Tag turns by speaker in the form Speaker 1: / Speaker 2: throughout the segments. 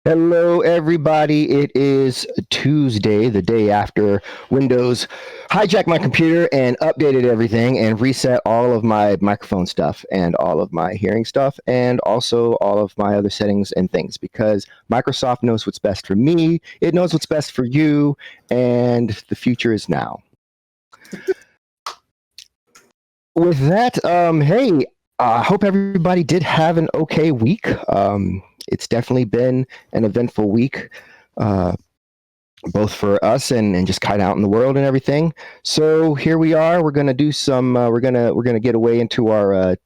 Speaker 1: Hello, everybody. It is Tuesday, the day after Windows hijacked my computer and updated everything and reset all of my microphone stuff and all of my hearing stuff and also all of my other settings and things because Microsoft knows what's best for me, it knows what's best for you, and the future is now. With that, hey, I hope everybody did have an okay week. It's definitely been an eventful week, both for us and just kind of out in the world and everything. So here we are. We're gonna do some. We're gonna get away into our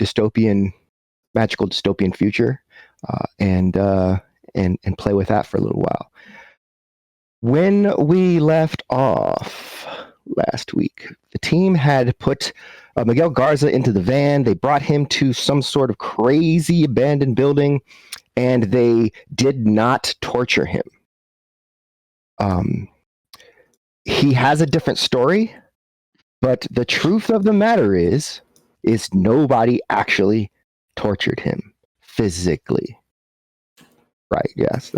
Speaker 1: dystopian, magical dystopian future, and play with that for a little while. When we left off last week, the team had put Miguel Garza into the van. They brought him to some sort of crazy abandoned building, and they did not torture him. He has a different story, but the truth of the matter is nobody actually tortured him physically. Right? Yes.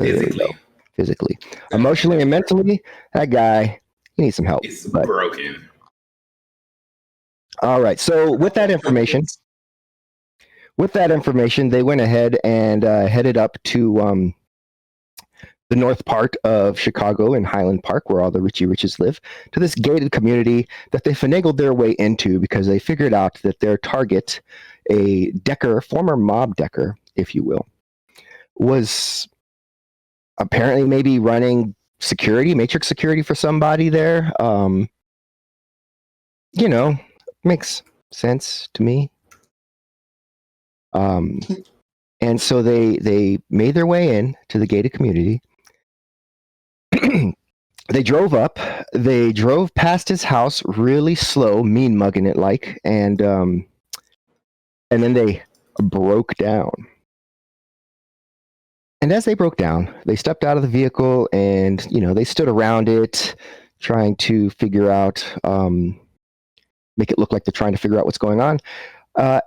Speaker 1: Physically, emotionally, and mentally, that guy, he needs some help.
Speaker 2: It's broken.
Speaker 1: All right. So with that information, they went ahead and headed up to the north part of Chicago in Highland Park, where all the Richie Riches live, to this gated community that they finagled their way into because they figured out that their target, a decker, former mob decker, if you will, was apparently maybe running security, matrix security for somebody there. Makes sense to me. And so they made their way in to the gated community. They drove up. They drove past his house really slow, mean mugging it like, and then they broke down. And as they broke down, they stepped out of the vehicle and they stood around it, trying to figure out, make it look like they're trying to figure out what's going on.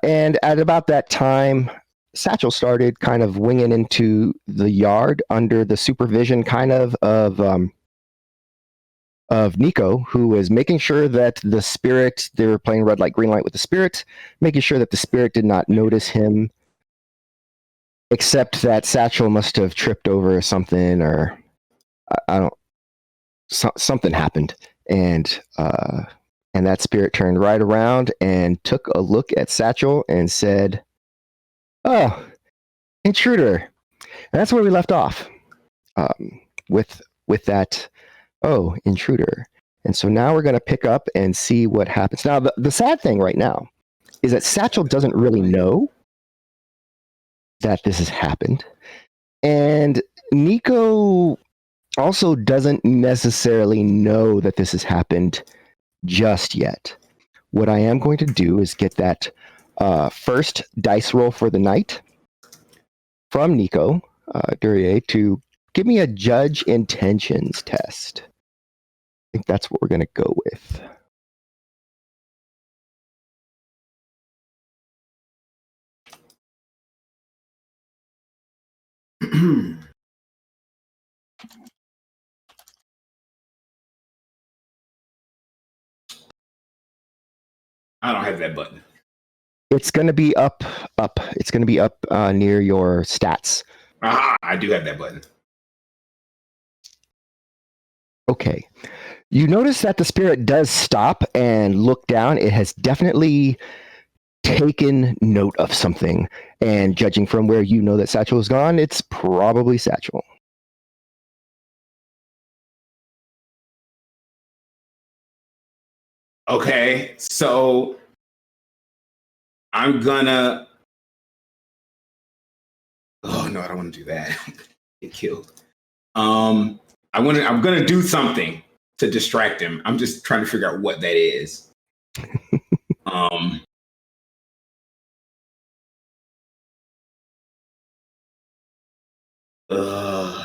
Speaker 1: And at about that time, Satchel started kind of winging into the yard under the supervision of Nico, who was making sure that the spirit, they were playing red light, green light with the spirit, making sure that the spirit did not notice him, except that Satchel must have tripped over something, or something happened. And that spirit turned right around and took a look at Satchel and said, "Oh, intruder." And that's where we left off, with that, "Oh, intruder." And so now we're going to pick up and see what happens. Now, the sad thing right now is that Satchel doesn't really know that this has happened. And Nico also doesn't necessarily know that this has happened just yet. What I am going to do is get that first dice roll for the night from Nico Durier to give me a judge intentions test. I think that's what we're going to go with.
Speaker 2: I don't have that button.
Speaker 1: It's going to be up. It's going to be up near your stats.
Speaker 2: I do have that button.
Speaker 1: Okay. You notice that the spirit does stop and look down. It has definitely taken note of something. And judging from where you know that Satchel is gone, it's probably Satchel.
Speaker 2: Okay, so I'm gonna. Oh no, I don't want to do that. Get killed. I'm gonna do something to distract him. I'm just trying to figure out what that is.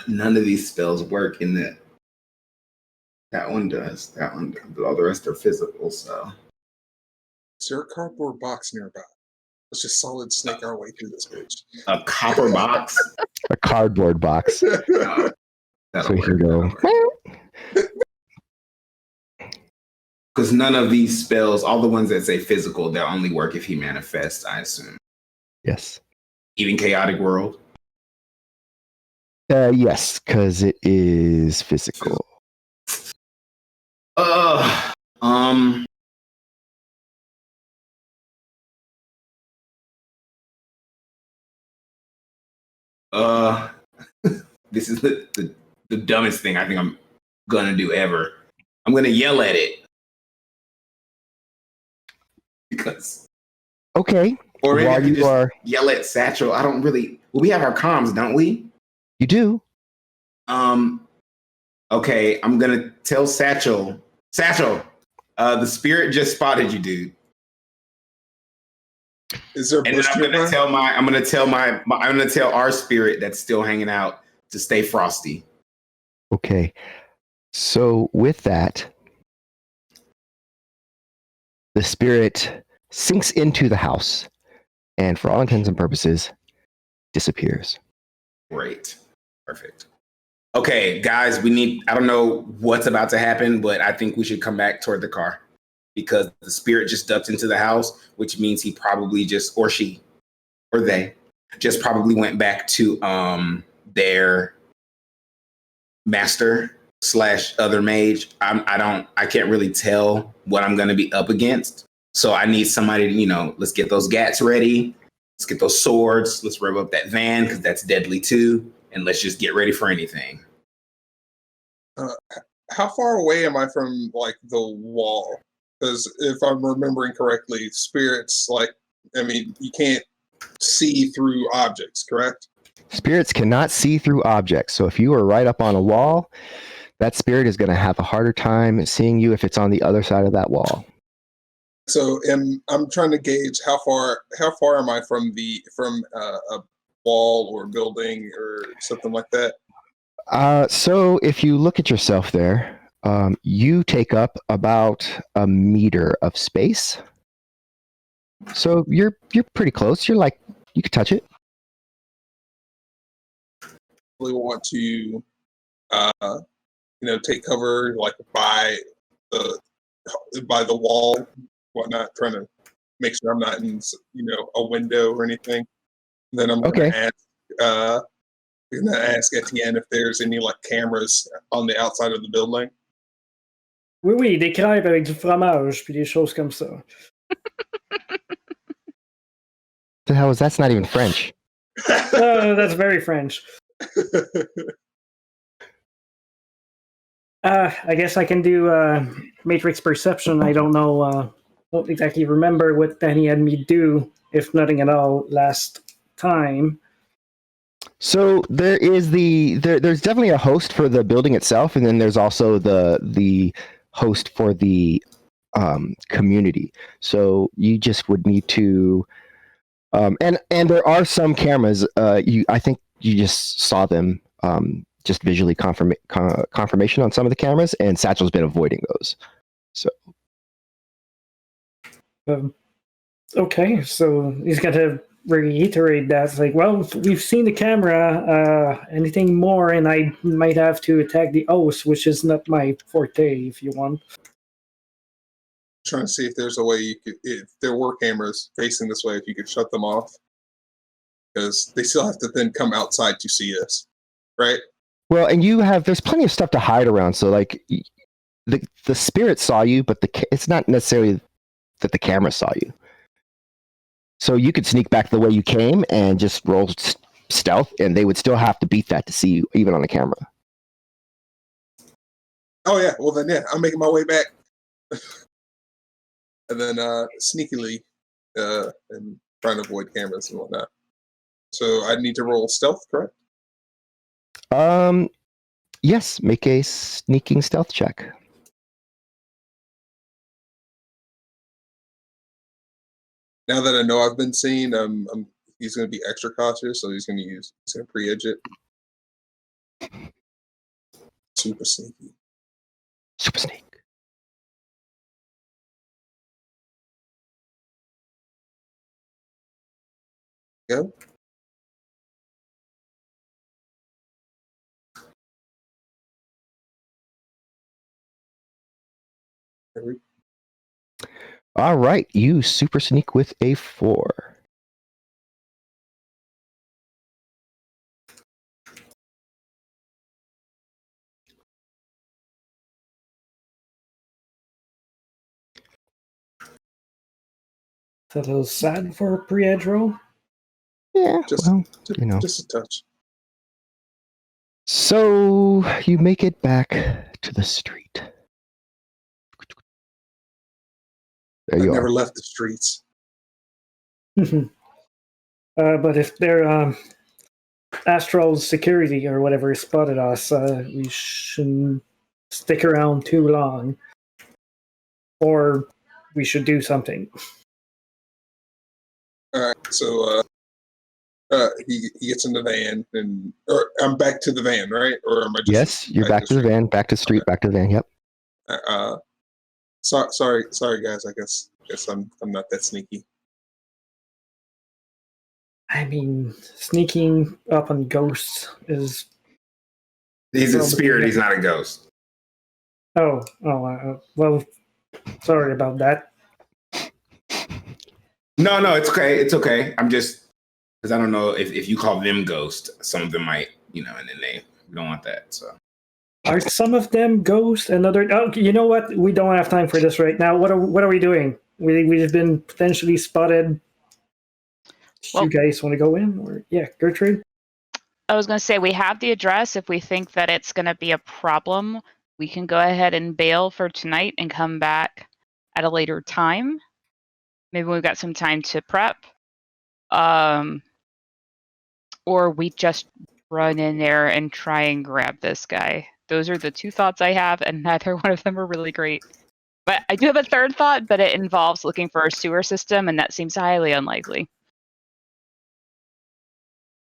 Speaker 2: None of these spells work in that. That one does. That one does. But all the rest are physical, so.
Speaker 3: Is there a cardboard box nearby? Let's just solid snake our way through this bitch.
Speaker 2: A copper box.
Speaker 1: A cardboard box.
Speaker 2: Oh,
Speaker 1: So you can go.
Speaker 2: Because none of these spells, all the ones that say physical, they'll only work if he manifests, I assume.
Speaker 1: Yes.
Speaker 2: Even Chaotic World.
Speaker 1: Yes, because it is physical.
Speaker 2: Um. This is the dumbest thing I think I'm gonna do ever. I'm gonna yell at it because.
Speaker 1: Okay.
Speaker 2: Or maybe I
Speaker 1: While
Speaker 2: can
Speaker 1: you
Speaker 2: just
Speaker 1: are,
Speaker 2: yell at Satchel. I don't really. Well, we have our comms, don't we?
Speaker 1: you do.
Speaker 2: Okay, I'm gonna tell Satchel. Satchel, the spirit just spotted you, dude.
Speaker 3: Is there a
Speaker 2: And then
Speaker 3: bush
Speaker 2: I'm gonna
Speaker 3: nearby?
Speaker 2: tell I'm gonna tell our spirit that's still hanging out to stay frosty.
Speaker 1: Okay. So with that, the spirit sinks into the house and for all intents and purposes disappears.
Speaker 2: Great. Perfect. Okay, guys, I don't know what's about to happen, but I think we should come back toward the car because the spirit just ducked into the house, which means he probably just, or she, or they just probably went back to their master / other mage. I can't really tell what I'm going to be up against. So I need somebody to, let's get those gats ready. Let's get those swords. Let's rev up that van because that's deadly too. And let's just get ready for anything.
Speaker 3: How far away am I from like the wall? Because if I'm remembering correctly, spirits you can't see through objects, correct?
Speaker 1: Spirits cannot see through objects. So if you are right up on a wall, that spirit is going to have a harder time seeing you if it's on the other side of that wall.
Speaker 3: So I'm trying to gauge how far am I from a wall or building or something like that.
Speaker 1: So if you look at yourself there, you take up about a meter of space. So you're pretty close. You're like, you could touch it.
Speaker 3: We want to, take cover like by the wall, whatnot, trying to make sure I'm not in, a window or anything. Then I'm going to ask Etienne if there's any like cameras on the outside of the building.
Speaker 4: Oui, des crêpes avec du fromage puis des choses comme ça.
Speaker 1: The hell is that's not even French.
Speaker 4: That's very French. I guess I can do Matrix Perception. I don't know. Don't exactly remember what Danny had me do, if nothing at all, last time.
Speaker 1: So there's definitely a host for the building itself, and then there's also the host for the community. So you just would need to, and there are some cameras. I think you just saw them. Just visually confirmation on some of the cameras, and Satchel's been avoiding those. So,
Speaker 4: okay, so he's got to reiterate that. It's like, well, we've seen the camera. Anything more, and I might have to attack the host, which is not my forte. If you want,
Speaker 3: Trying to see if there's a way you could, if there were cameras facing this way, if you could shut them off, because they still have to then come outside to see us, right?
Speaker 1: well, and there's plenty of stuff to hide around. So, like, the spirit saw you, but it's not necessarily that the camera saw you. So you could sneak back the way you came and just roll stealth, and they would still have to beat that to see you, even on the camera.
Speaker 3: Oh yeah, well then I'm making my way back, and then sneakily and trying to avoid cameras and whatnot. So I need to roll stealth, correct?
Speaker 1: Yes, make a sneaking stealth check.
Speaker 3: Now that I know I've been seen, he's going to be extra cautious, so he's going to pre-edge it. Super sneaky.
Speaker 1: Super sneak.
Speaker 3: Go.
Speaker 1: All right, you super sneak with a 4.
Speaker 4: It's a little sad for a pre-edge roll.
Speaker 1: Yeah,
Speaker 3: Just,
Speaker 1: well, you know.
Speaker 3: just a touch.
Speaker 1: So you make it back to the street. There
Speaker 3: I
Speaker 1: you
Speaker 3: never
Speaker 1: are.
Speaker 3: left the streets.
Speaker 4: But if their astral security or whatever spotted us, we shouldn't stick around too long, or we should do something.
Speaker 3: All right, so he gets in the van, and or I'm back to the van, right? Or am I just
Speaker 1: Yes, you're back to the van, back to the street,
Speaker 3: Okay.
Speaker 1: back to the van. Yep.
Speaker 3: Sorry, guys. I guess I'm not that sneaky.
Speaker 4: I mean, sneaking up on ghosts is.
Speaker 2: He's a
Speaker 4: Probably
Speaker 2: spirit.
Speaker 4: not.
Speaker 2: He's not a ghost.
Speaker 4: Well, sorry about that.
Speaker 2: No, it's okay. It's okay. I'm just because I don't know if you call them ghost, some of them might, and then we don't want that. So
Speaker 4: Are some of them ghosts and other? Oh, you know what? We don't have time for this right now. What are we doing? We've been potentially spotted.
Speaker 5: Well,
Speaker 4: you guys want to go in, or Gertrude?
Speaker 5: I was going to say we have the address. If we think that it's going to be a problem, we can go ahead and bail for tonight and come back at a later time. Maybe we've got some time to prep. Or we just run in there and try and grab this guy. Those are the two thoughts I have, and neither one of them are really great. But I do have a third thought, but it involves looking for a sewer system, and that seems highly unlikely.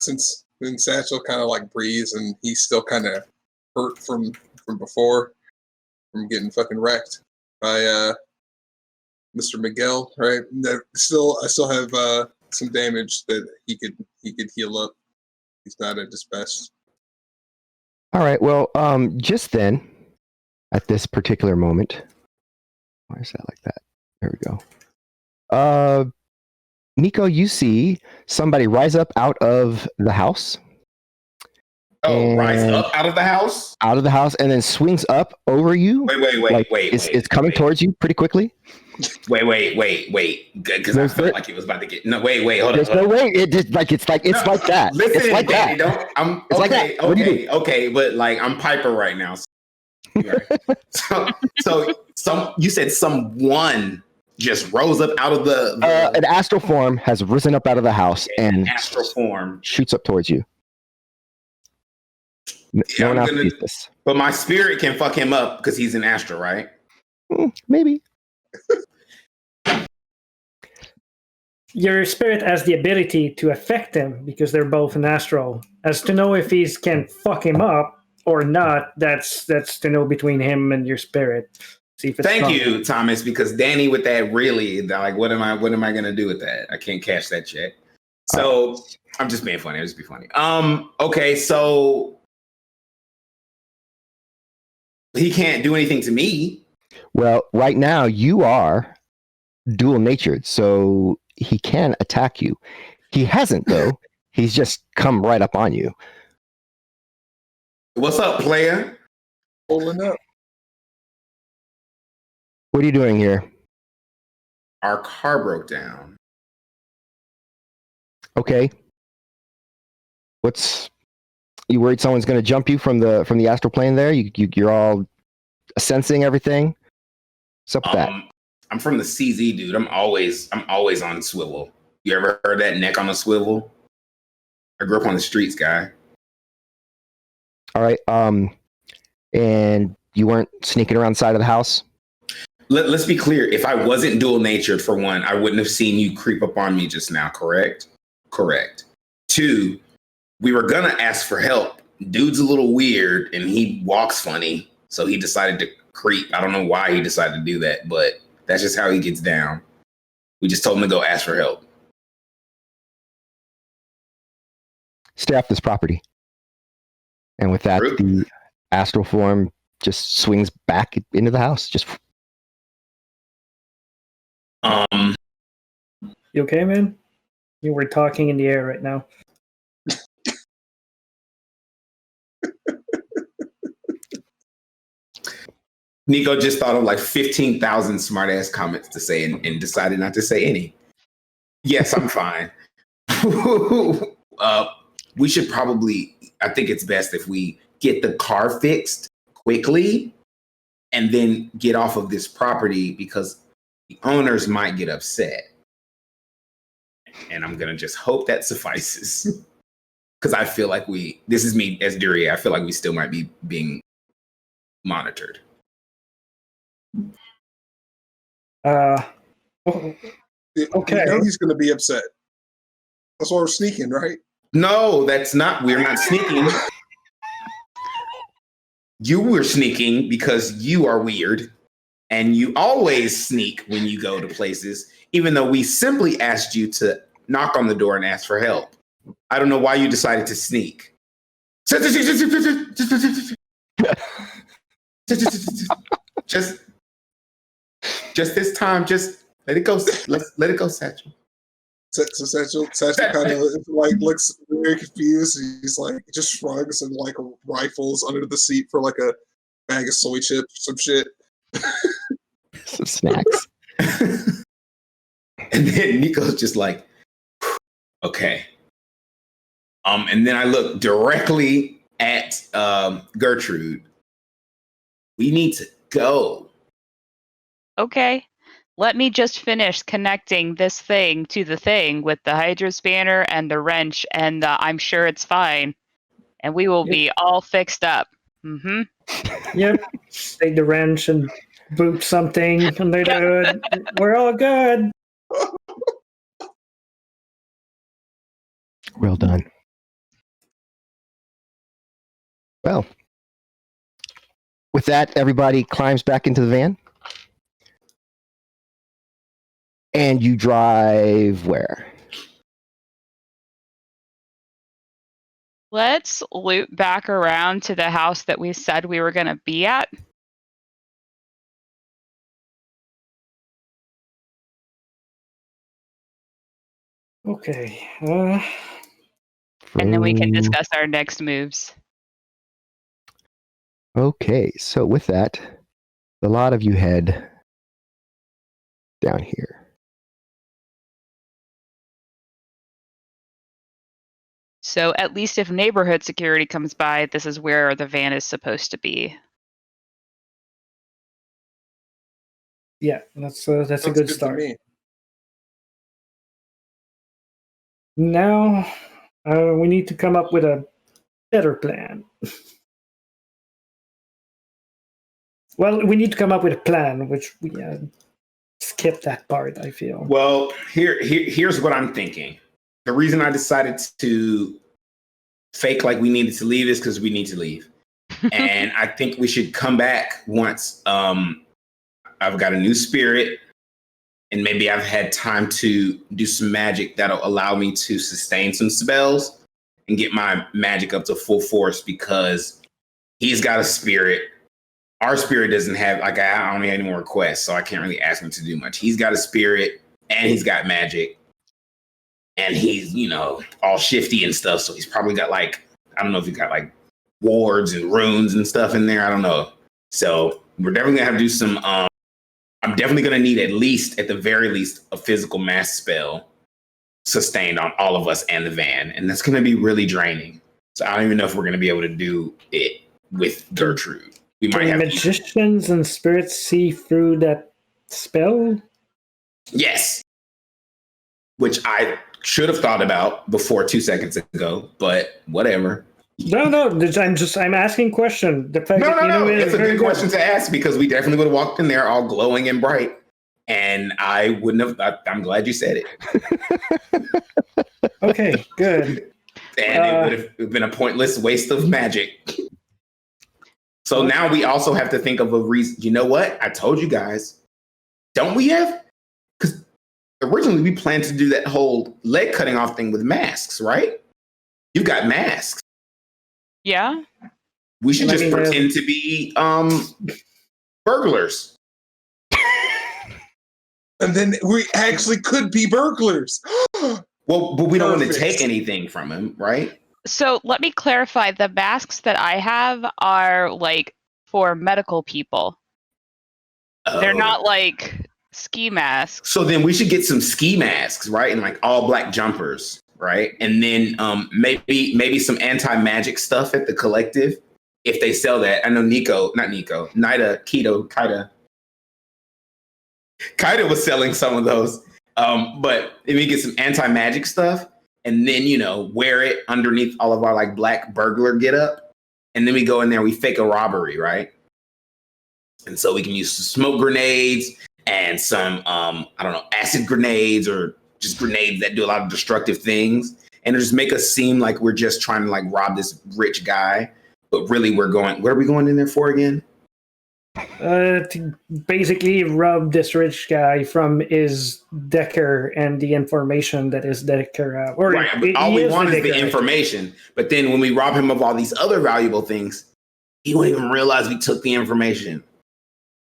Speaker 3: Since Satchel kind of like breathes, and he's still kind of hurt from before, from getting fucking wrecked by Mr. Miguel, right? I still have some damage that he could heal up. He's not at his best.
Speaker 1: All right. Well, just then, at this particular moment, why is that like that? There we go. Nico, you see somebody rise up out of the house.
Speaker 2: rise up out of the house?
Speaker 1: Out of the house, and then swings up over you.
Speaker 2: Wait.
Speaker 1: It's coming towards you pretty quickly.
Speaker 2: Wait. Because I felt like it was about to get. No, wait. Hold
Speaker 1: There's
Speaker 2: on.
Speaker 1: no way. It's like that.
Speaker 2: Listen,
Speaker 1: it's like
Speaker 2: Danny,
Speaker 1: that.
Speaker 2: It's
Speaker 1: like that.
Speaker 2: Okay, but like I'm Piper right now. So you said someone just rose up out of the
Speaker 1: an astral form has risen up out of the house and
Speaker 2: astral form
Speaker 1: shoots up towards you. No one else sees this.
Speaker 2: But my spirit can fuck him up because he's an astral, right?
Speaker 1: Maybe.
Speaker 4: Your spirit has the ability to affect him because they're both an astral. As to know if he can fuck him up or not, that's to know between him and your spirit. See if it's
Speaker 2: Thank
Speaker 4: strong.
Speaker 2: you, Thomas, because Danny with that really like what am I gonna do with that? I can't cash that check. So I'm just being funny. I'll just be funny. Okay, so he can't do anything to me.
Speaker 1: Well, right now you are dual natured, so he can attack you. He hasn't though. He's just come right up on you.
Speaker 2: What's up, player?
Speaker 3: Pulling up.
Speaker 1: What are you doing here?
Speaker 2: Our car broke down.
Speaker 1: Okay. You worried someone's going to jump you from the astral plane there? You're all sensing everything? What's up with that?
Speaker 2: I'm from the CZ, dude. I'm always on swivel. You ever heard that neck on a swivel? I grew up on the streets, guy.
Speaker 1: All right. And you weren't sneaking around the side of the house?
Speaker 2: Let's be clear. If I wasn't dual natured, for one, I wouldn't have seen you creep up on me just now. Correct. 2, we were gonna ask for help. Dude's a little weird and he walks funny, so he decided to creep. I don't know why he decided to do that, but that's just how he gets down. We just told him to go ask for help.
Speaker 1: stay off this property. And with that,
Speaker 2: Rude.
Speaker 1: the astral form just swings back into the house. Just
Speaker 4: You okay, man? You were talking in the air right now.
Speaker 2: Nico just thought of like 15,000 smart ass comments to say and decided not to say any. Yes, I'm fine. We should probably, I think it's best if we get the car fixed quickly and then get off of this property because the owners might get upset. And I'm going to just hope that suffices. Because I feel like this is me as Dury, I feel like we still might be being monitored.
Speaker 4: Okay.
Speaker 3: You know he's going to be upset. That's why we're sneaking, right?
Speaker 2: No, we're not sneaking. You were sneaking because you are weird and you always sneak when you go to places, even though we simply asked you to knock on the door and ask for help. I don't know why you decided to sneak. Just this time, just let it go. Let it go, Satchel.
Speaker 3: So Satchel kind of like looks very confused. He's like just shrugs and like rifles under the seat for like a bag of soy chips, some shit,
Speaker 1: some snacks.
Speaker 2: And then Nico's just like, okay. And then I look directly at Gertrude. We need to go.
Speaker 5: Okay. Let me just finish connecting this thing to the thing with the hydro spanner and the wrench, and I'm sure it's fine. And we will be all fixed up. Mm-hmm.
Speaker 4: Yep. Take the wrench and boot something under the hood. We're all good.
Speaker 1: Well done. Well, with that, everybody climbs back into the van. And you drive where?
Speaker 5: Let's loop back around to the house that we said we were going to be at.
Speaker 4: Okay.
Speaker 5: And then we can discuss our next moves.
Speaker 1: Okay, so with that, a lot of you head down here.
Speaker 5: So at least if neighborhood security comes by, this is where the van is supposed to be.
Speaker 4: Yeah, that's a good start.
Speaker 3: To me.
Speaker 4: Now, we need to come up with a better plan. Well, we need to come up with a plan, which we skipped that part, I feel.
Speaker 2: Well, here's what I'm thinking. The reason I decided to fake like we needed to leave is because we need to leave. And I think we should come back once I've got a new spirit and maybe I've had time to do some magic that'll allow me to sustain some spells and get my magic up to full force because he's got a spirit. Our spirit doesn't have, like, I don't have any more requests, so I can't really ask him to do much. He's got a spirit and he's got magic. And he's, all shifty and stuff. So he's probably got I don't know if he's got wards and runes and stuff in there. I don't know. So we're definitely gonna have to do some, I'm definitely gonna need at the very least, a physical mass spell sustained on all of us and the van. And that's gonna be really draining. So I don't even know if we're gonna be able to do it with Gertrude. We might have
Speaker 4: magicians and spirits see through that spell?
Speaker 2: Yes. Which I should have thought about before 2 seconds ago, but whatever.
Speaker 4: No, I'm asking question. The fact
Speaker 2: no. It's a good question to ask because we definitely would have walked in there all glowing and bright, and I wouldn't have. I'm glad you said it.
Speaker 4: Okay, good.
Speaker 2: And it would have been a pointless waste of magic. So now we also have to think of a reason. You know what? I told you guys. Don't we have? Because originally we planned to do that whole leg cutting off thing with masks, right? You've got masks.
Speaker 5: Yeah.
Speaker 2: We should just pretend to be burglars.
Speaker 3: And then we actually could be burglars.
Speaker 2: Well, but we don't want to
Speaker 3: Perfect.
Speaker 2: take anything from him, right?
Speaker 5: So let me clarify. The masks that I have are like for medical people. They're not like ski masks.
Speaker 2: So then we should get some ski masks, right? And like all black jumpers, right? And then maybe some anti-magic stuff at the collective if they sell that. I know Kaida was selling some of those. But if we get some anti-magic stuff and then, wear it underneath all of our like black burglar getup, and then we go in there, we fake a robbery, right? And so we can use some smoke grenades and some, acid grenades or just grenades that do a lot of destructive things. And just make us seem like we're just trying to like rob this rich guy. But really what are we going in there for again?
Speaker 4: To basically rob this rich guy from his Decker and the information that is Decker.
Speaker 2: Right, but all we want is the information. But then when we rob him of all these other valuable things, he won't even realize we took the information.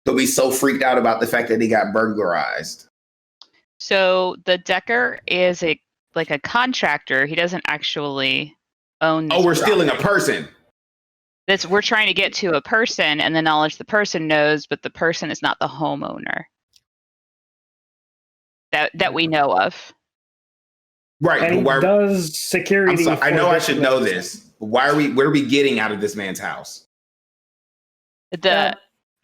Speaker 2: He'll be so freaked out about the fact that he got burglarized.
Speaker 5: So the Decker is a contractor. He doesn't actually own this
Speaker 2: we're stealing a person.
Speaker 5: We're trying to get to a person and the knowledge the person knows, but the person is not the homeowner that we know of.
Speaker 2: Right.
Speaker 4: And
Speaker 2: but
Speaker 4: does security?
Speaker 2: I know I should know this. But what are we getting out of this man's house?
Speaker 5: The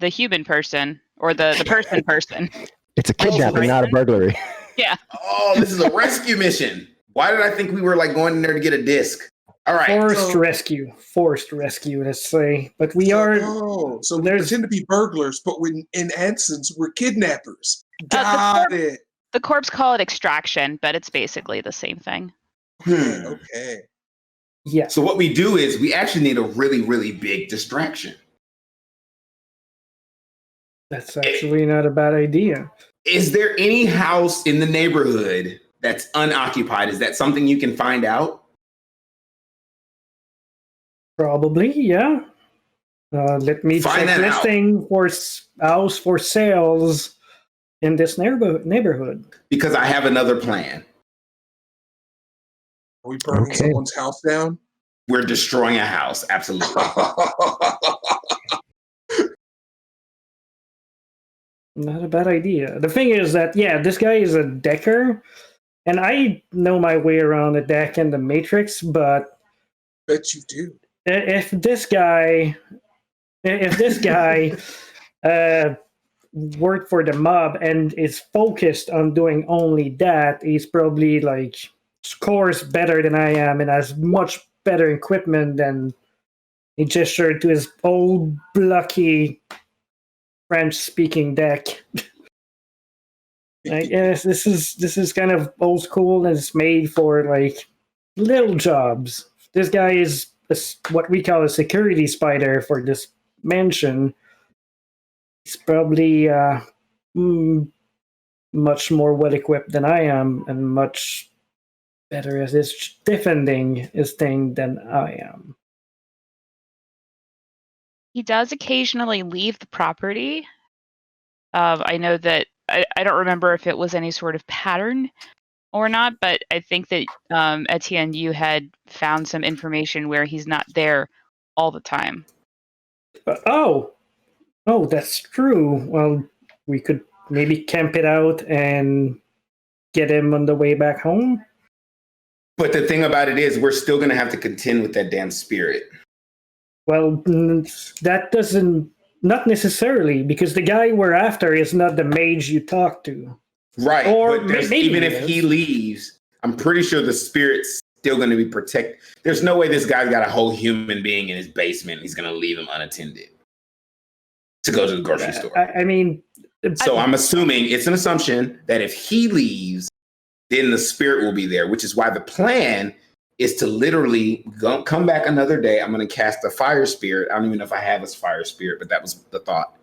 Speaker 5: human person or the person.
Speaker 1: It's a kidnapping, not a burglary.
Speaker 5: Yeah.
Speaker 2: Oh, this is a rescue mission. Why did I think we were like going in there to get a disc? All right.
Speaker 4: Forced rescue, let's say. But we are.
Speaker 3: Oh, so we pretend to be burglars, but in essence, we're kidnappers. Got it.
Speaker 5: The corps call it extraction, but it's basically the same thing.
Speaker 3: Okay.
Speaker 4: Yeah.
Speaker 2: So what we do is we actually need a really, really big distraction.
Speaker 4: That's actually not a bad idea.
Speaker 2: Is there any house in the neighborhood that's unoccupied? Is that something you can find out?
Speaker 4: Probably, yeah. Let me check listing for house for sales in this neighborhood.
Speaker 2: Because I have another plan.
Speaker 3: Are we burning someone's house down?
Speaker 2: We're destroying a house, absolutely.
Speaker 4: Not a bad idea. The thing is that, this guy is a Decker, and I know my way around the deck and the Matrix, but...
Speaker 3: Bet you do.
Speaker 4: If this guy worked for the mob and is focused on doing only that, he's probably like scores better than I am and has much better equipment than he gestured to his old blocky French-speaking deck. I guess this is kind of old school and it's made for like little jobs. This guy is what we call a security spider for this mansion. He's probably much more well equipped than I am, and much better at his defending his thing than I am.
Speaker 5: He does occasionally leave the property. I know that I don't remember if it was any sort of pattern or not, but I think that Etienne, you had found some information where he's not there all the time.
Speaker 4: Oh, that's true. Well, we could maybe camp it out and get him on the way back home.
Speaker 2: But the thing about it is, we're still going to have to contend with that damn spirit.
Speaker 4: Well, that doesn't, not necessarily, because the guy we're after is not the mage you talk to.
Speaker 2: Right,
Speaker 4: or
Speaker 2: but even if he leaves, I'm pretty sure the spirit's still going to be protected. There's no way this guy's got a whole human being in his basement. He's going to leave him unattended to go to the grocery store.
Speaker 4: So
Speaker 2: I'm assuming, it's an assumption that if he leaves, then the spirit will be there, which is why the plan is to literally come back another day. I'm going to cast a fire spirit. I don't even know if I have this fire spirit, but that was the thought.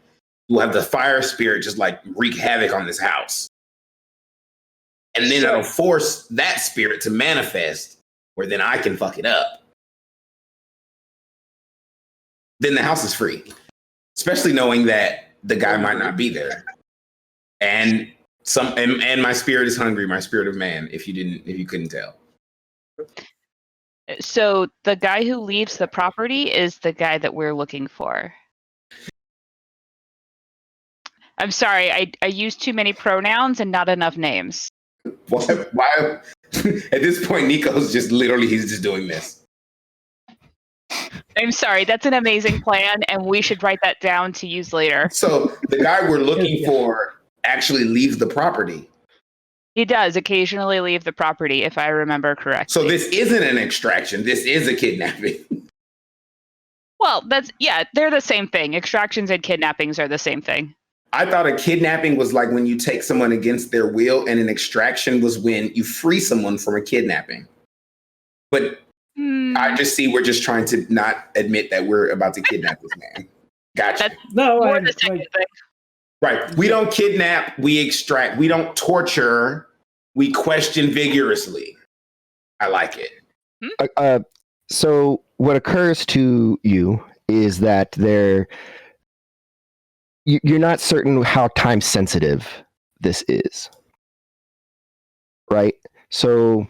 Speaker 2: We'll have the fire spirit just like wreak havoc on this house. And then that'll force that spirit to manifest. where then I can fuck it up, then the house is free. Especially knowing that the guy might not be there. And my spirit is hungry, my spirit of man, if you couldn't tell.
Speaker 5: So the guy who leaves the property is the guy that we're looking for. I'm sorry, I used too many pronouns and not enough names.
Speaker 2: Why at this point Nico's just literally he's just doing this.
Speaker 5: I'm sorry, that's an amazing plan, and we should write that down to use later.
Speaker 2: So the guy we're looking for actually leaves the property.
Speaker 5: He does occasionally leave the property, if I remember correctly.
Speaker 2: So this isn't an extraction. This is a kidnapping.
Speaker 5: Well, they're the same thing. Extractions and kidnappings are the same thing.
Speaker 2: I thought a kidnapping was like when you take someone against their will, and an extraction was when you free someone from a kidnapping. But I just see we're just trying to not admit that we're about to kidnap this man. Gotcha.
Speaker 5: The second thing.
Speaker 2: Right. We don't kidnap, we extract. We don't torture, we question vigorously. I like it.
Speaker 1: So what occurs to you is that you're not certain how time sensitive this is. Right? So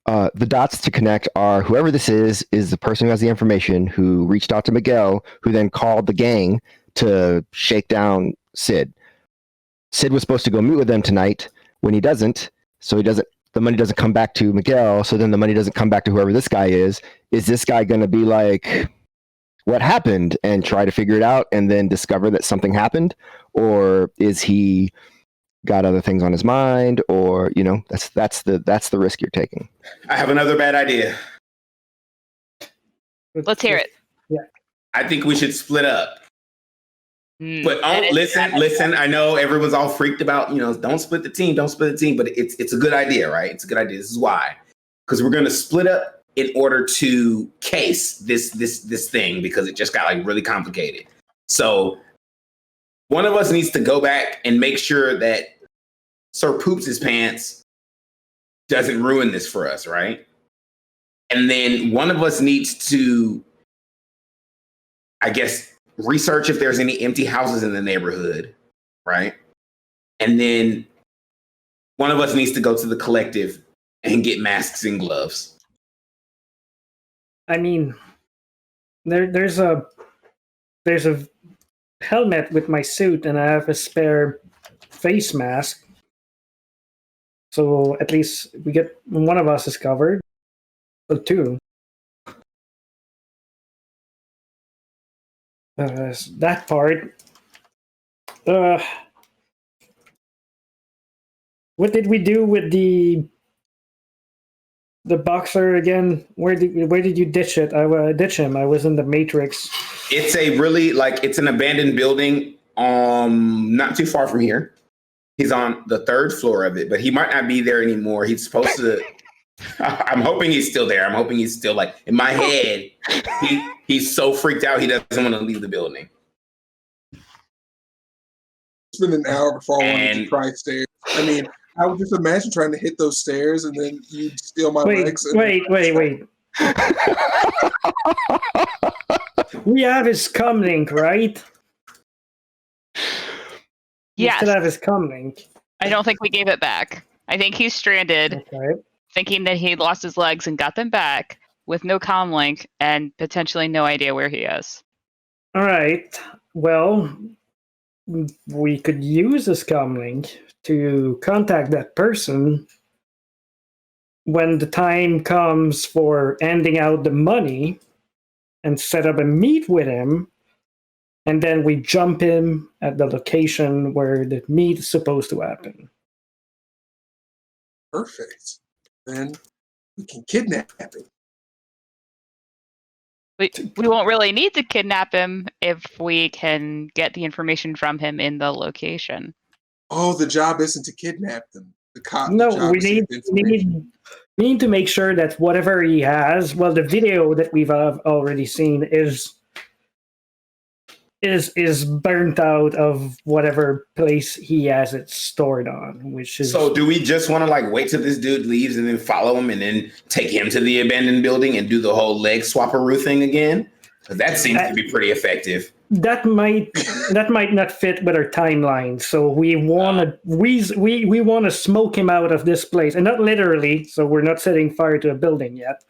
Speaker 1: the dots to connect are whoever this is the person who has the information, who reached out to Miguel, who then called the gang to shake down Sid. Sid was supposed to go meet with them tonight. When he doesn't, the money doesn't come back to Miguel, so then the money doesn't come back to whoever this guy is. Is this guy going to be like, what happened, and try to figure it out and then discover that something happened? Or is he got other things on his mind? Or, that's the risk you're taking.
Speaker 2: I have another bad idea.
Speaker 5: Let's hear it.
Speaker 4: Yeah.
Speaker 2: I think we should split up. But listen, I know everyone's all freaked about, don't split the team, but it's a good idea, right? It's a good idea. This is why. Because we're going to split up in order to case this thing, because it just got like really complicated. So one of us needs to go back and make sure that Sir Poops his pants doesn't ruin this for us, right? And then one of us needs to, I guess, research if there's any empty houses in the neighborhood, right? And then one of us needs to go to the collective and get masks and gloves.
Speaker 4: I mean, there's a helmet with my suit, and I have a spare face mask. So at least we get one of us is covered. Or two. That part. What did we do with the boxer again? Where did you ditch it? Ditch him. I was in the Matrix.
Speaker 2: It's it's an abandoned building, not too far from here. He's on the 3rd floor of it, but he might not be there anymore. He's supposed to. I'm hoping he's still there. I'm hoping he's still in my head. He's so freaked out he doesn't want to leave the building.
Speaker 3: It's been an hour before I wanted to try stairs. I mean, I would just imagine trying to hit those stairs and then you'd steal my legs.
Speaker 4: Wait. We have his comlink, right?
Speaker 5: Yes.
Speaker 4: We still have his comlink.
Speaker 5: I don't think we gave it back. I think he's stranded, thinking that he lost his legs and got them back with no comlink and potentially no idea where he is.
Speaker 4: All right. Well, we could use this comlink to contact that person when the time comes for handing out the money and set up a meet with him, and then we jump him at the location where the meet is supposed to happen.
Speaker 3: Perfect. Then we can kidnap him.
Speaker 5: We won't really need to kidnap him if we can get the information from him in the location.
Speaker 3: Oh, the job isn't to kidnap them. The cop.
Speaker 4: No, we need to make sure that whatever he has, well, the video that we've already seen is is burnt out of whatever place he has it stored on, which is
Speaker 2: So do we just want to like wait till this dude leaves and then follow him and then take him to the abandoned building and do the whole leg swapperoo thing again? Because that seems to be pretty effective.
Speaker 4: that might not fit with our timeline. So we wanna we wanna smoke him out of this place, and not literally. So we're not setting fire to a building yet,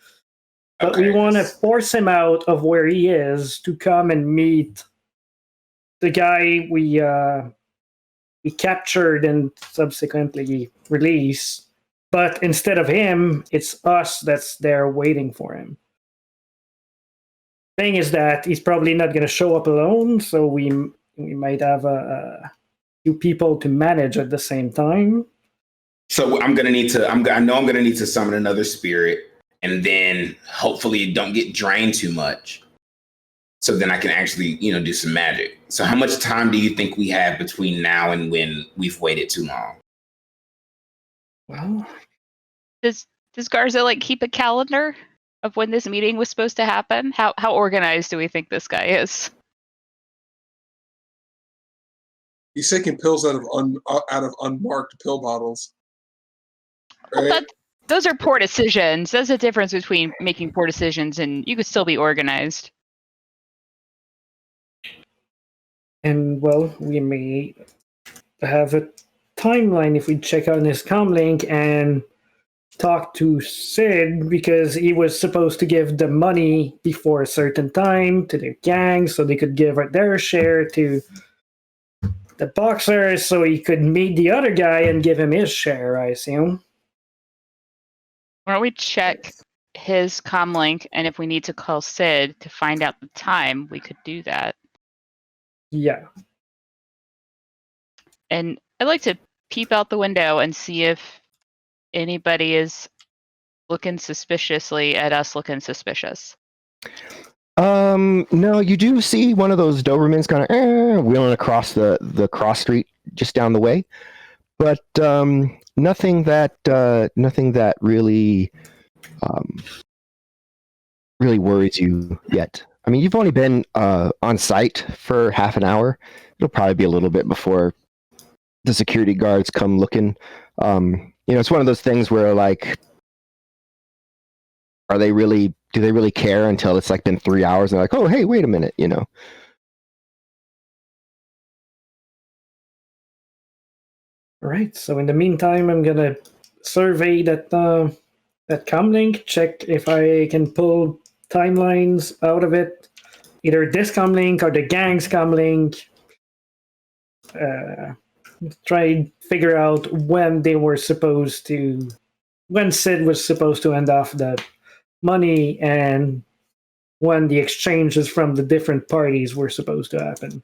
Speaker 4: but we want to force him out of where he is to come and meet the guy we captured and subsequently released. But instead of him, it's us that's there waiting for him. Thing is that he's probably not going to show up alone, so we might have a few people to manage at the same time.
Speaker 2: So I know I'm gonna need to summon another spirit, and then hopefully don't get drained too much. So then I can actually, do some magic. So how much time do you think we have between now and when we've waited too long?
Speaker 4: Well,
Speaker 5: Does Garza like keep a calendar of when this meeting was supposed to happen? How organized do we think this guy is?
Speaker 3: He's taking pills out of unmarked pill bottles. Right?
Speaker 5: Well, those are poor decisions. There's a difference between making poor decisions and you could still be organized.
Speaker 4: and well, we may have a timeline if we check out his comlink and talk to Sid, because he was supposed to give the money before a certain time to the gang so they could give their share to the boxers, so he could meet the other guy and give him his share, I assume.
Speaker 5: Why don't we check his comlink, and if we need to call Sid to find out the time, we could do that.
Speaker 4: Yeah.
Speaker 5: And I'd like to peep out the window and see if anybody is looking suspiciously at us looking suspicious.
Speaker 1: No, you do see one of those Dobermans kind of wheeling across the cross street just down the way, but nothing that really really worries you yet. I mean, you've only been on site for half an hour. It'll probably be a little bit before the security guards come looking. It's one of those things where like, do they really care until it's like been 3 hours and they're like, oh, hey, wait a minute,
Speaker 4: All right. So in the meantime, I'm gonna survey that comlink, check if I can pull timelines out of it, either this comlink or the gang's comlink. Try and figure out when Sid was supposed to end off the money and when the exchanges from the different parties were supposed to happen.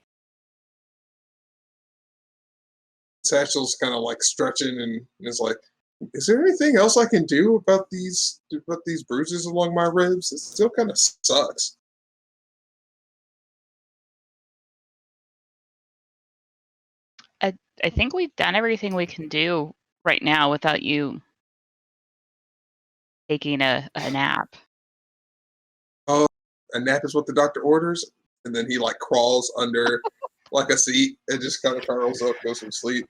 Speaker 3: Satchel's kind of like stretching and is like, "Is there anything else I can do about these bruises along my ribs? It still kind of sucks."
Speaker 5: I think we've done everything we can do right now without you taking a nap.
Speaker 3: Oh, a nap is what the doctor orders, and then he like crawls under like a seat and just kind of curls up, goes to sleep.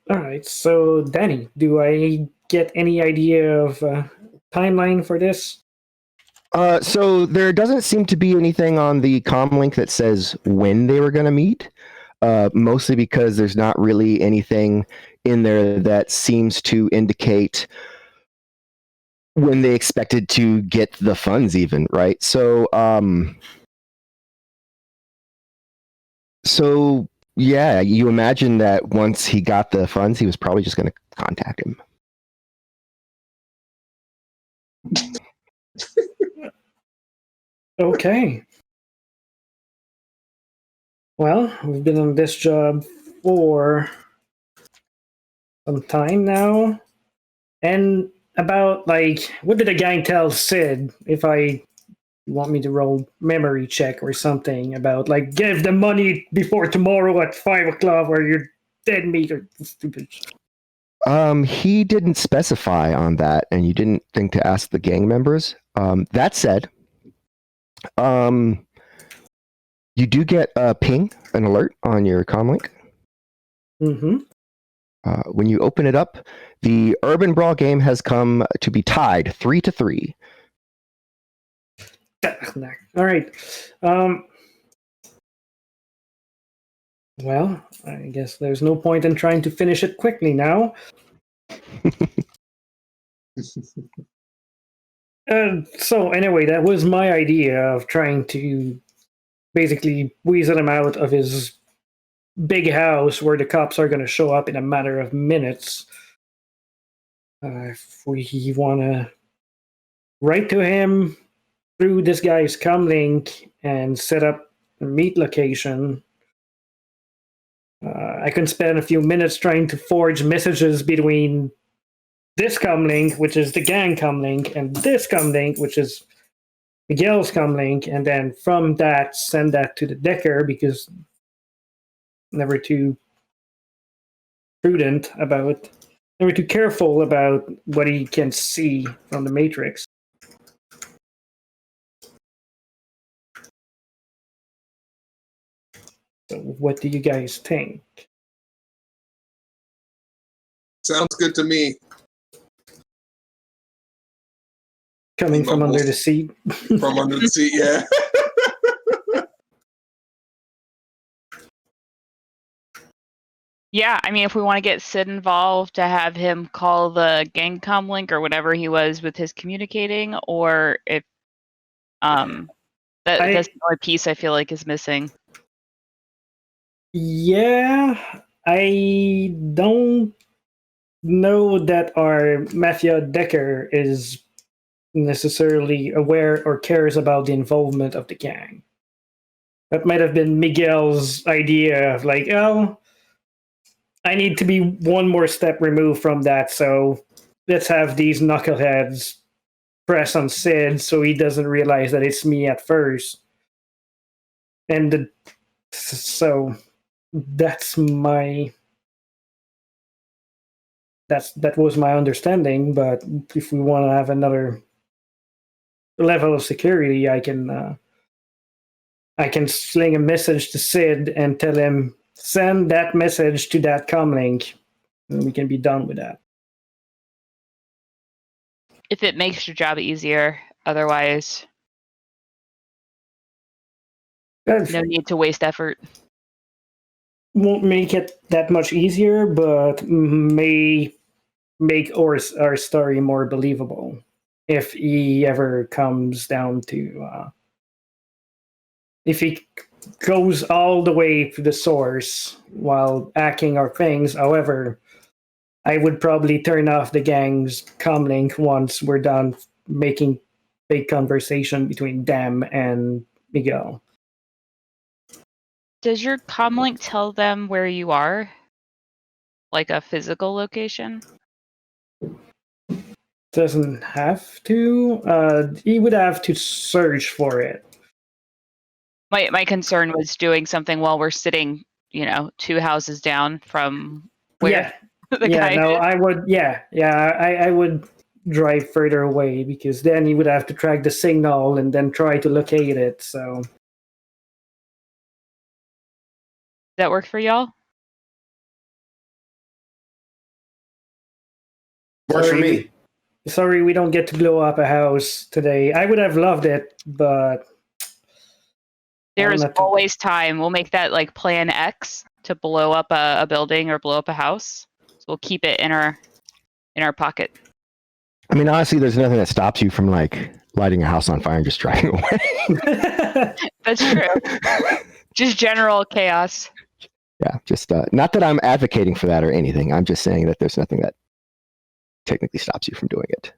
Speaker 4: All right, so Danny, do I get any idea of timeline for this?
Speaker 1: So there doesn't seem to be anything on the comlink that says when they were going to meet, mostly because there's not really anything in there that seems to indicate when they expected to get the funds even, right? So yeah, you imagine that once he got the funds, he was probably just going to contact him.
Speaker 4: Okay. Well, we've been on this job for some time now. And about, like, what did the gang tell Sid if I want me to roll memory check or something about, like, give the money before tomorrow at 5 o'clock or you're dead meat or stupid.
Speaker 1: He didn't specify on that, and you didn't think to ask the gang members. That said, you do get a ping, an alert on your comlink.
Speaker 4: Mm-hmm.
Speaker 1: When you open it up, the Urban Brawl game has come to be tied 3-3.
Speaker 4: All right. Well, I guess there's no point in trying to finish it quickly now. So anyway, that was my idea of trying to basically weasel him out of his big house where the cops are going to show up in a matter of minutes. If we want to write to him through this guy's comlink and set up a meet location, I can spend a few minutes trying to forge messages between this comlink, which is the gang comlink, and this comlink, which is Miguel's comlink, and then from that send that to the Decker, because never too prudent about, never too careful about what he can see from the Matrix. So what do you guys think?
Speaker 3: Sounds good to me.
Speaker 4: Coming from under the seat?
Speaker 3: From under the seat, yeah.
Speaker 5: Yeah, I mean, if we want to get Sid involved, to have him call the gang comlink or whatever he was with his communicating, or if that's the only piece I feel like is missing.
Speaker 4: Yeah, I don't know that our Mafia Decker is necessarily aware or cares about the involvement of the gang. That might have been Miguel's idea of like, oh, I need to be one more step removed from that, so let's have these knuckleheads press on Sid so he doesn't realize that it's me at first. And so that was my understanding, but if we want to have another level of security, I can sling a message to Sid and tell him, send that message to that comlink, and we can be done with that.
Speaker 5: If it makes your job easier, otherwise, no need to waste effort.
Speaker 4: Won't make it that much easier, but may make our story more believable if he ever comes down to if he goes all the way to the source while hacking our things. However, I would probably turn off the gang's comlink once we're done making big conversation between them and Miguel.
Speaker 5: Does your comlink tell them where you are? Like a physical location?
Speaker 4: Doesn't have to. He would have to search for it.
Speaker 5: My concern was doing something while we're sitting, 2 houses down from where the guy is.
Speaker 4: I would. I would drive further away because then he would have to track the signal and then try to locate it. So.
Speaker 5: Does that work for y'all?
Speaker 2: Works for me.
Speaker 4: Sorry, we don't get to blow up a house today. I would have loved it, but
Speaker 5: there is always time. We'll make that like plan X to blow up a building or blow up a house. So we'll keep it in our pocket.
Speaker 1: I mean, honestly, there's nothing that stops you from like lighting a house on fire and just driving away.
Speaker 5: That's true. Just general chaos.
Speaker 1: Yeah, just not that I'm advocating for that or anything. I'm just saying that there's nothing that technically stops you from doing it.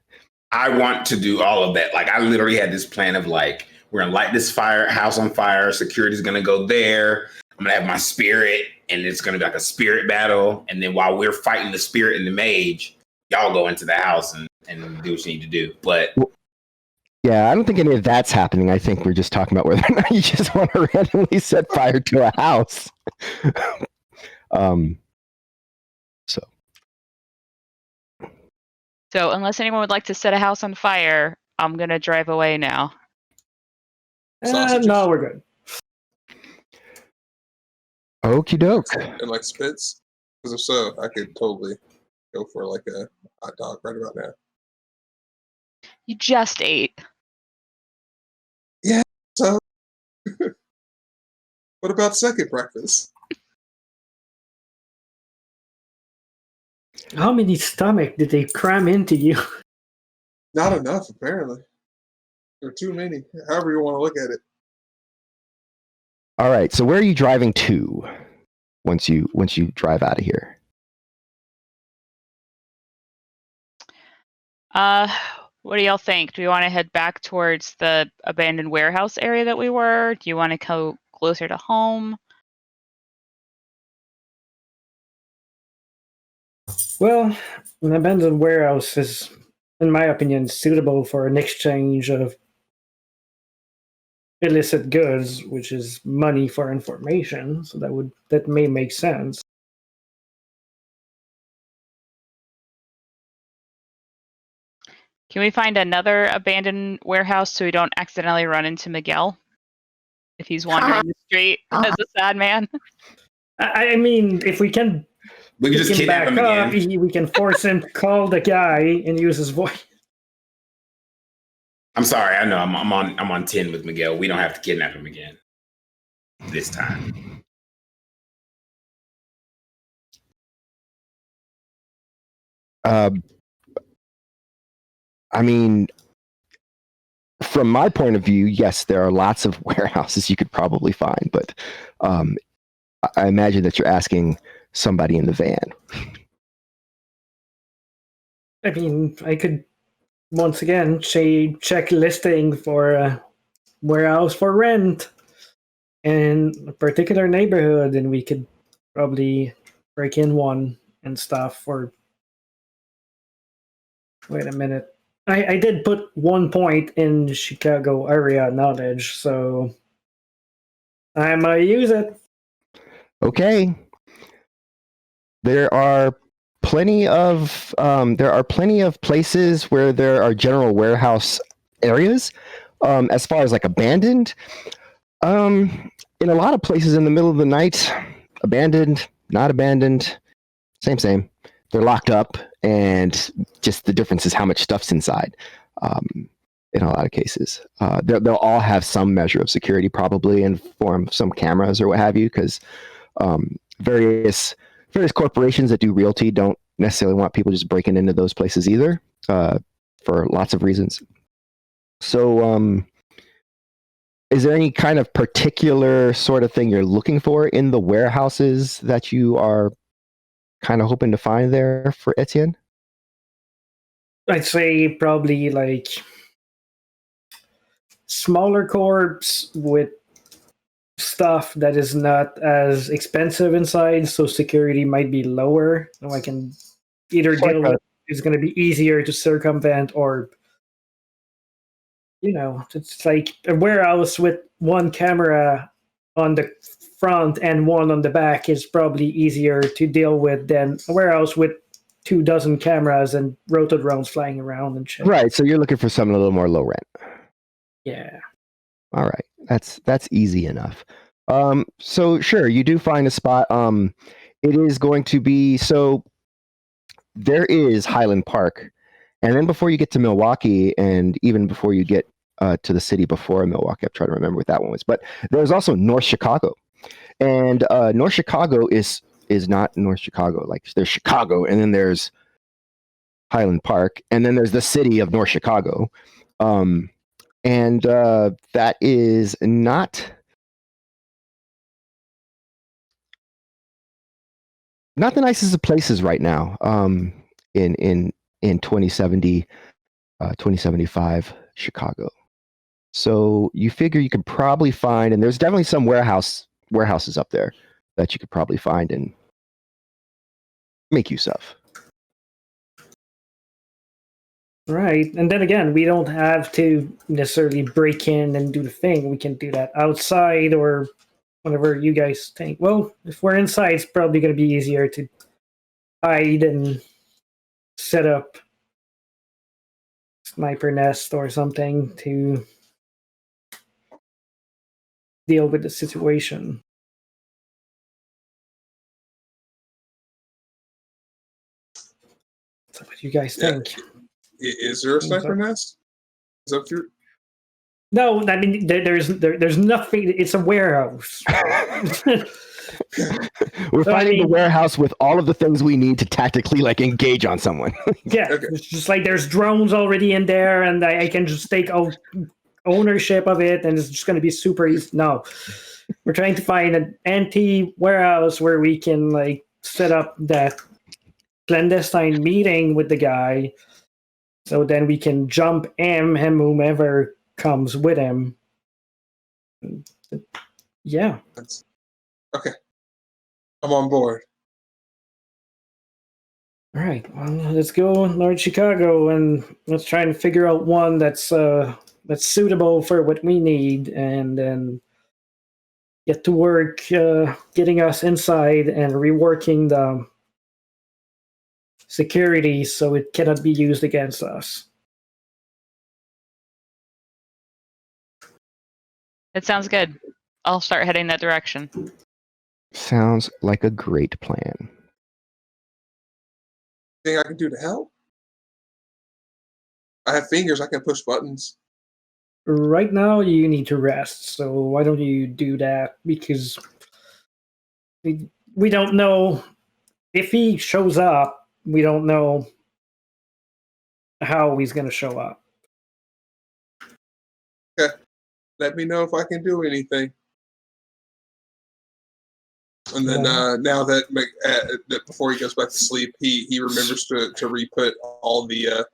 Speaker 2: I want to do all of that. Like I literally had this plan of like, we're gonna light this house on fire. Security's gonna go there. I'm gonna have my spirit, and it's gonna be like a spirit battle. And then while we're fighting the spirit and the mage, y'all go into the house and do what you need to do. But
Speaker 1: yeah, I don't think any of that's happening. I think we're just talking about whether or not you just want to randomly set fire to a house. So
Speaker 5: So unless anyone would like to set a house on fire, I'm gonna drive away now.
Speaker 3: Sausages.
Speaker 4: No, we're good.
Speaker 1: Okie doke.
Speaker 3: And like spits? Because if so, I could totally go for like a hot dog right about now.
Speaker 5: You just ate.
Speaker 3: So, what about second breakfast?
Speaker 4: How many stomach did they cram into you?
Speaker 3: Not enough, apparently. There are too many. However you want to look at it.
Speaker 1: All right. So where are you driving to once you drive out of here?
Speaker 5: What do y'all think? Do we want to head back towards the abandoned warehouse area that we were? Do you want to go closer to home?
Speaker 4: Well, an abandoned warehouse is, in my opinion, suitable for an exchange of illicit goods, which is money for information. So that may make sense.
Speaker 5: Can we find another abandoned warehouse so we don't accidentally run into Miguel if he's wandering the street as a sad man?
Speaker 4: I mean, if we can
Speaker 2: We can just
Speaker 4: pick him
Speaker 2: kidnap
Speaker 4: back
Speaker 2: him
Speaker 4: up,
Speaker 2: again.
Speaker 4: we can force him to call the guy and use his voice.
Speaker 2: I'm sorry. I know I'm on 10 with Miguel. We don't have to kidnap him again this time.
Speaker 1: I mean, from my point of view, yes, there are lots of warehouses you could probably find, but I imagine that you're asking somebody in the van.
Speaker 4: I mean, I could once again check listing for a warehouse for rent in a particular neighborhood, and we could probably break in one and stuff. For wait a minute, I did put 1 point in Chicago area knowledge, so I might use it.
Speaker 1: Okay. There are plenty of places where there are general warehouse areas. As far as like abandoned, in a lot of places in the middle of the night, abandoned, not abandoned, same. They're locked up, and just the difference is how much stuff's inside. In a lot of cases, they'll all have some measure of security, probably in form of some cameras or what have you, because various corporations that do realty don't necessarily want people just breaking into those places either, for lots of reasons. So, is there any kind of particular sort of thing you're looking for in the warehouses that you are kind of hoping to find there for Etienne?
Speaker 4: I'd say probably like smaller corps with stuff that is not as expensive inside, so security might be lower. So I can either deal with it's going to be easier to circumvent, or it's like a warehouse with one camera on the front and one on the back is probably easier to deal with than a warehouse with 24 cameras and rotor drones flying around and shit.
Speaker 1: Right. So you're looking for something a little more low rent.
Speaker 4: Yeah.
Speaker 1: All right. That's easy enough. So sure, you do find a spot. It is going to be, so there is Highland Park, and then before you get to Milwaukee, and even before you get to the city before Milwaukee, I'm trying to remember what that one was, but there's also North Chicago, and North Chicago is not North Chicago. Like, there's Chicago, and then there's Highland Park, and then there's the city of North Chicago, and that is not the nicest of places right now. In 2070, 2075 Chicago. So you figure you could probably find, and there's definitely some warehouses up there that you could probably find and make use of.
Speaker 4: Right. And then again, we don't have to necessarily break in and do the thing. We can do that outside or whatever you guys think. Well, if we're inside, it's probably going to be easier to hide and set up sniper nest or something to deal with the situation. So what do you guys
Speaker 3: Yeah.
Speaker 4: think?
Speaker 3: Is there a sniper nest? Is that true?
Speaker 4: No, I mean there's nothing. It's a warehouse.
Speaker 1: We're
Speaker 4: So, I
Speaker 1: finding the
Speaker 4: mean-
Speaker 1: warehouse with all of the things we need to tactically like engage on someone.
Speaker 4: Yeah,
Speaker 3: Okay.
Speaker 4: it's just like there's drones already in there, and I can just take ownership of it, and it's just going to be super easy. No, we're trying to find an anti warehouse where we can like set up that clandestine meeting with the guy, so then we can jump him whomever comes with him. Yeah.
Speaker 3: Okay. I'm on board.
Speaker 4: All right. Well, let's go North Chicago and let's try and figure out one that's suitable for what we need, and then get to work getting us inside and reworking the security so it cannot be used against us.
Speaker 5: It sounds good. I'll start heading that direction.
Speaker 1: Sounds like a great plan.
Speaker 3: Anything I can do to help? I have fingers. I can push buttons.
Speaker 4: Right now, you need to rest. So why don't you do that? Because we don't know if he shows up. We don't know how he's going to show up.
Speaker 3: Let me know if I can do anything. And then
Speaker 4: Yeah.
Speaker 3: now that before he goes back to sleep, he remembers to re-put all the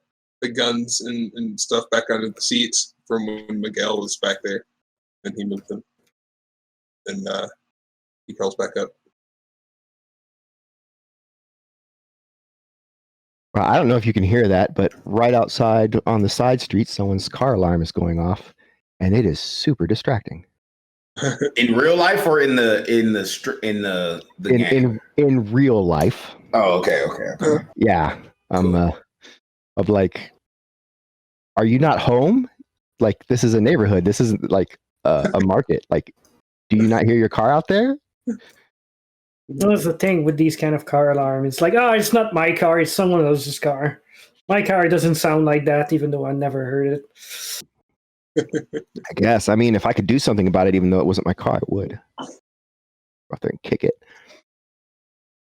Speaker 3: guns and stuff back under the seats from when Miguel was back there, and he moved them. Then he crawls back up.
Speaker 1: Well, I don't know if you can hear that, but right outside on the side street, someone's car alarm is going off, and it is super distracting.
Speaker 2: In real life or in the game?
Speaker 1: In real life,
Speaker 2: Oh, okay.
Speaker 1: yeah.
Speaker 2: Cool.
Speaker 1: Of like, are you not home? Like, this is a neighborhood. This isn't like a market. Like, do you not hear your car out there?
Speaker 4: Well, that's the thing with these kind of car alarm. It's like, oh, it's not my car, it's someone else's car. My car doesn't sound like that, even though I never heard it.
Speaker 1: I guess. I mean, if I could do something about it, even though it wasn't my car, I would. Go out there and kick it.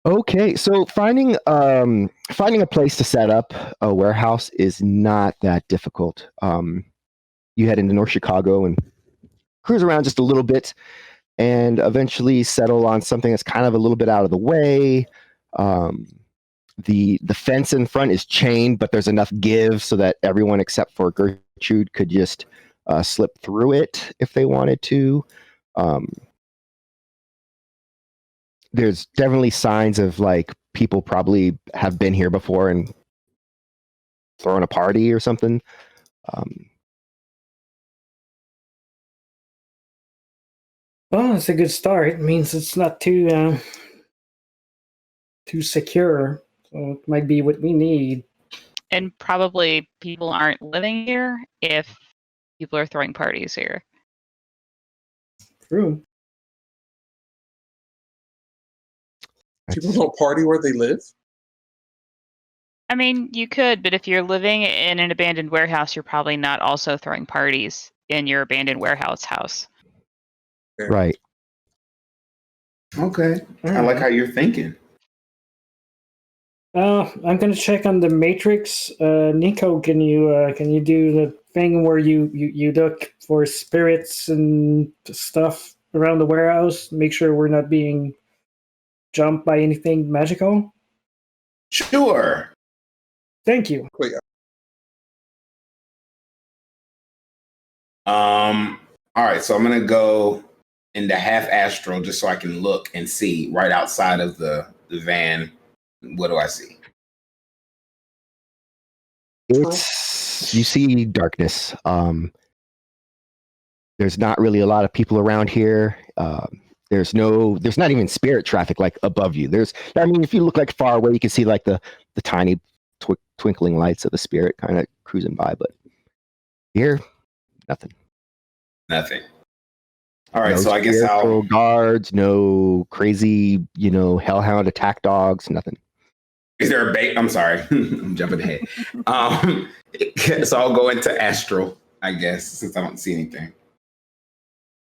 Speaker 1: Okay, so finding a place to set up a warehouse is not that difficult. You head into North Chicago and cruise around just a little bit, and eventually settle on something that's kind of a little bit out of the way. The fence in front is chained, but there's enough give so that everyone except for Gertrude could just slip through it if they wanted to. There's definitely signs of like people probably have been here before and thrown a party or something.
Speaker 4: Well, that's a good start. It means it's not too secure. So it might be what we need.
Speaker 5: And probably people aren't living here if people are throwing parties here.
Speaker 4: True.
Speaker 3: People don't party where they live.
Speaker 5: I mean, you could, but if you're living in an abandoned warehouse, you're probably not also throwing parties in your abandoned warehouse house.
Speaker 1: Right.
Speaker 2: Okay. I like how you're thinking.
Speaker 4: I'm gonna check on the matrix. Nico, can you do the thing where you look for spirits and stuff around the warehouse? Make sure we're not being jumped by anything magical.
Speaker 2: Sure.
Speaker 4: Thank you.
Speaker 3: Wait,
Speaker 2: All right, so I'm gonna go into half astral just so I can look and see right outside of the van. What do I see?
Speaker 1: It's you see darkness. There's not really a lot of people around here. There's not even spirit traffic like above you. I mean, if you look like far away, you can see like the tiny twinkling lights of the spirit kind of cruising by, but here, nothing.
Speaker 2: Nothing. All right,
Speaker 1: No
Speaker 2: so I guess
Speaker 1: spiritual guards, no crazy, hellhound attack dogs, nothing.
Speaker 2: is there a bait? I'm sorry, I'm jumping ahead. So I'll go into astral, I guess, since I don't see anything,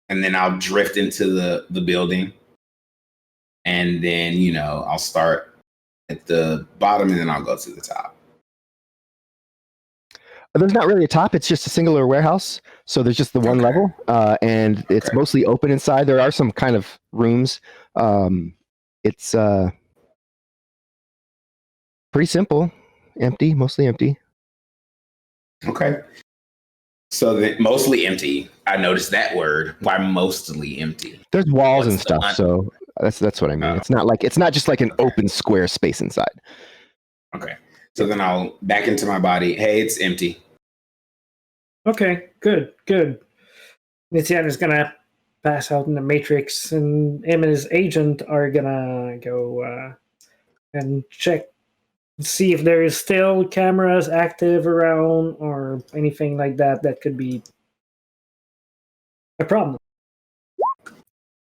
Speaker 2: and then I'll drift into the building, and then I'll start at the bottom, and then I'll go to the top.
Speaker 1: There's not really a top. It's just a singular warehouse. So there's just the one level, and it's mostly open inside. There are some kind of rooms. It's pretty simple, empty, mostly empty.
Speaker 2: Okay. So mostly empty. I noticed that word. Why mostly empty?
Speaker 1: There's walls and stuff. So that's what I mean. It's not just like an open square space inside.
Speaker 2: Okay. So then I'll back into my body. Hey, it's empty.
Speaker 4: Okay, good. Niziana's gonna pass out in the Matrix, and him and his agent are gonna go and check, see if there is still cameras active around or anything like that that could be a problem.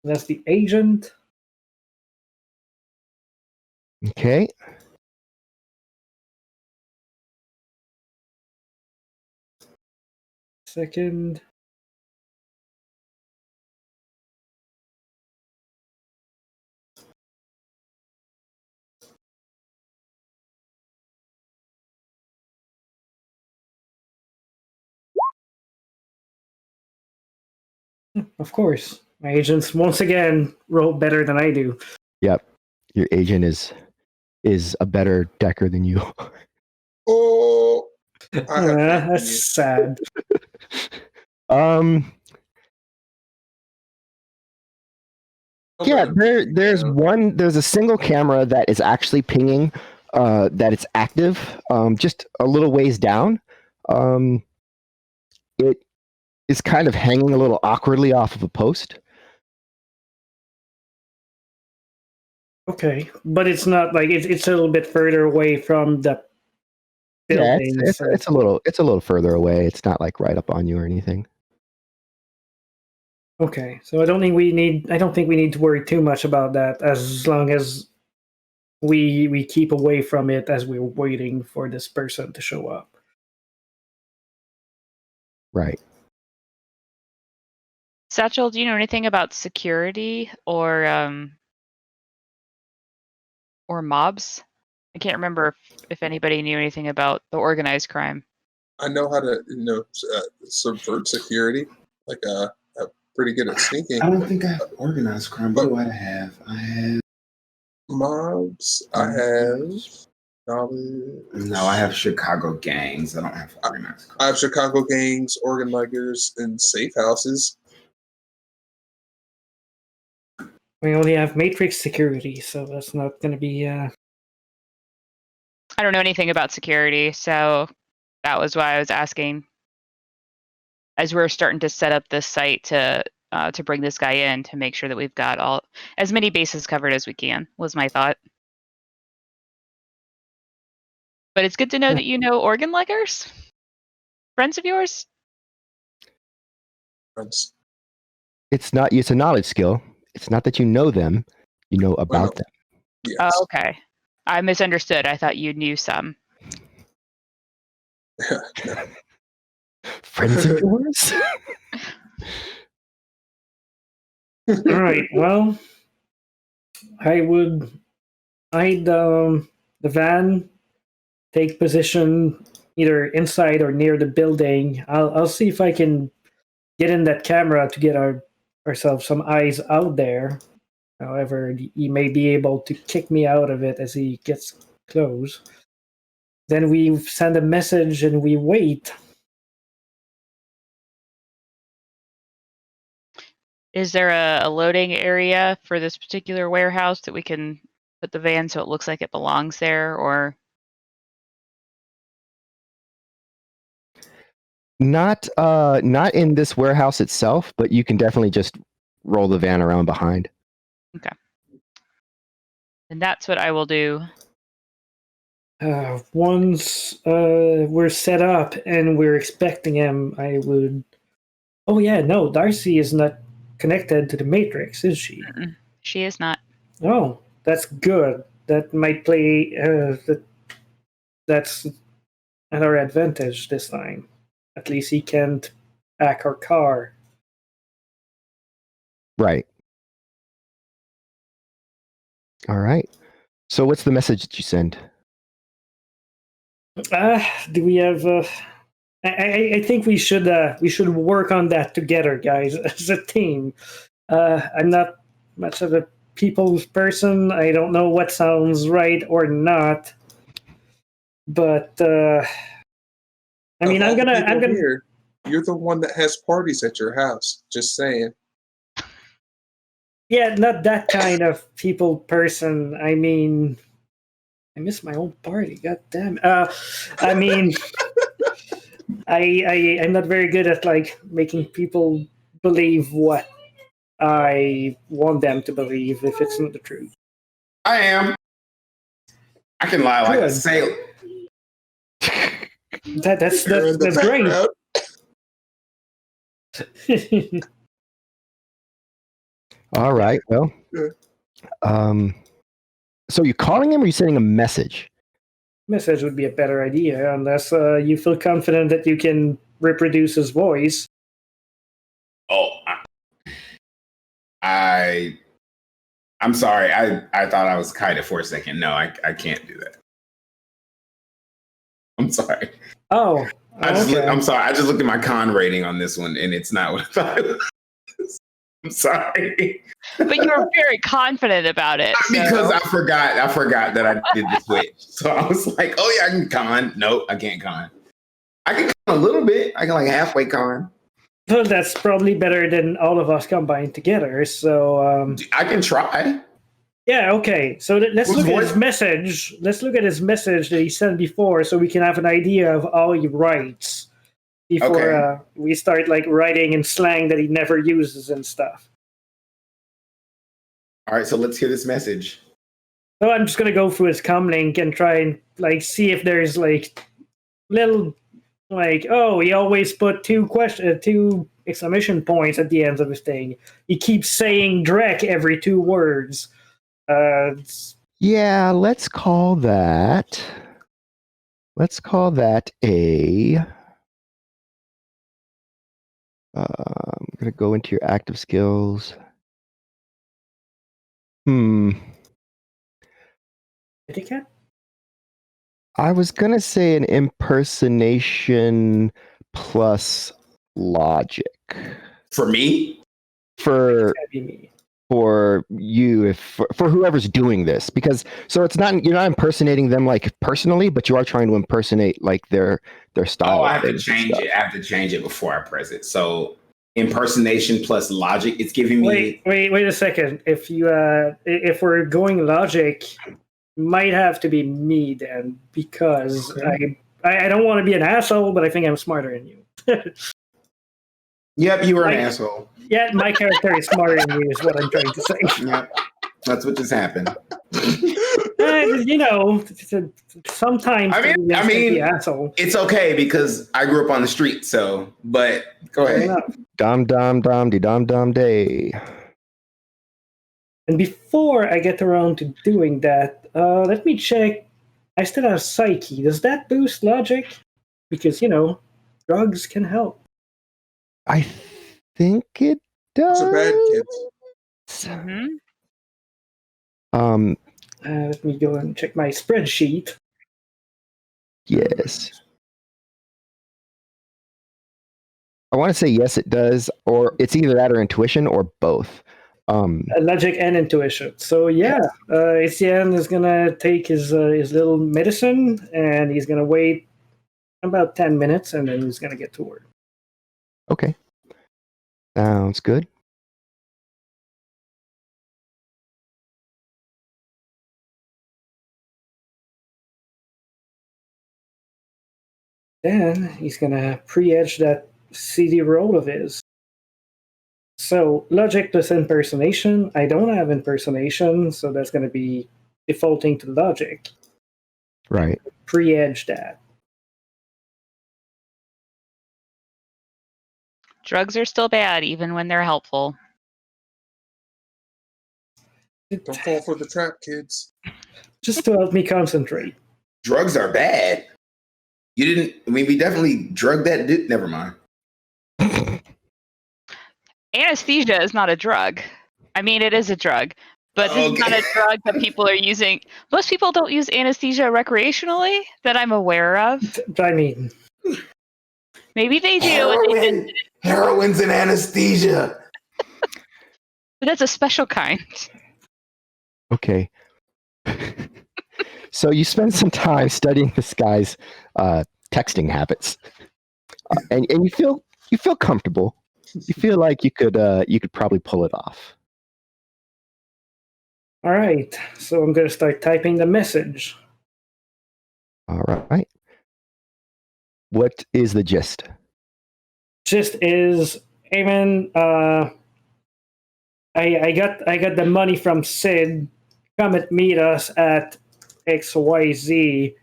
Speaker 4: That's the agent.
Speaker 1: Okay.
Speaker 4: Second. Of course. My agents once again roll better than I do.
Speaker 1: Yep. Your agent is a better decker than you.
Speaker 3: Oh, I have
Speaker 4: That's sad.
Speaker 1: Yeah, there's a single camera that is actually pinging that it's active just a little ways down. It is kind of hanging a little awkwardly off of a post.
Speaker 4: Okay, but it's not like it's a little bit further away from the building.
Speaker 1: Yeah, it's a little further away. It's not like right up on you or anything.
Speaker 4: Okay, so I don't think we need to worry too much about that, as long as we keep away from it as we're waiting for this person to show up.
Speaker 1: Right.
Speaker 5: Satchel, do you know anything about security or mobs? I can't remember if anybody knew anything about the organized crime.
Speaker 3: I know how to subvert security. Like I'm pretty good at sneaking.
Speaker 2: I don't think I have organized crime. What do I have? I have
Speaker 3: mobs. I have knowledge.
Speaker 2: No, I have Chicago gangs. I don't have organized crime.
Speaker 3: I have Chicago gangs, organ leggers, and safe houses.
Speaker 4: We only have Matrix security, so that's not going to be.
Speaker 5: I don't know anything about security, so that was why I was asking. As we're starting to set up this site to bring this guy in, to make sure that we've got as many bases covered as we can, was my thought. But it's good to know that you know organ leggers, friends of yours.
Speaker 3: Friends.
Speaker 1: It's a knowledge skill. It's not that you know them; you know about them.
Speaker 3: Yes.
Speaker 5: Oh, okay. I misunderstood. I thought you knew some.
Speaker 1: Friends of yours?
Speaker 4: All right. Well, I'd the van take position either inside or near the building. I'll see if I can get in that camera to get ourselves some eyes out there. However, he may be able to kick me out of it as he gets close. Then we send a message and we wait.
Speaker 5: Is there a loading area for this particular warehouse that we can put the van so it looks like it belongs there, or?
Speaker 1: Not in this warehouse itself, but you can definitely just roll the van around behind.
Speaker 5: Okay. And that's what I will do.
Speaker 4: Once we're set up and we're expecting him, I would. Oh yeah, no, Darcy is not connected to the Matrix, is she?
Speaker 5: Mm-mm. She is not.
Speaker 4: Oh, that's good. That might play. That's at our advantage this time. At least he can't hack our car.
Speaker 1: Right. All right. So what's the message that you send?
Speaker 4: Do we have? I think we should work on that together, guys, as a team. I'm not much of a people's person. I don't know what sounds right or not, but I mean,
Speaker 3: Of all
Speaker 4: I'm
Speaker 3: the
Speaker 4: gonna.
Speaker 3: people here, you're the one that has parties at your house. Just saying.
Speaker 4: Yeah, not that kind of people person. I mean, I miss my own party. God damn. I mean, I'm not very good at like making people believe what I want them to believe if it's not the truth.
Speaker 2: I am. I can lie like a
Speaker 4: Good.
Speaker 2: sailor.
Speaker 4: That's
Speaker 3: You're in the
Speaker 4: great.
Speaker 3: background.
Speaker 1: All right. Well, so you're calling him or you sending a message?
Speaker 4: Message would be a better idea unless you feel confident that you can reproduce his voice.
Speaker 2: Oh, I'm sorry. I thought I was kited for a second. No, I can't do that. I'm sorry.
Speaker 4: Oh,
Speaker 2: I'm sorry. I just looked at my con rating on this one, and it's not what I thought it was. I'm sorry.
Speaker 5: But you were very confident about it.
Speaker 2: Because I forgot that I did the switch. So I was like, oh yeah, I can con. Nope, I can't con. I can con a little bit. I can like halfway con.
Speaker 4: Well, that's probably better than all of us combined together. So
Speaker 2: I can try.
Speaker 4: Yeah, okay. So let's look at his message. Let's look at his message that he sent before, so we can have an idea of how he writes before we start like writing in slang that he never uses and stuff.
Speaker 2: All right, so let's hear this message.
Speaker 4: So I'm just gonna go through his comlink and try and like see if there's like little like, oh, he always put two exclamation points at the end of his thing. He keeps saying Drek every 2 words.
Speaker 1: Yeah, let's call that a. I'm gonna go into your active skills.
Speaker 4: Etiquette?
Speaker 1: I was gonna say an impersonation plus logic.
Speaker 2: For me?
Speaker 1: For
Speaker 4: me.
Speaker 1: For you, for whoever's doing this, because so it's not, you're not impersonating them like personally, but you are trying to impersonate like their style.
Speaker 2: Oh, I have to change it. I have to change it before I press it. So impersonation plus logic. It's giving me.
Speaker 4: Wait a second. If you if we're going logic, might have to be me then, because I don't want to be an asshole, but I think I'm smarter than you.
Speaker 2: Yep, you were an asshole.
Speaker 4: Yeah, my character is smarter than you, is what I'm trying to say.
Speaker 2: Yep, that's what just happened.
Speaker 4: You know, sometimes
Speaker 2: I mean,
Speaker 4: asshole.
Speaker 2: It's okay because I grew up on the street. So, but go ahead.
Speaker 1: Dom de dom day.
Speaker 4: And before I get around to doing that, let me check. I still have psyche. Does that boost logic? Because drugs can help.
Speaker 1: I think it does.
Speaker 3: Those are bad kids.
Speaker 5: Mm-hmm.
Speaker 4: Let me go and check my spreadsheet.
Speaker 1: Yes. I want to say yes, it does, or it's either that or intuition or both.
Speaker 4: Logic and intuition. So yeah, Etienne is gonna take his little medicine, and he's gonna wait about 10 minutes, and then he's gonna get to work.
Speaker 1: Okay. Sounds good.
Speaker 4: Then he's gonna pre-edge that CD roll of his. So logic plus impersonation. I don't have impersonation, so that's gonna be defaulting to logic.
Speaker 1: Right.
Speaker 4: Pre-edge that.
Speaker 5: Drugs are still bad, even when they're helpful.
Speaker 3: Don't fall for the trap, kids.
Speaker 4: Just to help me concentrate.
Speaker 2: Drugs are bad. You didn't. I mean, we definitely drugged that. Never mind.
Speaker 5: Anesthesia is not a drug. I mean, it is a drug, but this is not a drug that people are using. Most people don't use anesthesia recreationally that I'm aware of.
Speaker 4: I mean,
Speaker 5: maybe they do.
Speaker 2: Heroin's an anesthesia.
Speaker 5: But that's a special kind.
Speaker 1: Okay. So you spend some time studying this guy's texting habits, and you feel comfortable. You feel like you could probably pull it off.
Speaker 4: all right. So I'm going to start typing the message.
Speaker 1: All right. What is the gist?
Speaker 4: Gist is, Eamon, I got the money from Sid. Come and meet us at XYZ.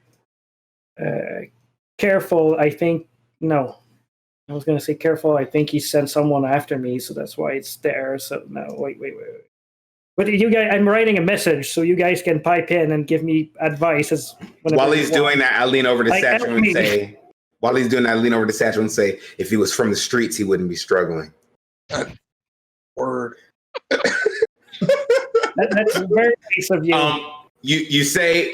Speaker 4: Careful, I think. No. I was going to say careful. I think he sent someone after me, so that's why it's there. So, no, wait. But you guys, I'm writing a message, so you guys can pipe in and give me advice.
Speaker 2: While he's doing that, I lean over to Satchel and say, while he's doing that, I lean over to Satchel and say, if he was from the streets, he wouldn't be struggling.
Speaker 3: Word.
Speaker 4: That's very nice of you.
Speaker 2: You say,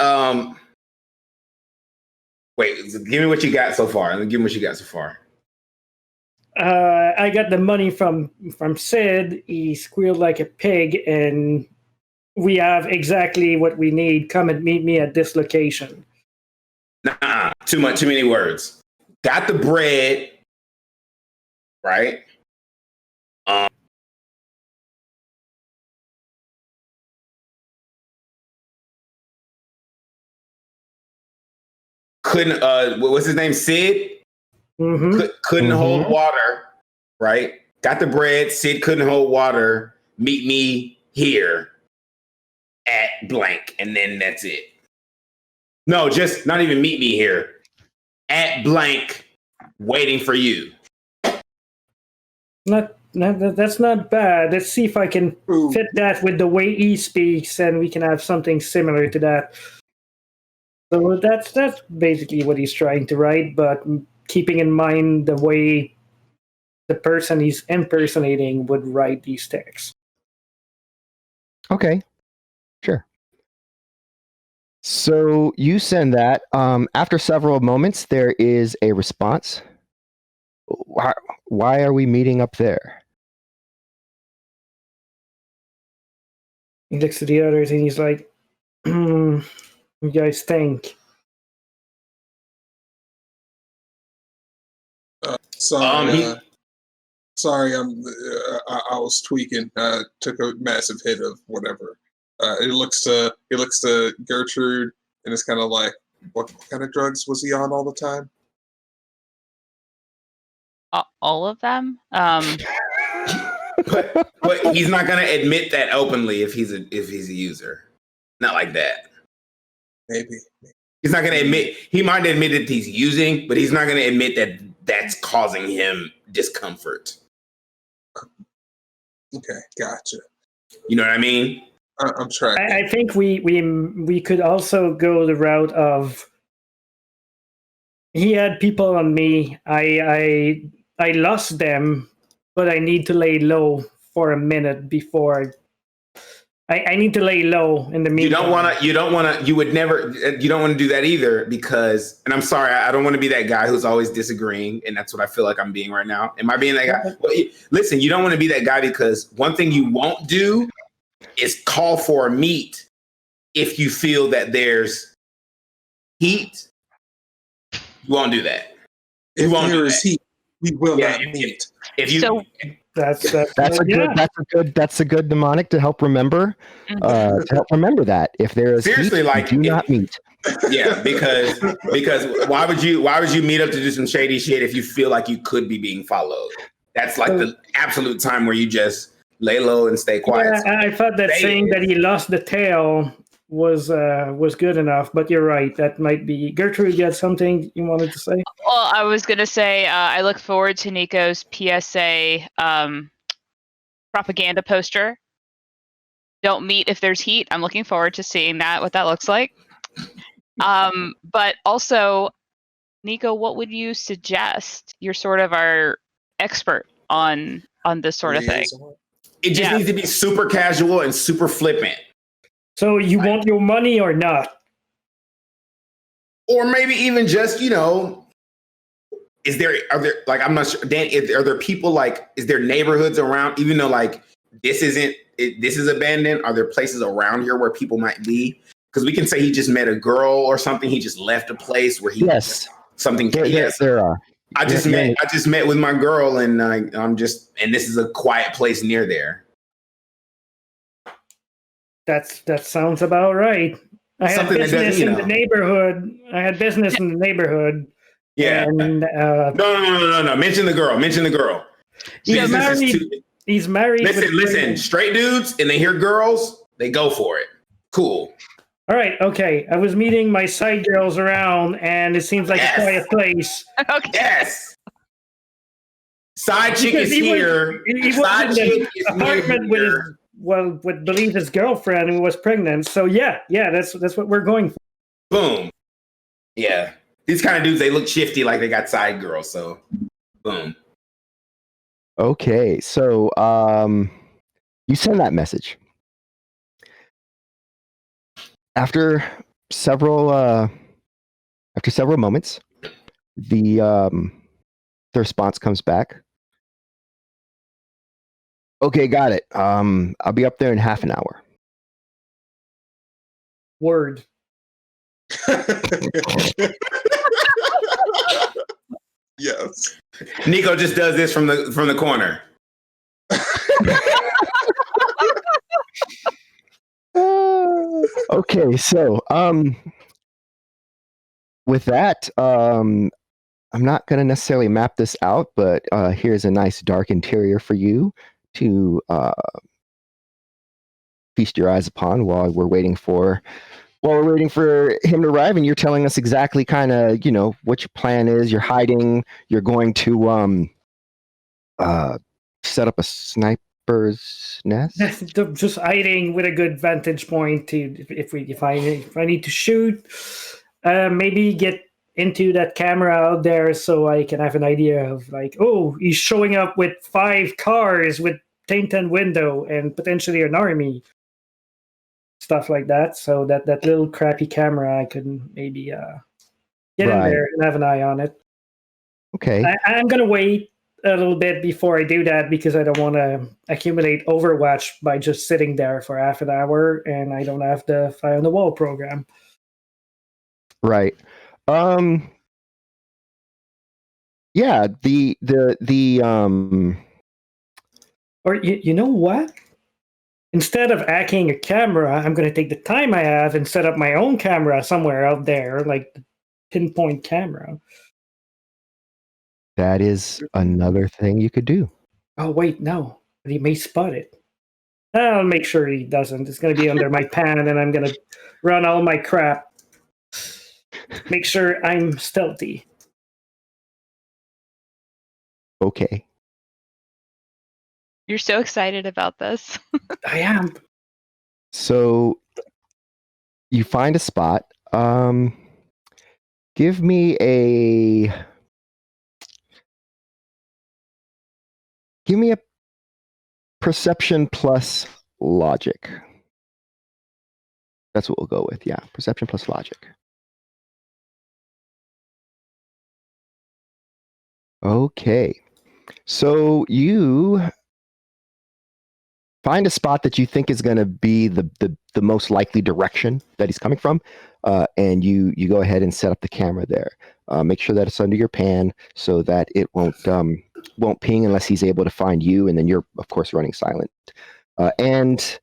Speaker 2: wait, give me what you got so far. Let me give me what you got so far.
Speaker 4: I got the money from Sid. He squealed like a pig, and we have exactly what we need. Come and meet me at this location.
Speaker 2: Nah, too many words. Got the bread, right? Couldn't what's his name? Sid?
Speaker 4: Mm-hmm.
Speaker 2: Couldn't hold water, right? Got the bread. Sid couldn't hold water. Meet me here at blank, and then that's it. No, just not even meet me here at blank, waiting for you.
Speaker 4: That's not bad. Let's see if I can fit that with the way he speaks, and we can have something similar to that. So that's basically what he's trying to write, but keeping in mind the way the person he's impersonating would write these texts.
Speaker 1: Okay, sure. So you send that. After several moments, there is a response. Why are we meeting up there?
Speaker 4: He looks at the others and he's like, "You guys think?"
Speaker 3: Sorry, I was tweaking. Took a massive hit of whatever. It looks to Gertrude, and it's kind of like, what kind of drugs was he on all the time?
Speaker 5: All of them.
Speaker 2: But he's not going to admit that openly if he's a user. Not like that.
Speaker 3: Maybe.
Speaker 2: He's not going to admit. He might admit that he's using, but he's not going to admit that that's causing him discomfort.
Speaker 3: Okay, gotcha.
Speaker 2: You know what I mean?
Speaker 3: I'm tracking.
Speaker 4: I think we could also go the route of he had people on me. I lost them, but I need to lay low for a minute before. I need to lay low in the meantime. You don't want to do that either because, and I'm sorry, I don't want to be that guy who's always disagreeing. And that's what I feel like I'm being right now. Am I being that guy? Well, listen, you don't want to be that guy because one thing you won't do is call for a meet if you feel that there's heat. You won't do that.
Speaker 3: If there is heat, we will not meet.
Speaker 2: If you.
Speaker 5: So,
Speaker 1: that's a good mnemonic to help remember. To help remember that if there is
Speaker 2: seriously,
Speaker 1: heat,
Speaker 2: like,
Speaker 1: do not meet.
Speaker 2: Yeah, because why would you meet up to do some shady shit if you feel like you could be being followed? That's like the absolute time where you just lay low and stay quiet.
Speaker 4: Yeah, I thought that saying that he lost the tail was good enough. But you're right. That might be Gertrude. You had something you wanted to say?
Speaker 5: Well, I was gonna say I look forward to Nico's PSA propaganda poster. Don't meet if there's heat. I'm looking forward to seeing that, what that looks like. But also, Nico, what would you suggest? You're sort of our expert on this sort of thing.
Speaker 2: It just needs to be super casual and super flippant.
Speaker 4: So you want your money or not?
Speaker 2: Or maybe even just, are there like, I'm not sure, Dan, are there people like, is there neighborhoods around, even though like this is abandoned, are there places around here where people might be? Because we can say he just met a girl or something. He just left a place where he something.
Speaker 1: There are.
Speaker 2: I just met with my girl, and and this is a quiet place near there.
Speaker 4: That sounds about right. I had business in the neighborhood.
Speaker 2: Yeah.
Speaker 4: And,
Speaker 2: no. Mention the girl.
Speaker 4: He's married.
Speaker 2: Listen. Straight dudes, and they hear girls, they go for it. Cool.
Speaker 4: All right. Okay. I was meeting my side girls around, and it seems like a quiet place.
Speaker 5: Okay.
Speaker 2: Yes. Side chick is here.
Speaker 4: He was in the apartment with believe his girlfriend who was pregnant. So yeah, that's what we're going for.
Speaker 2: Boom. Yeah. These kind of dudes, they look shifty like they got side girls. So boom.
Speaker 1: Okay. So you send that message. After several moments, the response comes back. Okay, got it. I'll be up there in half an hour.
Speaker 4: Word.
Speaker 3: Yes.
Speaker 2: Nico just does this from the corner.
Speaker 1: Okay, so with that, I'm not going to necessarily map this out, but here's a nice dark interior for you to feast your eyes upon while we're waiting for him to arrive. And you're telling us exactly kind of, what your plan is. You're hiding. You're going to set up a sniper's nest.
Speaker 4: Just hiding with a good vantage point to if I need to shoot, maybe get into that camera out there so I can have an idea of like, oh, he's showing up with 5 cars with tinted window and potentially an army. Stuff like that. So that little crappy camera, I could maybe get in there and have an eye on it.
Speaker 1: Okay.
Speaker 4: I'm going to wait a little bit before I do that because I don't want to accumulate Overwatch by just sitting there for half an hour and I don't have the Fly on the Wall program.
Speaker 1: Right. Yeah,
Speaker 4: or you know what? Instead of hacking a camera, I'm going to take the time I have and set up my own camera somewhere out there, like the pinpoint camera.
Speaker 1: That is another thing you could do.
Speaker 4: Oh, wait, no. But he may spot it. I'll make sure he doesn't. It's going to be under my pan, and I'm going to run all my crap. Make sure I'm stealthy.
Speaker 1: Okay.
Speaker 5: You're so excited about this.
Speaker 4: I am.
Speaker 1: So you find a spot. Give me a perception plus logic. That's what we'll go with. Yeah, perception plus logic. Okay. So you find a spot that you think is going to be the most likely direction that he's coming from, and you go ahead and set up the camera there. Make sure that it's under your pan so that it won't ping unless he's able to find you, and then you're of course running silent. And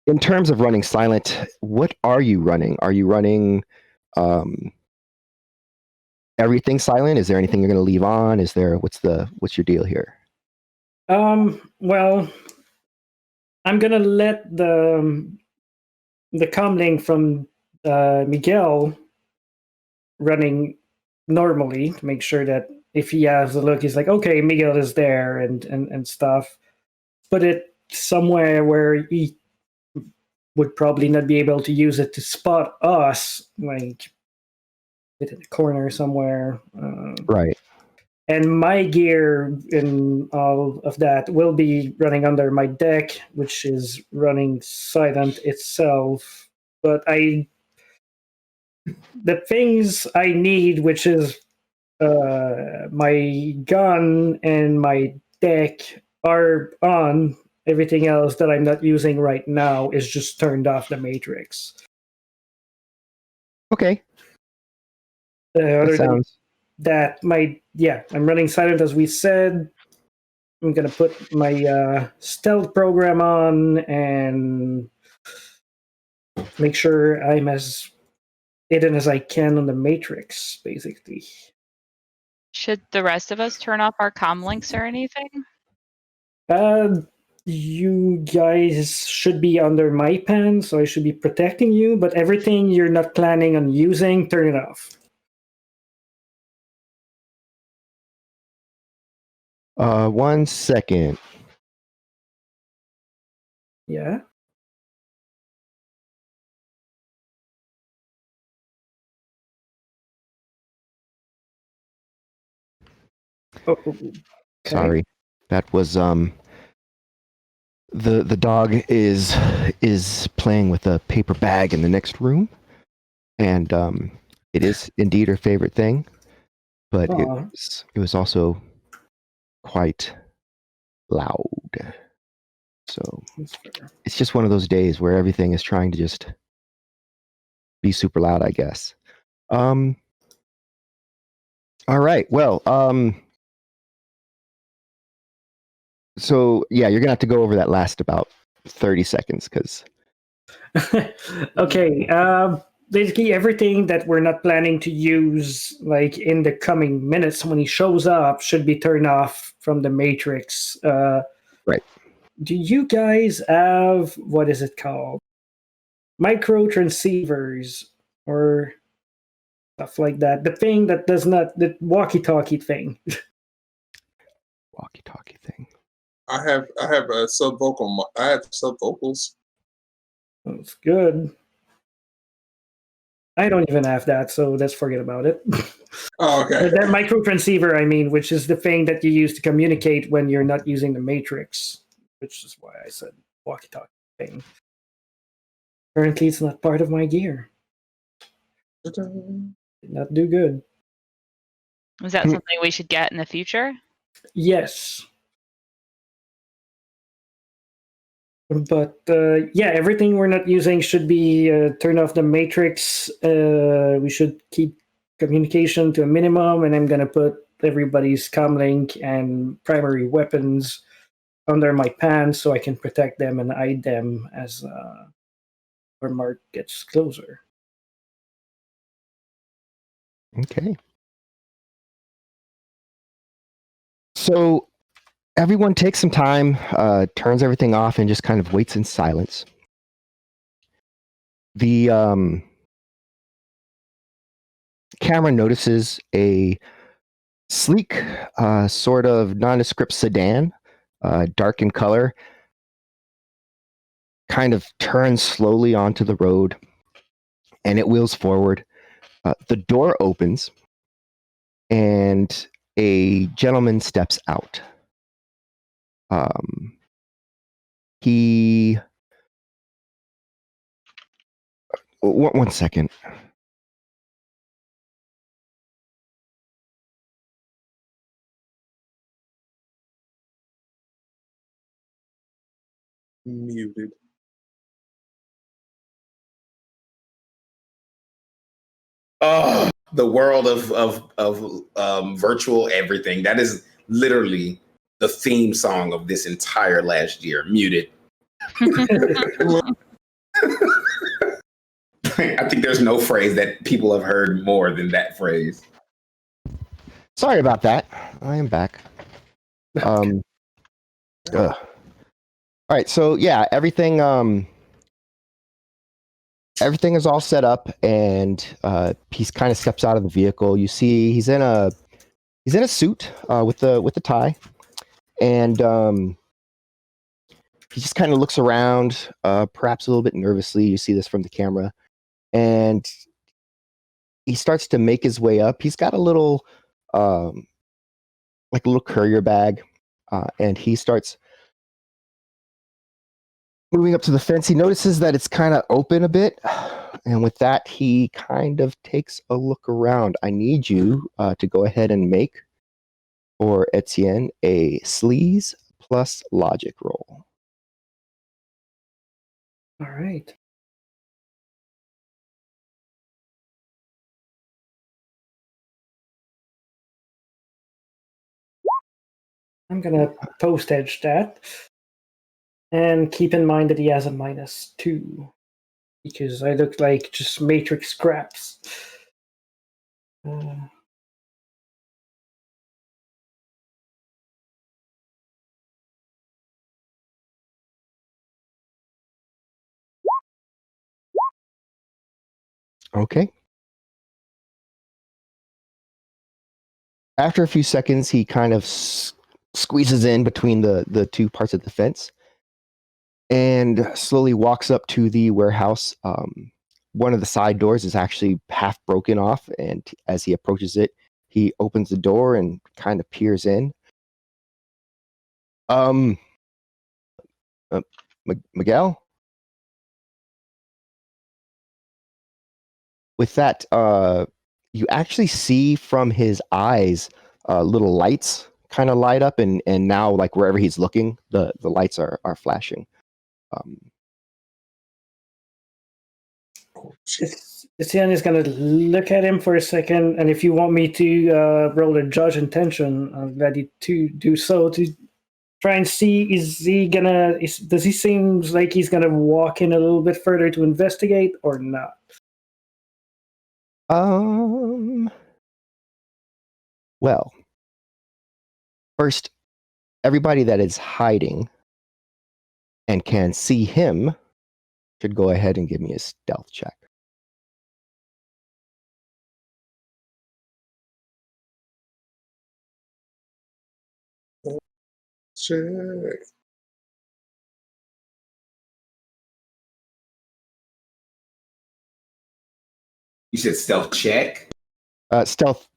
Speaker 1: in terms of running silent, what are you running? Are you running everything silent? Is there anything you're going to leave on? What's your deal here?
Speaker 4: Well, I'm gonna let the the comlink from Miguel running normally to make sure that if he has a look, he's like, okay, Miguel is there and stuff. Put it somewhere where he would probably not be able to use it to spot us, like in the corner somewhere.
Speaker 1: Right.
Speaker 4: And my gear and all of that will be running under my deck, which is running silent itself. But the things I need, which is my gun and my deck, are on. Everything else that I'm not using right now is just turned off the matrix.
Speaker 1: Okay.
Speaker 4: Other than
Speaker 1: Sounds
Speaker 4: that, I'm running silent as we said. I'm gonna put my stealth program on and make sure I'm as hidden as I can on the matrix, basically.
Speaker 5: Should the rest of us turn off our comm links or anything?
Speaker 4: You guys should be under my pen, so I should be protecting you, but everything you're not planning on using, turn it off.
Speaker 1: 1 second.
Speaker 4: Yeah? Oh, okay.
Speaker 1: Sorry. That was the dog is playing with a paper bag in the next room, and it is indeed her favorite thing, but
Speaker 4: Aw.
Speaker 1: it was also quite loud. So
Speaker 4: That's fair.
Speaker 1: it's just one of those days where everything is trying to just be super loud, I guess. All right. Well, so yeah, you're gonna have to go over that last about 30 seconds because
Speaker 4: Okay. Basically, everything that we're not planning to use, like in the coming minutes when he shows up, should be turned off from the matrix.
Speaker 1: Right.
Speaker 4: Do you guys have what is it called? Micro transceivers or stuff like that. The thing that does not, the walkie-talkie thing.
Speaker 1: walkie-talkie thing.
Speaker 3: I have a subvocal. I have subvocals.
Speaker 4: That's good. I don't even have that, so let's forget about it.
Speaker 3: Oh, okay.
Speaker 4: That micro transceiver, I mean, which is the thing that you use to communicate when you're not using the matrix, which is why I said walkie-talkie thing. Currently, it's not part of my gear. Did not do good.
Speaker 5: Is that something we should get in the future?
Speaker 4: Yes. But yeah, everything we're not using should be turn off the matrix. We should keep communication to a minimum, and I'm gonna put everybody's comlink and primary weapons under my pants so I can protect them and hide them as our mark gets closer.
Speaker 1: Okay. So everyone takes some time, turns everything off, and just kind of waits in silence. The camera notices a sleek, sort of nondescript sedan, dark in color, kind of turns slowly onto the road, and it wheels forward. The door opens, and a gentleman steps out. He... One second.
Speaker 3: Muted.
Speaker 2: Oh, the world of virtual everything. That is literally the theme song of this entire last year. Muted. I think there's no phrase that people have heard more than that phrase.
Speaker 1: Sorry about that. I am back. All right, so yeah, everything everything is all set up, and he kind of steps out of the vehicle. You see, he's in a suit with the tie, and he just kind of looks around, perhaps a little bit nervously. You see this from the camera, and he starts to make his way up. He's got a little, like a little courier bag, and he starts moving up to the fence. He notices that it's kind of open a bit, and with that, he kind of takes a look around. I need you to go ahead and make for Etienne a sleaze plus logic roll.
Speaker 4: All right. I'm gonna post edge that, and keep in mind that he has a -2 because I look like just matrix scraps.
Speaker 1: Okay. After a few seconds, he kind of squeezes in between the two parts of the fence and slowly walks up to the warehouse. One of the side doors is actually half broken off, and as he approaches it, he opens the door and kind of peers in. Miguel? With that, you actually see from his eyes little lights kind of light up, and now, like, wherever he's looking, the lights are flashing.
Speaker 4: Etienne is going to look at him for a second, and if you want me to roll a judge intention, I'm ready to do so to try and see, does he seem like he's going to walk in a little bit further to investigate or not?
Speaker 1: Well, first, everybody that is hiding and can see him should go ahead and give me a stealth check.
Speaker 3: Check.
Speaker 2: You said stealth check?
Speaker 1: Stealth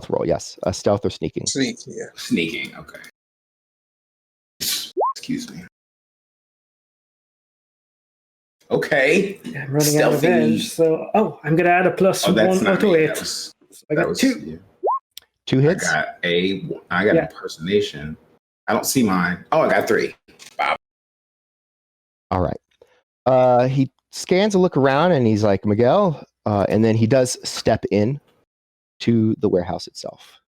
Speaker 1: roll, yes. Stealth or sneaking.
Speaker 3: Sneak, yeah.
Speaker 2: Sneaking, okay. Excuse me. Okay.
Speaker 4: Yeah, I'm running out of edge, so I'm gonna add a +1 to it. So I got 2.
Speaker 2: Yeah.
Speaker 1: 2 hits.
Speaker 2: I got impersonation. I don't see mine. Oh, I got 3. Wow.
Speaker 1: All right. He scans a look around and he's like, Miguel, and then he does step in to the warehouse itself.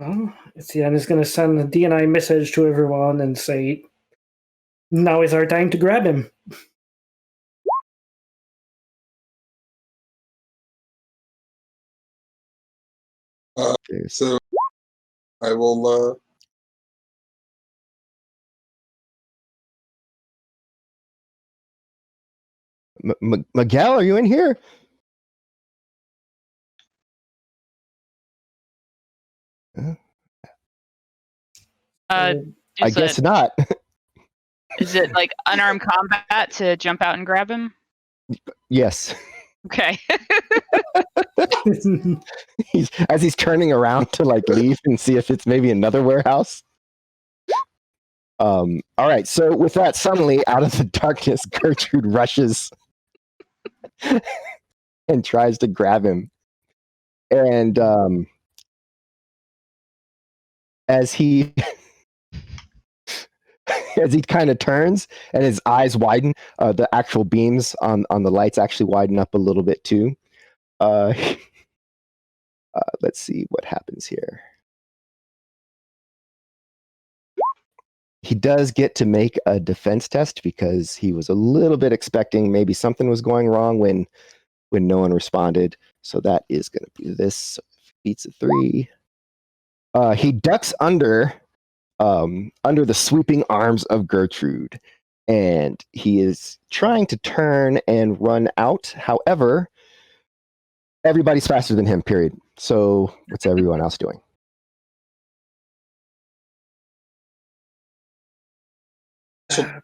Speaker 4: Etienne is going to send a DNI message to everyone and say, now is our time to grab him.
Speaker 3: So I will
Speaker 1: Miguel, are you in here? I guess not.
Speaker 5: Is it like unarmed combat to jump out and grab him?
Speaker 1: Yes.
Speaker 5: Okay.
Speaker 1: As he's turning around to like leave and see if it's maybe another warehouse. All right. So with that, suddenly out of the darkness, Gertrude rushes and tries to grab him. And as he kind of turns and his eyes widen, the actual beams on the lights actually widen up a little bit too. Let's see what happens here. He does get to make a defense test because he was a little bit expecting maybe something was going wrong when no one responded. So that is going to be this. So beats a 3. He ducks under the sweeping arms of Gertrude, and he is trying to turn and run out. However, everybody's faster than him, period. So what's everyone else doing?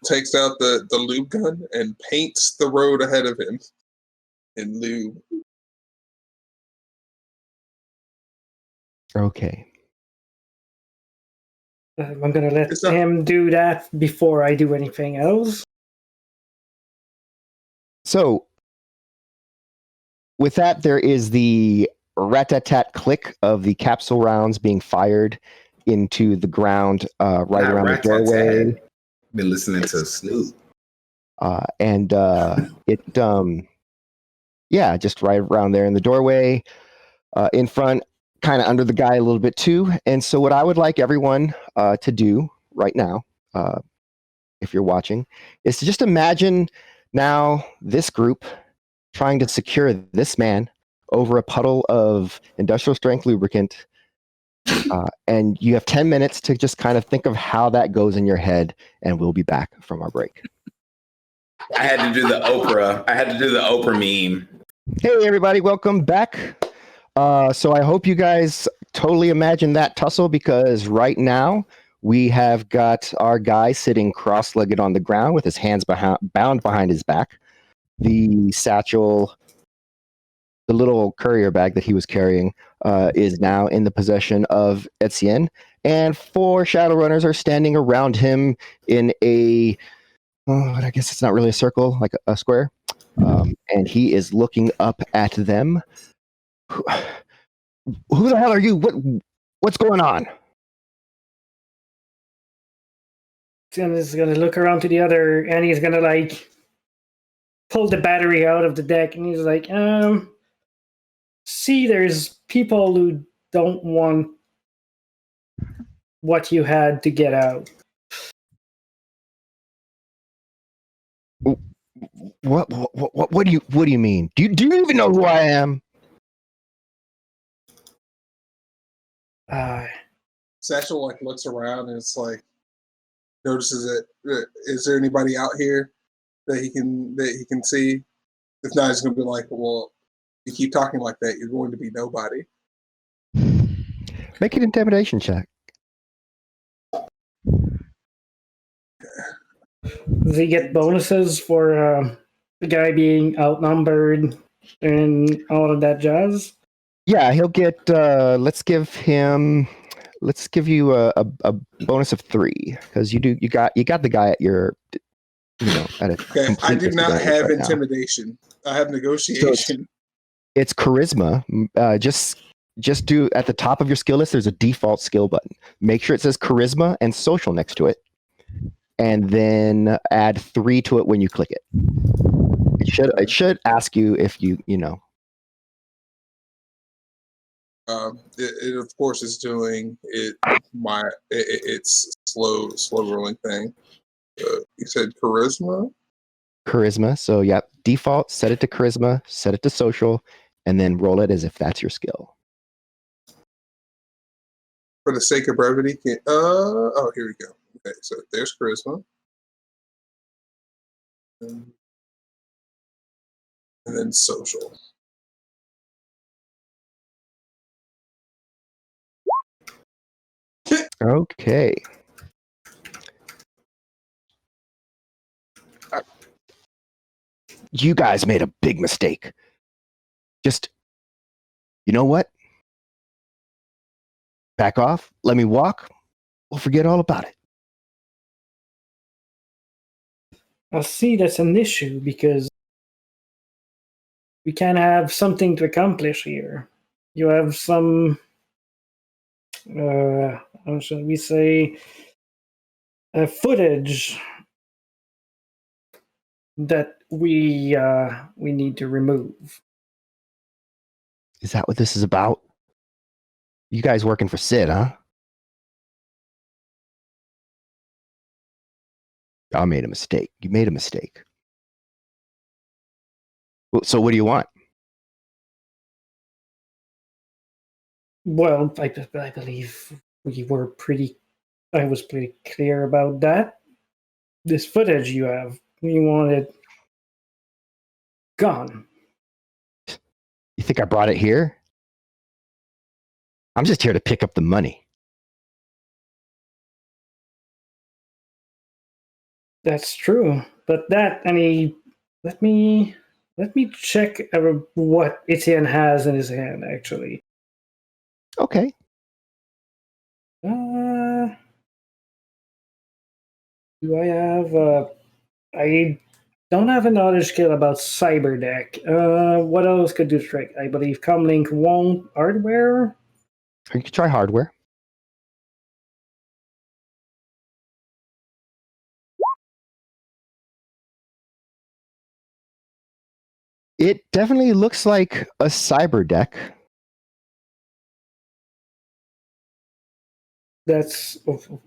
Speaker 3: Takes out the lube gun and paints the road ahead of him in lube.
Speaker 1: Okay.
Speaker 4: I'm gonna let him do that before I do anything else.
Speaker 1: So with that, there is the rat-tat-tat click of the capsule rounds being fired into the ground right
Speaker 2: Not
Speaker 1: around the doorway.
Speaker 2: Been listening to Snoop.
Speaker 1: And just right around there in the doorway, in front, kind of under the guy a little bit too. And so what I would like everyone to do right now, if you're watching, is to just imagine now this group trying to secure this man over a puddle of industrial strength lubricant. And you have 10 minutes to just kind of think of how that goes in your head, and we'll be back from our break.
Speaker 2: I had to do the Oprah meme.
Speaker 1: Hey, everybody, welcome back. So I hope you guys totally imagine that tussle, because right now we have got our guy sitting cross-legged on the ground with his hands bound behind his back. The satchel, the little courier bag that he was carrying, is now in the possession of Etienne, and 4 Shadowrunners are standing around him in I guess it's not really a circle, like a square. And he is looking up at them. Who the hell are you? What's going on?
Speaker 4: He's gonna look around to the other, and he's gonna like pull the battery out of the deck, and he's like, see, there's people who don't want what you had to get out.
Speaker 1: What do you mean? Do you even know who I am?
Speaker 3: Satchel like looks around and it's like notices that is there anybody out here that he can see? If not, he's gonna be like, well, you keep talking like that, you're going to be nobody.
Speaker 1: Make an intimidation check.
Speaker 4: Does he get bonuses for the guy being outnumbered and all of that jazz?
Speaker 1: Yeah, he'll get. Let's give you a bonus of 3, because you got the guy at your, at a
Speaker 3: Okay, I do not have
Speaker 1: right
Speaker 3: intimidation. Now. I have negotiation.
Speaker 1: So it's charisma. Just do at the top of your skill list. There's a default skill button. Make sure it says charisma and social next to it, and then add 3 to it when you click it. It should ask you if you know.
Speaker 3: It of course is doing it. It's slow rolling thing. You said charisma.
Speaker 1: Charisma. So yeah, default. Set it to charisma. Set it to social, and then roll it as if that's your skill.
Speaker 3: For the sake of brevity, here we go. Okay, so there's charisma, and then social.
Speaker 1: Okay. You guys made a big mistake. Just, you know what? Back off. Let me walk. We'll forget all about it.
Speaker 4: I see that's an issue because we can have something to accomplish here. You have some, how should we say, footage that we need to remove.
Speaker 1: Is that what this is about? You guys working for Sid, huh? I made a mistake. You made a mistake. So what do you want?
Speaker 4: Well, I believe I was pretty clear about that. this footage you have. You want it gone.
Speaker 1: You think I brought it here? I'm just here to pick up the money.
Speaker 4: That's true. But that, I mean, let me check what Etienne has in his hand, actually.
Speaker 1: Okay.
Speaker 4: Do I have? I don't have a knowledge skill about cyberdeck. What else could do trick? I believe Comlink won't hardware.
Speaker 1: You could try hardware. It definitely looks like a cyber deck.
Speaker 4: That's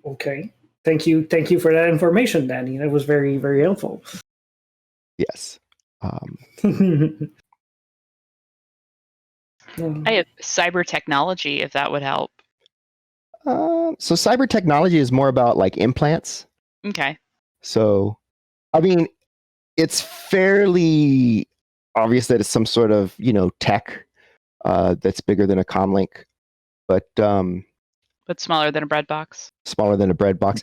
Speaker 4: okay. Thank you for that information, Danny. That was very, very helpful.
Speaker 1: Yes.
Speaker 5: I have cyber technology, if that would help.
Speaker 1: So cyber technology is more about like implants.
Speaker 5: Okay.
Speaker 1: So, I mean, it's fairly obvious that it's some sort of, tech that's bigger than a comlink, but
Speaker 5: smaller than a bread box.
Speaker 1: smaller than a bread box.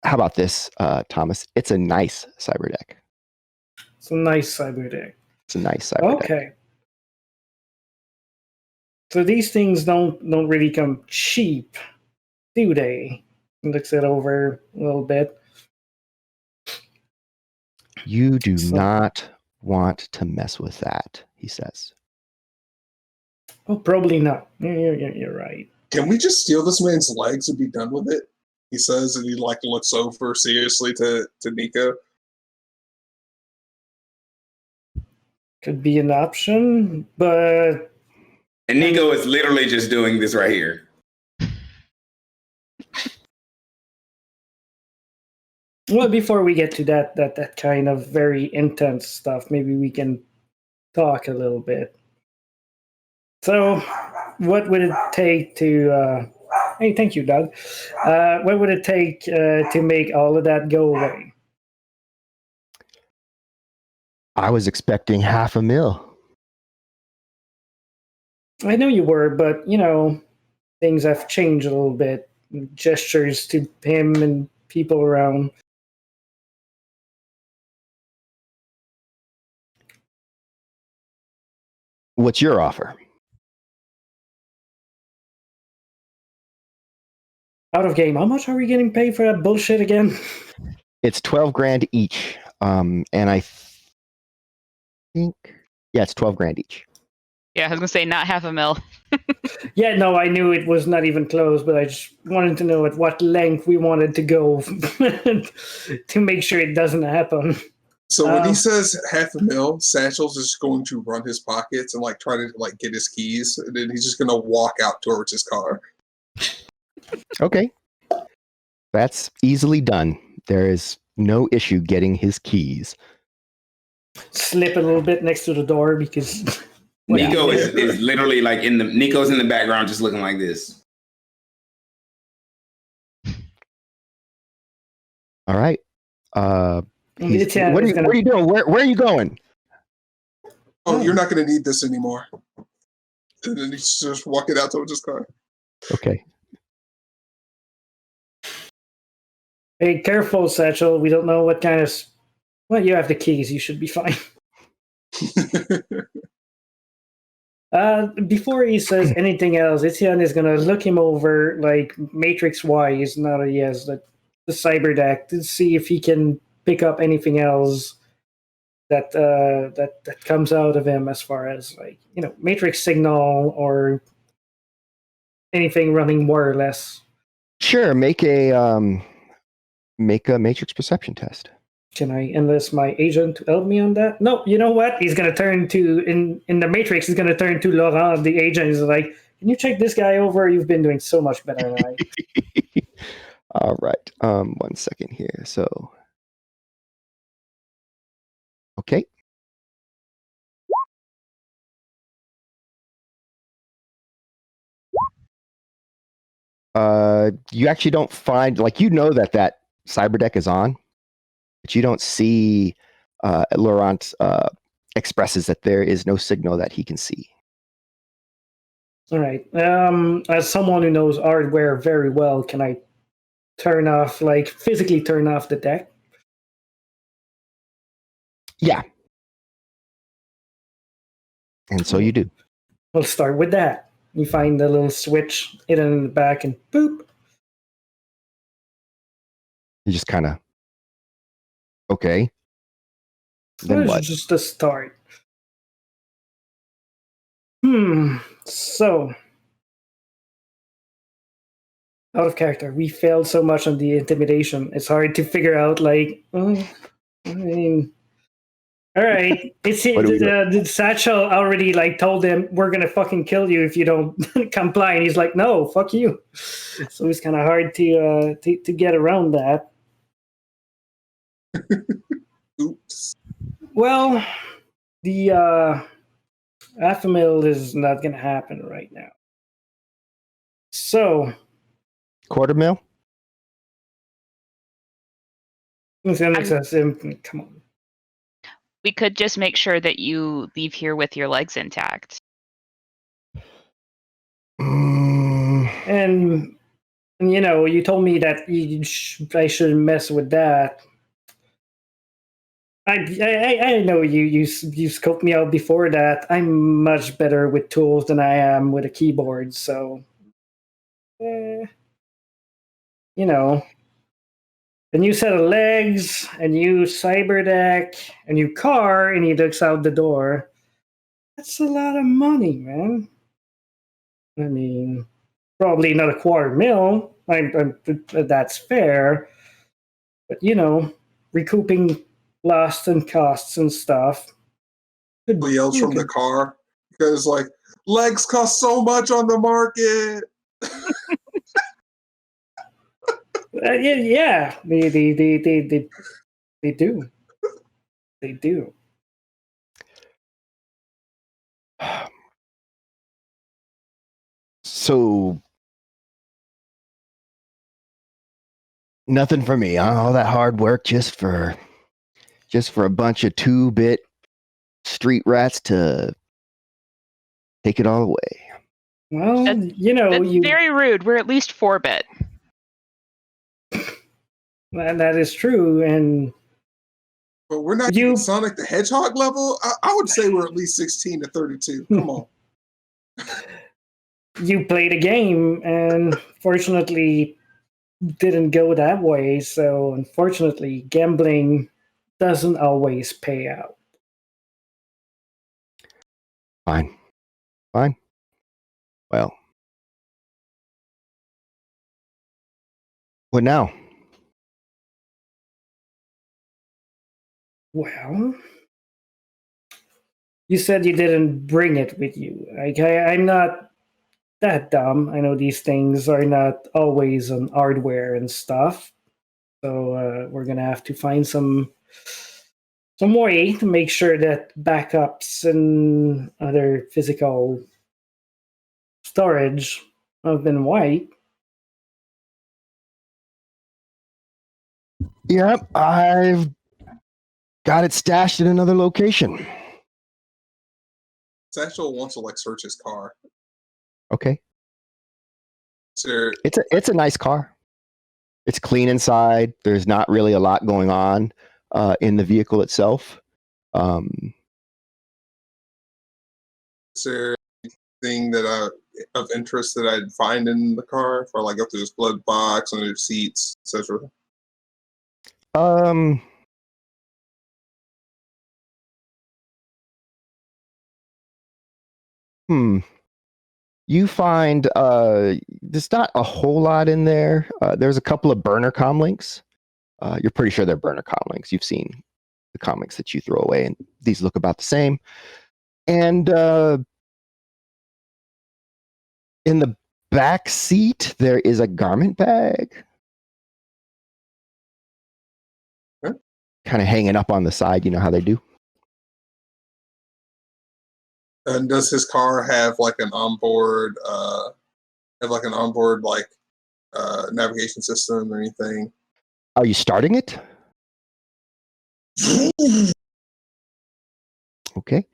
Speaker 1: How about this, Thomas? It's a nice cyber deck.
Speaker 4: It's a nice cyber deck.
Speaker 1: It's a nice cyber deck.
Speaker 4: Okay. So these things don't really come cheap, do they? Looks it over a little bit.
Speaker 1: You do not want to mess with that, he says.
Speaker 4: Oh, probably not. You're right.
Speaker 3: Can we just steal this man's legs and be done with it? He says, and he like looks over seriously to Nico.
Speaker 4: Could be an option, but
Speaker 2: And Nico is literally just doing this right here.
Speaker 4: well, before we get to that kind of very intense stuff, maybe we can talk a little bit. So, what would it take to? Hey, thank you, Doug. What would it take to make all of that go away?
Speaker 1: I was expecting $500,000.
Speaker 4: I know you were, but things have changed a little bit. Gestures to him and people around.
Speaker 1: What's your offer?
Speaker 4: Out of game. How much are we getting paid for that bullshit again?
Speaker 1: It's $12,000 each. And I think, it's $12,000 each.
Speaker 5: Yeah, I was gonna say not $500,000.
Speaker 4: Yeah, no, I knew it was not even close, but I just wanted to know at what length we wanted to go to make sure it doesn't happen.
Speaker 3: So when he says $500,000, Satchel's just going to run his pockets and like try to like get his keys, and then he's just gonna walk out towards his car.
Speaker 1: Okay. That's easily done. There is no issue getting his keys.
Speaker 4: Slip a little bit next to the door because
Speaker 2: Nico is literally like Nico's in the background just looking like this.
Speaker 1: All right. What are you doing? Where are you going?
Speaker 3: Oh, you're not gonna need this anymore. And then he's just walking out towards his car.
Speaker 1: Okay.
Speaker 4: Hey, careful, Satchel. We don't know what kind of. Well, you have the keys. You should be fine. Before he says anything else, Etienne is gonna look him over like Matrix-wise now that he has the cyber deck to see if he can pick up anything else that comes out of him as far as like Matrix signal or anything running wireless.
Speaker 1: Sure. Make a matrix perception test.
Speaker 4: Can I enlist my agent to help me on that? No, you know what? He's gonna turn to in the Matrix. He's gonna turn to Laurent, the agent. He's like, "Can you check this guy over? You've been doing so much better than I."
Speaker 1: All right. 1 second here. So, okay. You actually don't find that cyber deck is on, but you don't see Laurent expresses that there is no signal that he can see.
Speaker 4: All right. As someone who knows hardware very well, can I turn off, like physically turn off the deck?
Speaker 1: Yeah. And so you do.
Speaker 4: We'll start with that. You find the little switch hidden in the back and boop.
Speaker 1: You just kind of, okay.
Speaker 4: So
Speaker 1: Then
Speaker 4: this
Speaker 1: what?
Speaker 4: is just a start. So, out of character, we failed so much on the intimidation. It's hard to figure out, like, I mean, all right. It's the Satchel already like told him we're gonna fucking kill you if you don't comply, and he's like, no, fuck you. So it's kind of hard to get around that.
Speaker 3: Oops.
Speaker 4: Well, the half a mil is not gonna happen right now. So
Speaker 1: Quarter mil?
Speaker 4: come on.
Speaker 5: We could just make sure that you leave here with your legs intact.
Speaker 4: And you know, you told me that I shouldn't mess with that. I know you scoped me out before that. I'm much better with tools than I am with a keyboard, so you know, a new set of legs, a new cyber deck, a new car, and he looks out the door. That's a lot of money, man. I mean, probably not a quarter mil. That's fair, but you know, recouping lost and costs and stuff.
Speaker 3: He yells from the car because like legs cost so much on the market.
Speaker 4: Yeah, they do. They do.
Speaker 1: So nothing for me, huh? All that hard work just for a bunch of 2-bit street rats to take it all away.
Speaker 4: Well, you know,
Speaker 5: That's very rude. We're at least 4-bit.
Speaker 4: That is true, and
Speaker 3: but we're not even Sonic the Hedgehog level. I would say we're at least 16 to 32. Come on.
Speaker 4: You played a game, and fortunately, didn't go that way. So, unfortunately, gambling doesn't always pay out.
Speaker 1: Fine. Well, what now?
Speaker 4: Well, you said you didn't bring it with you. I'm not that dumb. I know these things are not always on hardware and stuff. So we're gonna have to find some way to make sure that backups and other physical storage have been wiped.
Speaker 1: Yep, I've got it stashed in another location.
Speaker 3: Satchel wants to like search his car.
Speaker 1: Okay.
Speaker 3: So
Speaker 1: It's a nice car. It's clean inside. There's not really a lot going on in the vehicle itself.
Speaker 3: is there anything that of interest that I'd find in the car? If I like go through this glove box, under seats, etc.
Speaker 1: You find there's not a whole lot in there. There's a couple of burner comlinks. You're pretty sure they're burner comlinks. You've seen the comics that you throw away, and these look about the same. And in the back seat, there is a garment bag.
Speaker 3: Huh?
Speaker 1: Kind of hanging up on the side. You know how they do.
Speaker 3: And does his car have like an onboard navigation system or anything?
Speaker 1: Are you starting it? Okay.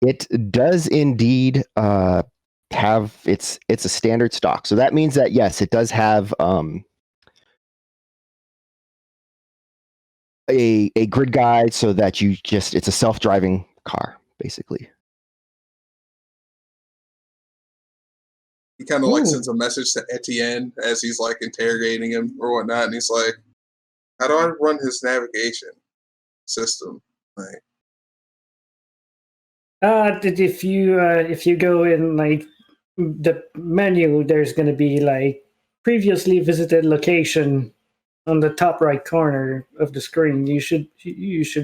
Speaker 1: It does indeed have it's a standard stock. So that means that yes, it does have a grid guide so that it's a self-driving car, basically.
Speaker 3: He kind of like
Speaker 4: Ooh.
Speaker 3: sends a message to Etienne as he's like interrogating him or whatnot, and he's like, "How do I run his navigation system?" Like,
Speaker 4: if you go in like the menu, there's going to be like previously visited location on the top right corner of the screen. You should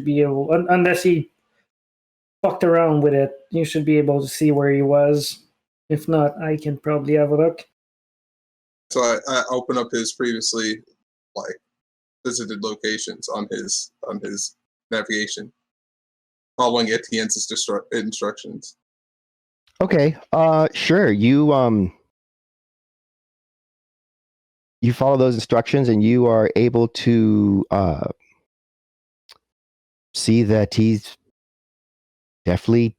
Speaker 4: be able, unless he fucked around with it, you should be able to see where he was. If not, I can probably have a look.
Speaker 3: so I open up his previously like visited locations on his navigation, following Etienne's instructions.
Speaker 1: Okay. Sure. You follow those instructions and you are able to see that he's definitely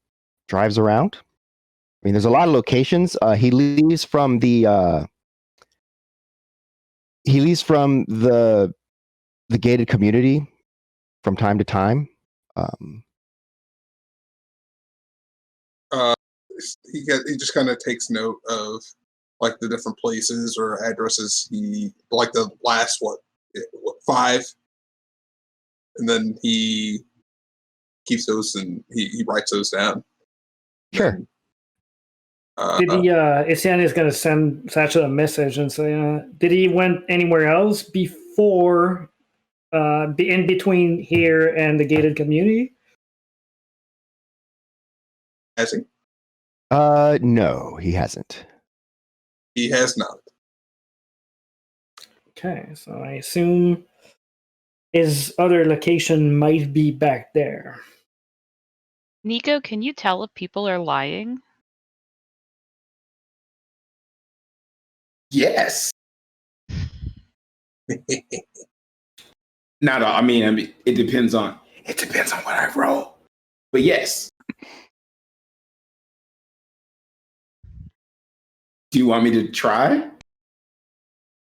Speaker 1: drives around. I mean, there's a lot of locations. He leaves from the gated community from time to time.
Speaker 3: He just kind of takes note of like the different places or addresses he like the last 5, and then he keeps those and he writes those down.
Speaker 1: Sure.
Speaker 4: Did he? Etienne is going to send Satchel a message and say, "Did he went anywhere else before, in between here and the gated community?"
Speaker 3: Has he?
Speaker 1: No, he hasn't.
Speaker 3: He has not.
Speaker 4: Okay, so I assume his other location might be back there.
Speaker 5: Nico, can you tell if people are lying?
Speaker 2: Yes. Not all. I mean, it depends on what I roll. But yes. Do you want me to try?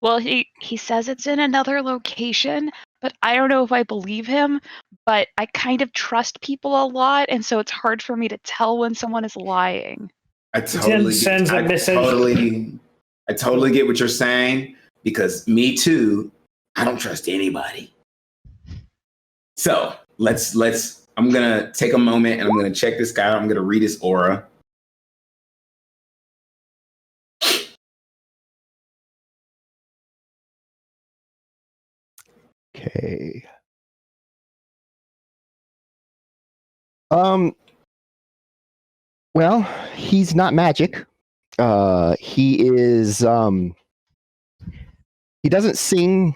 Speaker 5: Well, he says it's in another location, but I don't know if I believe him. But I kind of trust people a lot, and so it's hard for me to tell when someone is lying.
Speaker 2: I totally
Speaker 4: sends a message.
Speaker 2: I totally get what you're saying, because me too. I don't trust anybody. So I'm gonna take a moment and I'm gonna check this guy. I'm gonna read his aura.
Speaker 1: Okay. Well, he's not magic. He is. He doesn't seem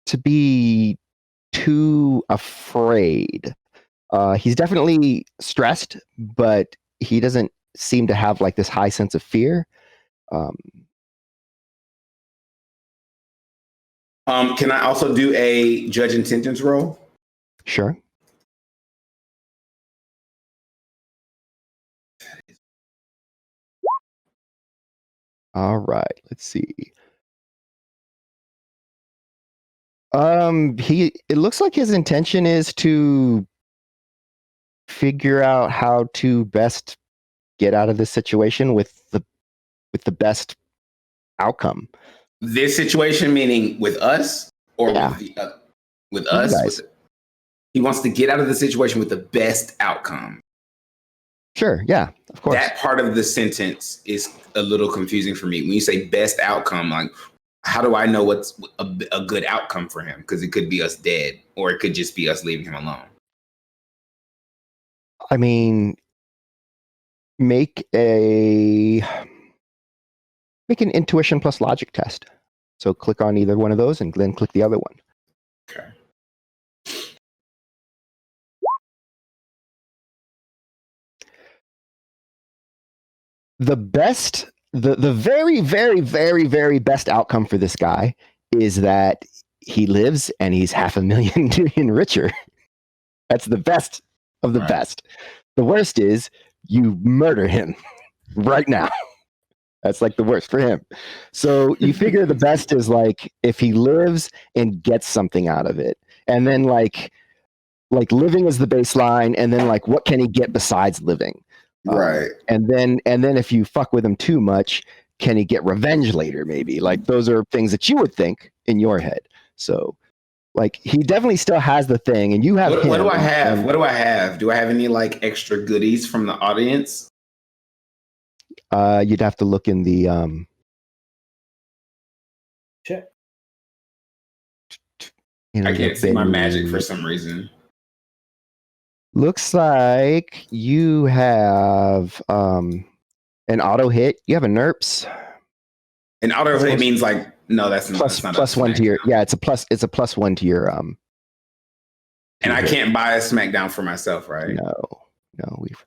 Speaker 1: to be too afraid. He's definitely stressed, but he doesn't seem to have like this high sense of fear.
Speaker 2: Can I also do a judge intentions roll?
Speaker 1: Sure. All right. Let's see. It looks like his intention is to figure out how to best get out of this situation with the best outcome.
Speaker 2: This situation, meaning with us, or
Speaker 1: Yeah.
Speaker 2: with us? He wants to get out of the situation with the best outcome.
Speaker 1: Sure. Yeah. Of course.
Speaker 2: That part of the sentence is a little confusing for me. When you say best outcome, like, how do I know what's a good outcome for him? Because it could be us dead, or it could just be us leaving him alone.
Speaker 1: I mean, make an intuition plus logic test. So click on either one of those and then click the other one.
Speaker 2: Okay.
Speaker 1: The very, very, very, very best outcome for this guy is that he lives and he's $500,000 richer. That's the best of the
Speaker 2: Right.
Speaker 1: best. The worst is you murder him right now. That's like the worst for him. So you figure the best is like if he lives and gets something out of it, and then like living is the baseline, and then like what can he get besides living?
Speaker 2: Right.
Speaker 1: And then if you fuck with him too much, can he get revenge later? Maybe like those are things that you would think in your head. So like he definitely still has the thing, and you have.
Speaker 2: What do I have?
Speaker 1: And,
Speaker 2: what do I have? Do I have any like extra goodies from the audience?
Speaker 1: you'd have to look in the
Speaker 4: Check.
Speaker 2: I can't see my magic for some reason.
Speaker 1: Looks like you have an auto hit. You have a NERPS.
Speaker 2: An auto hit means like no, that's not
Speaker 1: plus one to your it's a plus one to your
Speaker 2: And I can't buy a SmackDown for myself, right?
Speaker 1: No, we've.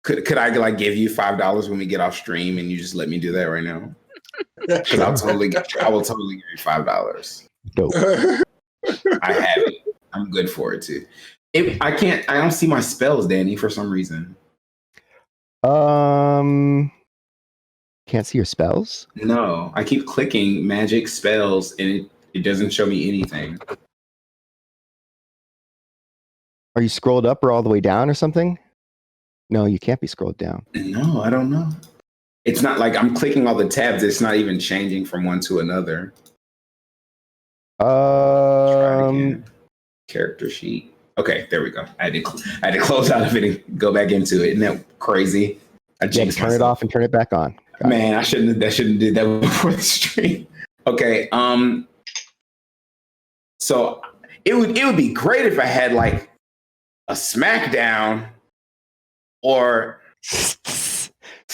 Speaker 2: Could I like give you $5 when we get off stream and you just let me do that right now? Because I will totally give you $5.
Speaker 1: Dope.
Speaker 2: I have it. I'm good for it too. I don't see my spells, Danny, for some reason.
Speaker 1: Can't see your spells?
Speaker 2: No, I keep clicking magic spells and it doesn't show me anything.
Speaker 1: Are you scrolled up or all the way down or something? No, you can't be scrolled down.
Speaker 2: No, I don't know. It's not like I'm clicking all the tabs. It's not even changing from one to another. Try it again. Character sheet. Okay, there we go. I had to close out of it and go back into it. Isn't that crazy? I
Speaker 1: just turn it off and turn it back on.
Speaker 2: Man, I shouldn't did that before the stream. Okay. So it would be great if I had like a SmackDown or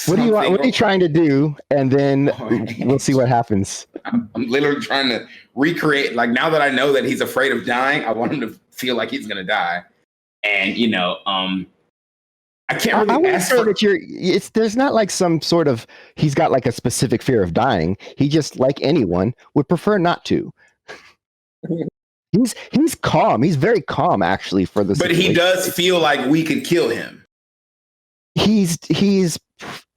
Speaker 1: what do you want? What are you trying to do? And then we'll see what happens.
Speaker 2: I'm literally trying to recreate. Like now that I know that he's afraid of dying, I want him to feel like he's gonna die. And I can't really ask for
Speaker 1: that there's not like some sort of he's got like a specific fear of dying. He just like anyone would prefer not to. He's calm. He's very calm actually for the
Speaker 2: But
Speaker 1: situation.
Speaker 2: He does feel like we could kill him.
Speaker 1: He's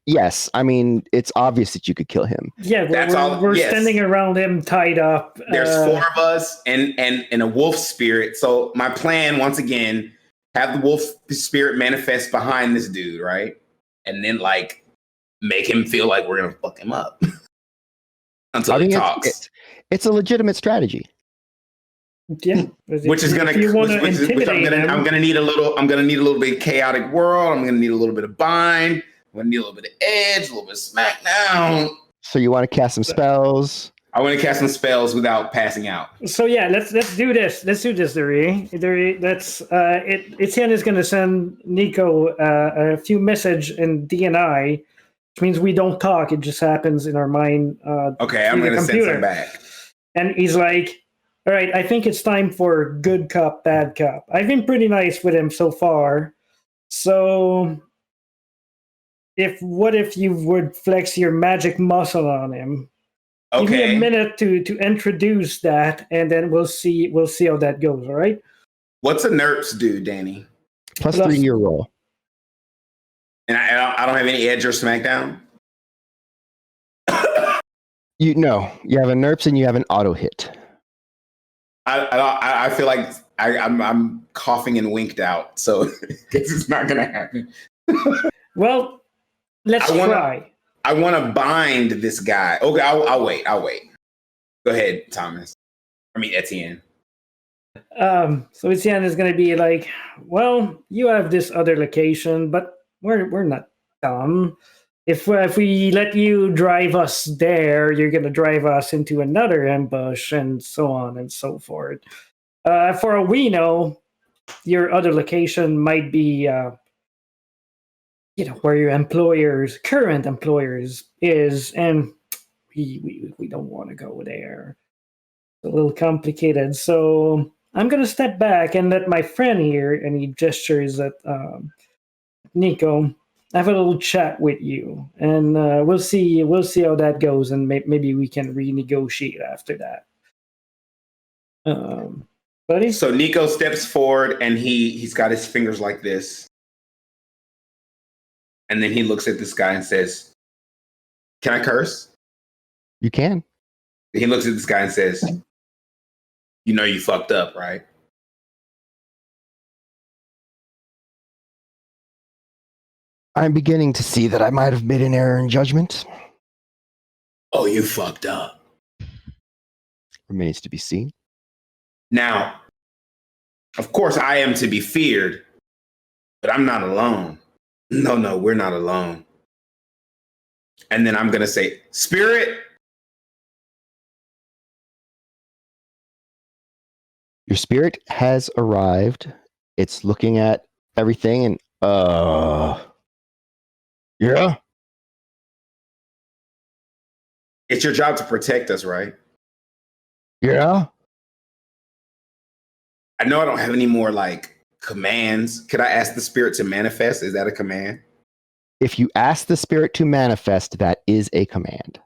Speaker 1: yes. I mean, it's obvious that you could kill him.
Speaker 4: Yeah, we're standing around him tied up.
Speaker 2: There's 4 of us and a wolf spirit. So my plan, once again, have the wolf spirit manifest behind this dude, right? And then like make him feel like we're gonna fuck him up until he talks.
Speaker 1: It's a legitimate strategy.
Speaker 4: Yeah,
Speaker 2: which is gonna. I'm gonna need a little bit of chaotic world. I'm gonna need a little bit of bind. I'm gonna need a little bit of edge, a little bit of smackdown.
Speaker 1: So you want to cast some spells?
Speaker 2: I want to cast some spells without passing out.
Speaker 4: So yeah, let's do this. Let's do this, Duri. That's Etienne is gonna send Nico a few message in DNI, which means we don't talk. It just happens in our mind.
Speaker 2: Okay, I'm gonna send some back.
Speaker 4: And he's like, all right, I think it's time for good cop, bad cop. I've been pretty nice with him so far. So what if you would flex your magic muscle on him?
Speaker 2: Okay.
Speaker 4: Give me a minute to introduce that, and then we'll see how that goes, all right?
Speaker 2: What's a NERPS do, Danny?
Speaker 1: Plus 3 to your roll.
Speaker 2: And I don't have any edge or smackdown?
Speaker 1: You have a NERPS and you have an auto hit.
Speaker 2: I feel like I'm coughing and winked out, so this is not gonna happen.
Speaker 4: Well, let's try.
Speaker 2: I want to bind this guy. Okay, I'll wait. Go ahead, Thomas. I mean Etienne.
Speaker 4: So Etienne is going to be like, well, you have this other location, but we're not dumb. If we let you drive us there, you're going to drive us into another ambush, and so on and so forth. For all we know, your other location might be, where your current employers is, and we don't want to go there. It's a little complicated, so I'm going to step back and let my friend here, and he gestures at Nico, have a little chat with you, and we'll see how that goes, and maybe we can renegotiate after that. Buddy?
Speaker 2: So Nico steps forward and he's got his fingers like this. And then he looks at this guy and says, "Can I curse?"
Speaker 1: You can.
Speaker 2: He looks at this guy and says, "You know you fucked up, right?"
Speaker 1: I'm beginning to see that I might have made an error in judgment.
Speaker 2: "Oh, you fucked up."
Speaker 1: Remains to be seen.
Speaker 2: Now, of course, I am to be feared, but I'm not alone. No, we're not alone. And then I'm going to say, "Spirit."
Speaker 1: Your spirit has arrived. It's looking at everything and, yeah.
Speaker 2: It's your job to protect us, right?
Speaker 1: Yeah.
Speaker 2: I know I don't have any more like commands. Could I ask the spirit to manifest? Is that a command?
Speaker 1: If you ask the spirit to manifest, that is a command.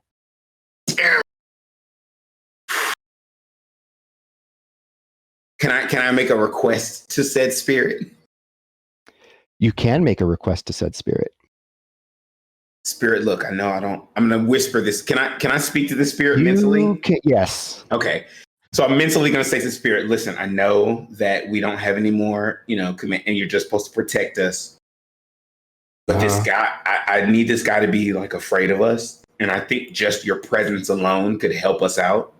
Speaker 2: Can I make a request to said spirit?
Speaker 1: You can make a request to said spirit.
Speaker 2: Spirit, look, I know I don't. I'm gonna whisper this. Can I speak to the spirit mentally?
Speaker 1: Yes.
Speaker 2: Okay. So I'm mentally gonna say to the spirit, "Listen, I know that we don't have any more, command, and you're just supposed to protect us. But this guy, I need this guy to be like afraid of us, and I think just your presence alone could help us out.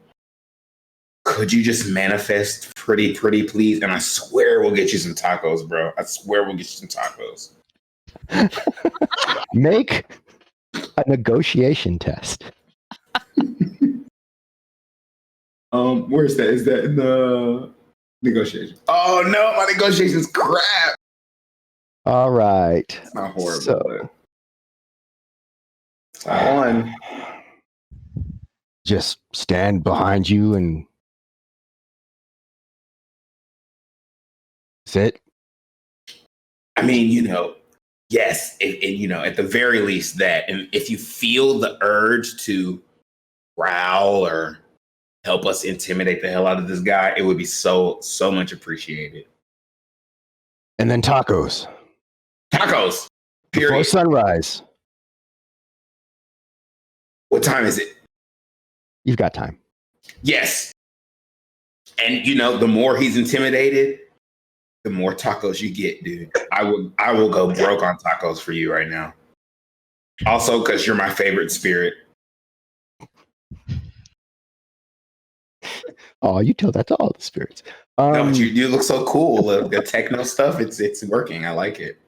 Speaker 2: Could you just manifest pretty, please? And I swear we'll get you some tacos, bro. I swear we'll get you some tacos."
Speaker 1: Make a negotiation test.
Speaker 2: Where's that? Is that in the negotiation? Oh no, my negotiation's crap.
Speaker 1: All right.
Speaker 2: It's not horrible.
Speaker 1: So,
Speaker 2: but I won.
Speaker 1: Just stand behind you and sit.
Speaker 2: I mean, yes, at the very least that. And if you feel the urge to growl or help us intimidate the hell out of this guy, it would be so much appreciated.
Speaker 1: And then tacos.
Speaker 2: Tacos.
Speaker 1: Before
Speaker 2: Period.
Speaker 1: sunrise.
Speaker 2: What time is it?
Speaker 1: You've got time.
Speaker 2: Yes. And the more he's intimidated, the more tacos you get, dude. I will go broke on tacos for you right now. Also, because you're my favorite spirit.
Speaker 1: Oh, you tell that to all the spirits.
Speaker 2: No, but you look so cool. The techno stuff, it's working. I like it.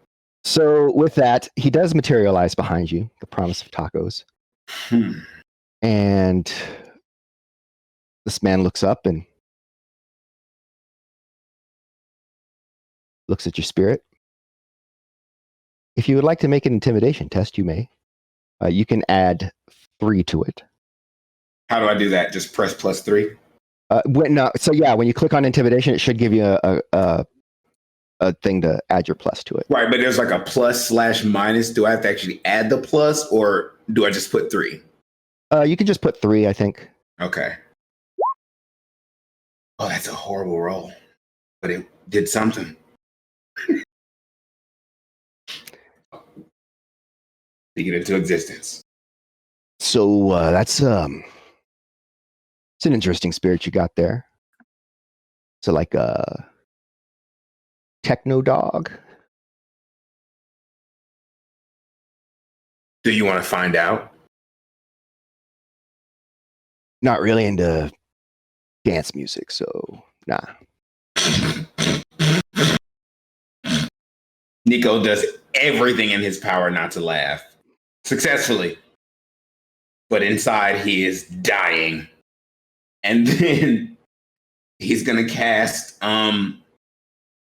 Speaker 1: So with that, he does materialize behind you, the promise of tacos. And this man looks up and looks at your spirit. If you would like to make an intimidation test, you may. You can add 3 to it.
Speaker 2: How do I do that? Just press +3?
Speaker 1: When you click on intimidation, it should give you a thing to add your plus to it.
Speaker 2: Right, but there's like a plus/minus. Do I have to actually add the plus, or do I just put 3?
Speaker 1: You can just put 3, I think.
Speaker 2: Okay. Oh, that's a horrible roll, but it did something. Speak it into existence.
Speaker 1: So that's it's an interesting spirit you got there. So like a techno dog.
Speaker 2: Do you want to find out?
Speaker 1: Not really into dance music, so nah.
Speaker 2: Nico does everything in his power not to laugh. Successfully. But inside he is dying. And then he's gonna cast I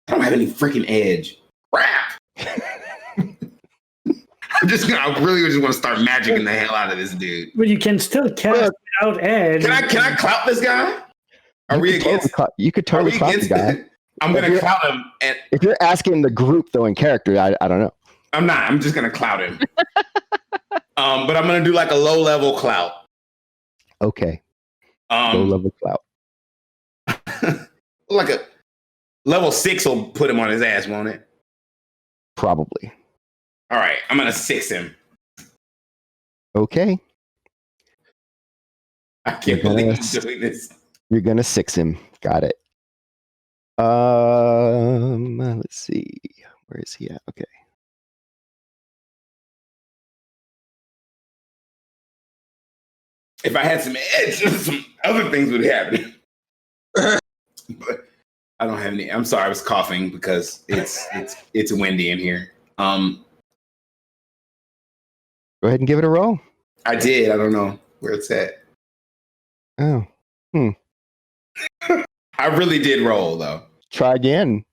Speaker 2: don't have any freaking edge. Crap. I really just want to start magicking the hell out of this dude.
Speaker 4: But you can still cast without edge.
Speaker 2: Can I clout this guy?
Speaker 1: You could totally clout the guy.
Speaker 2: I'm gonna clout him. And
Speaker 1: if you're asking the group though in character, I don't know.
Speaker 2: I'm not. I'm just gonna clout him. But I'm gonna do like a low level clout.
Speaker 1: Okay. Low level clout.
Speaker 2: like a level 6 will put him on his ass, won't it?
Speaker 1: Probably.
Speaker 2: All right, I'm gonna 6 him.
Speaker 1: Okay.
Speaker 2: I can't believe I'm doing this.
Speaker 1: You're gonna 6 him. Got it. Let's see. Where is he at? Okay.
Speaker 2: If I had some edge, some other things would happen. But I don't have any. I'm sorry, I was coughing because it's windy in here.
Speaker 1: Go ahead and give it a roll.
Speaker 2: I did. I don't know where it's at.
Speaker 1: Oh.
Speaker 2: I really did roll though.
Speaker 1: Try again.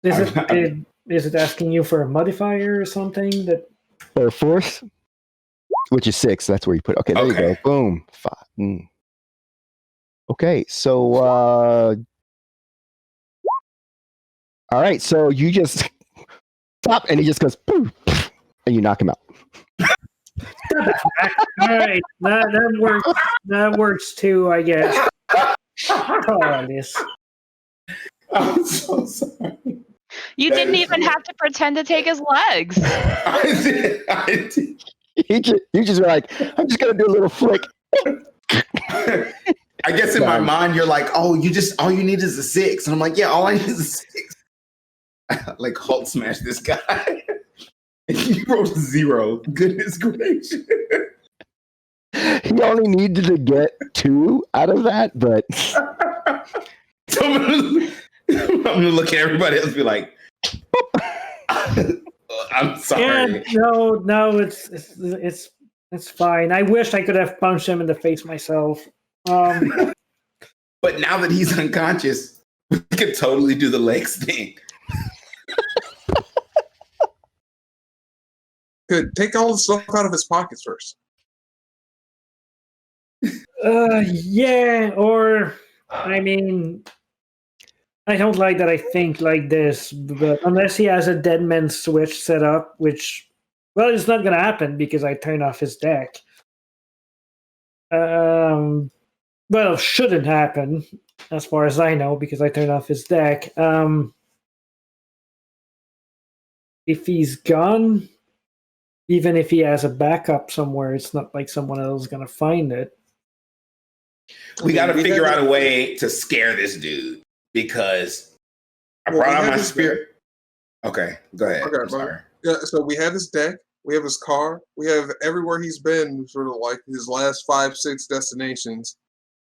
Speaker 4: Is it asking you for a modifier or something that?
Speaker 1: Or force, which is 6. That's where you put. Okay, there you go. Boom. 5. Okay, so all right, so you just stop, and he just goes poof, and you knock him out.
Speaker 4: All right, that works. That works too, I guess. Oh, this.
Speaker 2: I'm so sorry.
Speaker 5: You didn't even have to pretend to take his legs.
Speaker 2: I did.
Speaker 1: You just were like, I'm just gonna do a little flick.
Speaker 2: I guess in my mind you're like, oh, all you need is a 6, and I'm like, yeah, all I need is a 6. Like Hulk smash this guy. And you rolled a 0. Goodness gracious.
Speaker 1: He only needed to get 2 out of that, but
Speaker 2: So I'm gonna look at everybody else and be like, I'm sorry.
Speaker 4: Yeah, no, it's fine. I wish I could have punched him in the face myself.
Speaker 2: But now that he's unconscious, we could totally do the legs thing.
Speaker 3: Good. Take all the stuff out of his pockets first.
Speaker 4: Yeah, or I mean, I don't like that I think like this, but unless he has a dead man switch set up, which, well, it's not going to happen because I turn off his deck. Well, shouldn't happen, as far as I know, because I turned off his deck. If he's gone, even if he has a backup somewhere, it's not like someone else is going to find it.
Speaker 2: We got to figure out a way to scare this dude because I brought out my spirit. Okay, go ahead.
Speaker 3: Okay,
Speaker 2: I'm sorry.
Speaker 3: Yeah, so we have his deck, we have his car, we have everywhere he's been, sort of like his last 5-6 destinations.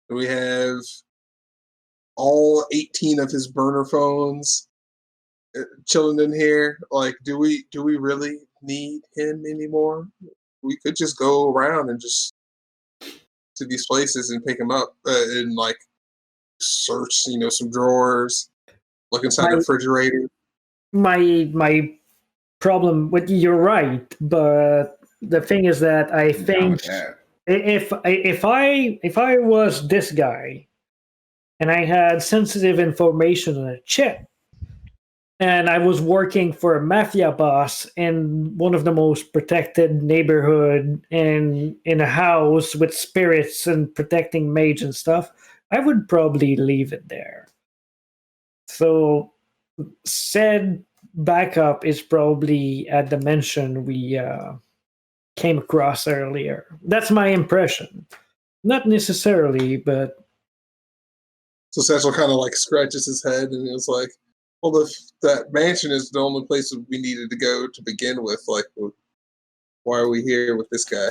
Speaker 3: And we have all 18 of his burner phones chilling in here. Like, do we really need him anymore? We could just go around and just to these places and pick him up and like search, some drawers, look inside the refrigerator.
Speaker 4: My problem with you're right, but the thing is that I think if I was this guy and I had sensitive information on a chip and I was working for a mafia boss in one of the most protected neighborhood and in a house with spirits and protecting mage and stuff, I would probably leave it there. So said backup is probably a dimension we came across earlier. That's my impression. Not necessarily, but...
Speaker 3: So Satchel kind of like scratches his head and is like, well, if that mansion is the only place we needed to go to begin with, like, why are we here with this guy?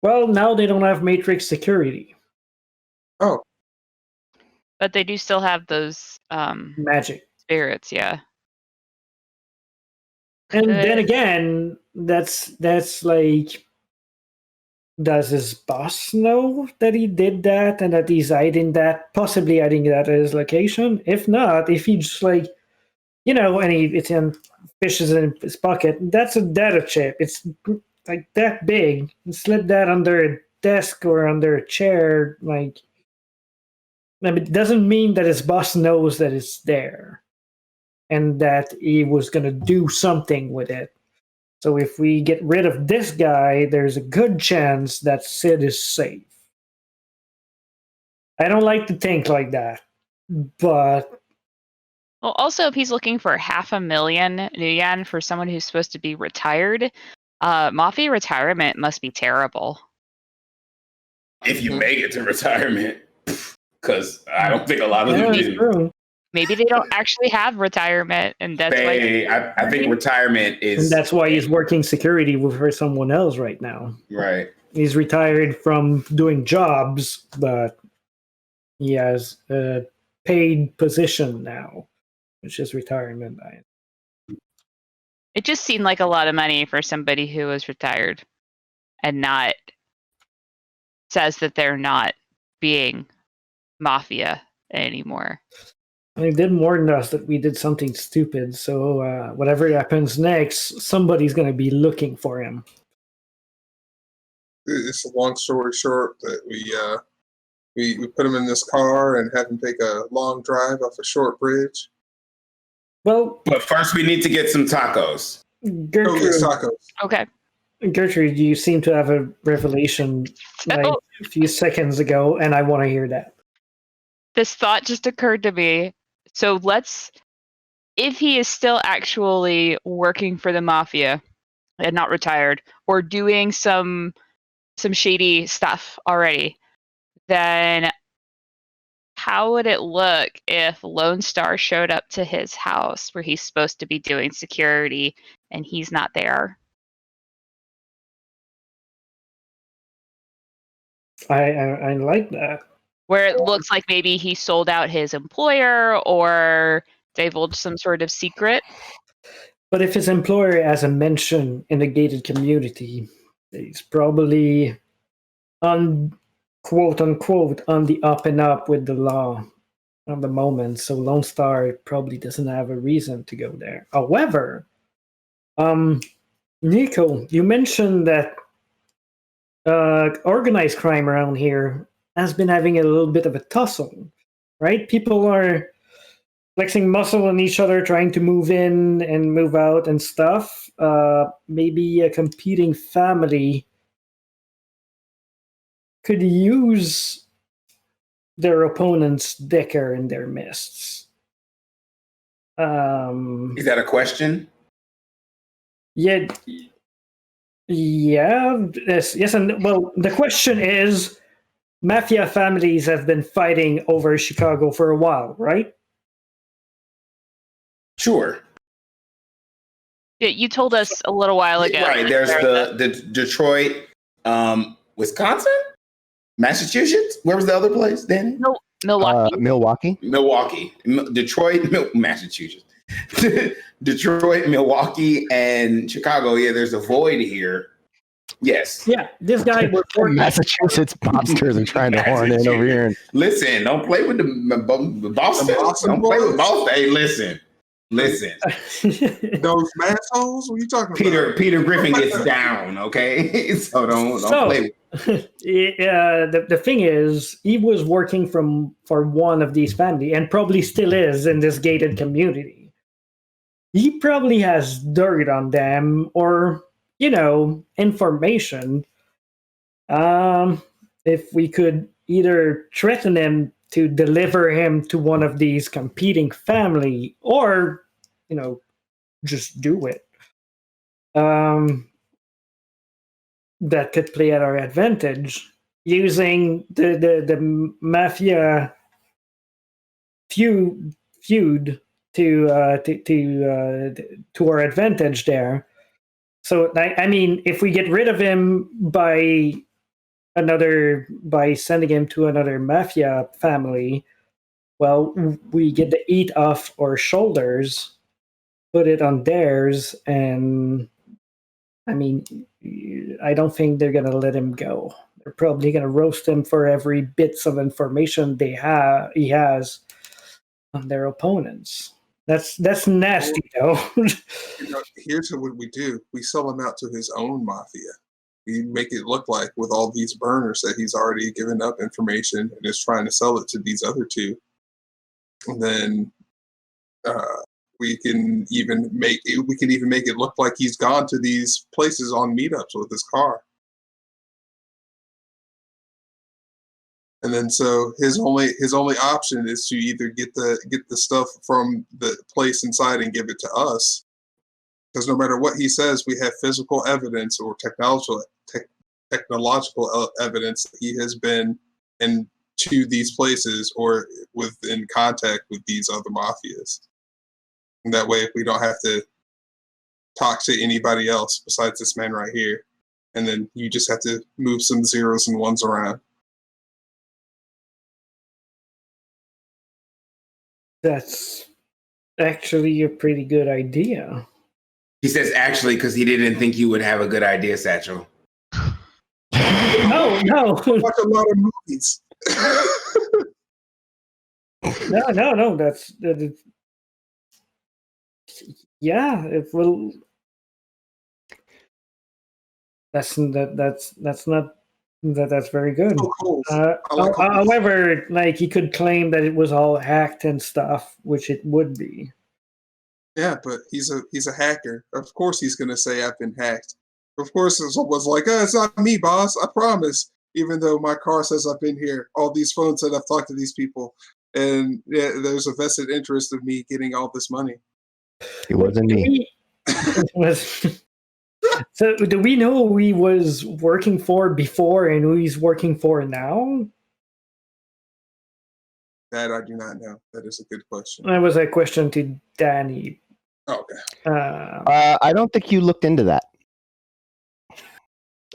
Speaker 4: Well, now they don't have Matrix security.
Speaker 3: Oh.
Speaker 5: But they do still have those
Speaker 4: magic
Speaker 5: spirits, yeah.
Speaker 4: And then again, that's like, does his boss know that he did that and that he's possibly hiding that at his location? If not, if he just like, and it's in fishes in his pocket, that's a data chip. It's like that big. Slip that under a desk or under a chair. Like, it doesn't mean that his boss knows that it's there and that he was going to do something with it. So if we get rid of this guy, there's a good chance that Sid is safe. I don't like to think like that, but
Speaker 5: Well, also, if he's looking for 500,000 new yen for someone who's supposed to be retired, mafia retirement must be terrible.
Speaker 2: If you make it to retirement, because I don't think a lot of
Speaker 4: Yeah,
Speaker 2: them
Speaker 4: it's
Speaker 2: do.
Speaker 4: true.
Speaker 5: Maybe they don't actually have retirement, and that's why.
Speaker 2: I think retirement
Speaker 4: And
Speaker 2: is
Speaker 4: that's why he's working security for someone else right now.
Speaker 2: right.
Speaker 4: He's retired from doing jobs, but he has a paid position now, which is retirement.
Speaker 5: It just seemed like a lot of money for somebody who was retired, and not says that they're not being mafia anymore.
Speaker 4: They did warn us that we did something stupid, so whatever happens next, somebody's going to be looking for him.
Speaker 3: It's a long story short that we put him in this car and had him take a long drive off a short bridge.
Speaker 4: Well,
Speaker 2: But first, we need to get some tacos.
Speaker 3: Go get tacos.
Speaker 5: Okay.
Speaker 4: Gertrude, you seem to have a revelation like
Speaker 5: So
Speaker 4: a few seconds ago, and I want to hear that.
Speaker 5: this thought just occurred to me. So if he is still actually working for the mafia and not retired, or doing some shady stuff already, then how would it look if Lone Star showed up to his house where he's supposed to be doing security and he's not there?
Speaker 4: I like that.
Speaker 5: Where it looks like maybe he sold out his employer or divulged some sort of secret.
Speaker 4: But if his employer has a mention in the gated community, he's probably on quote unquote on the up and up with the law at the moment. So Lone Star probably doesn't have a reason to go there. However, Nico, you mentioned that organized crime around here has been having a little bit of a tussle, right? People are flexing muscle on each other, trying to move in and move out and stuff. Maybe a competing family could use their opponent's dicker in their midst.
Speaker 2: Is that a question?
Speaker 4: Yeah, yes, and well, the question is, mafia families have been fighting over Chicago for a while, right?
Speaker 2: Sure.
Speaker 5: Yeah, you told us a little while ago.
Speaker 2: Right. There's the Detroit, Wisconsin, Massachusetts. Where was the other place, Danny?
Speaker 5: No, Milwaukee.
Speaker 2: Milwaukee, Detroit, Massachusetts, Detroit, Milwaukee, and Chicago. Yeah, there's a void here. Yes.
Speaker 4: Yeah, this guy was
Speaker 1: Massachusetts mobsters are trying to horn in over here.
Speaker 2: Listen, don't play with the Boston. Don't play with Boston. Hey, listen.
Speaker 3: Those massholes? What are you talking about?
Speaker 2: Peter Griffin gets down, okay? So don't play with
Speaker 4: the thing is, he was working for one of these families, and probably still is in this gated community. He probably has dirt on them, or information. If we could either threaten him to deliver him to one of these competing family, or just do it. That could play at our advantage, using the mafia feud to our advantage there. So I mean, if we get rid of him by sending him to another mafia family, well, we get the heat off our shoulders, put it on theirs, and I mean, I don't think they're gonna let him go. They're probably gonna roast him for every bits of information he has on their opponents. That's nasty, though.
Speaker 3: Here's what we do: we sell him out to his own mafia. We make it look like with all these burners that he's already given up information and is trying to sell it to these other two. And then we can even make it look like he's gone to these places on meetups with his car. And then so his only option is to either get the stuff from the place inside and give it to us, because no matter what he says, we have physical evidence or technological evidence that he has been to these places or in contact with these other mafias. And that way, we don't have to talk to anybody else besides this man right here. And then you just have to move some zeros and ones around.
Speaker 4: That's actually a pretty good idea.
Speaker 2: He says actually because he didn't think you would have a good idea, Satchel.
Speaker 4: No.
Speaker 3: I watch a lot of movies.
Speaker 4: No. That's yeah. It will. That's not. That's very good.
Speaker 3: Oh, cool. Like
Speaker 4: however, like he could claim that it was all hacked and stuff, which it would be.
Speaker 3: Yeah, but he's a hacker. Of course, he's gonna say I've been hacked. Of course, someone's like, it's not me, boss. I promise. Even though my car says I've been here, all these phones said I've talked to these people, and yeah, there's a vested interest of me getting all this money.
Speaker 1: It wasn't me.
Speaker 4: So, do we know who he was working for before and who he's working for now?
Speaker 3: That I do not know. That is a good question.
Speaker 4: That was a question to Danny.
Speaker 3: Okay.
Speaker 1: I don't think you looked into that.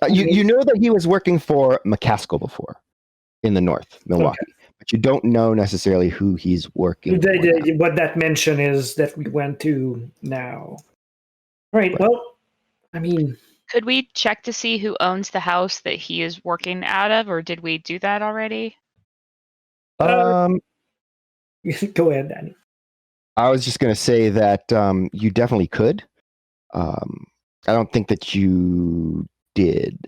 Speaker 1: You know that he was working for McCaskill before in the north, Milwaukee, but you don't know necessarily who he's working for now.
Speaker 4: What that mention is that we went to now. All right. Well, I mean,
Speaker 5: could we check to see who owns the house that he is working out of, or did we do that already?
Speaker 4: Go ahead, Danny.
Speaker 1: I was just going to say that you definitely could. I don't think that you did.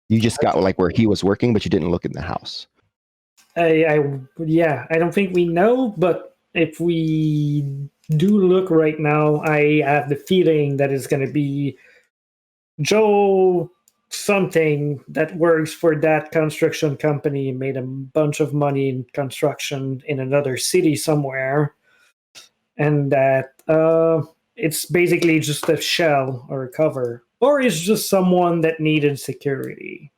Speaker 1: You just got like where he was working, but you didn't look in the house.
Speaker 4: I don't think we know, but if we do look right now, I have the feeling that it's going to be Joe something that works for that construction company, made a bunch of money in construction in another city somewhere, and that it's basically just a shell or a cover, or it's just someone that needed security.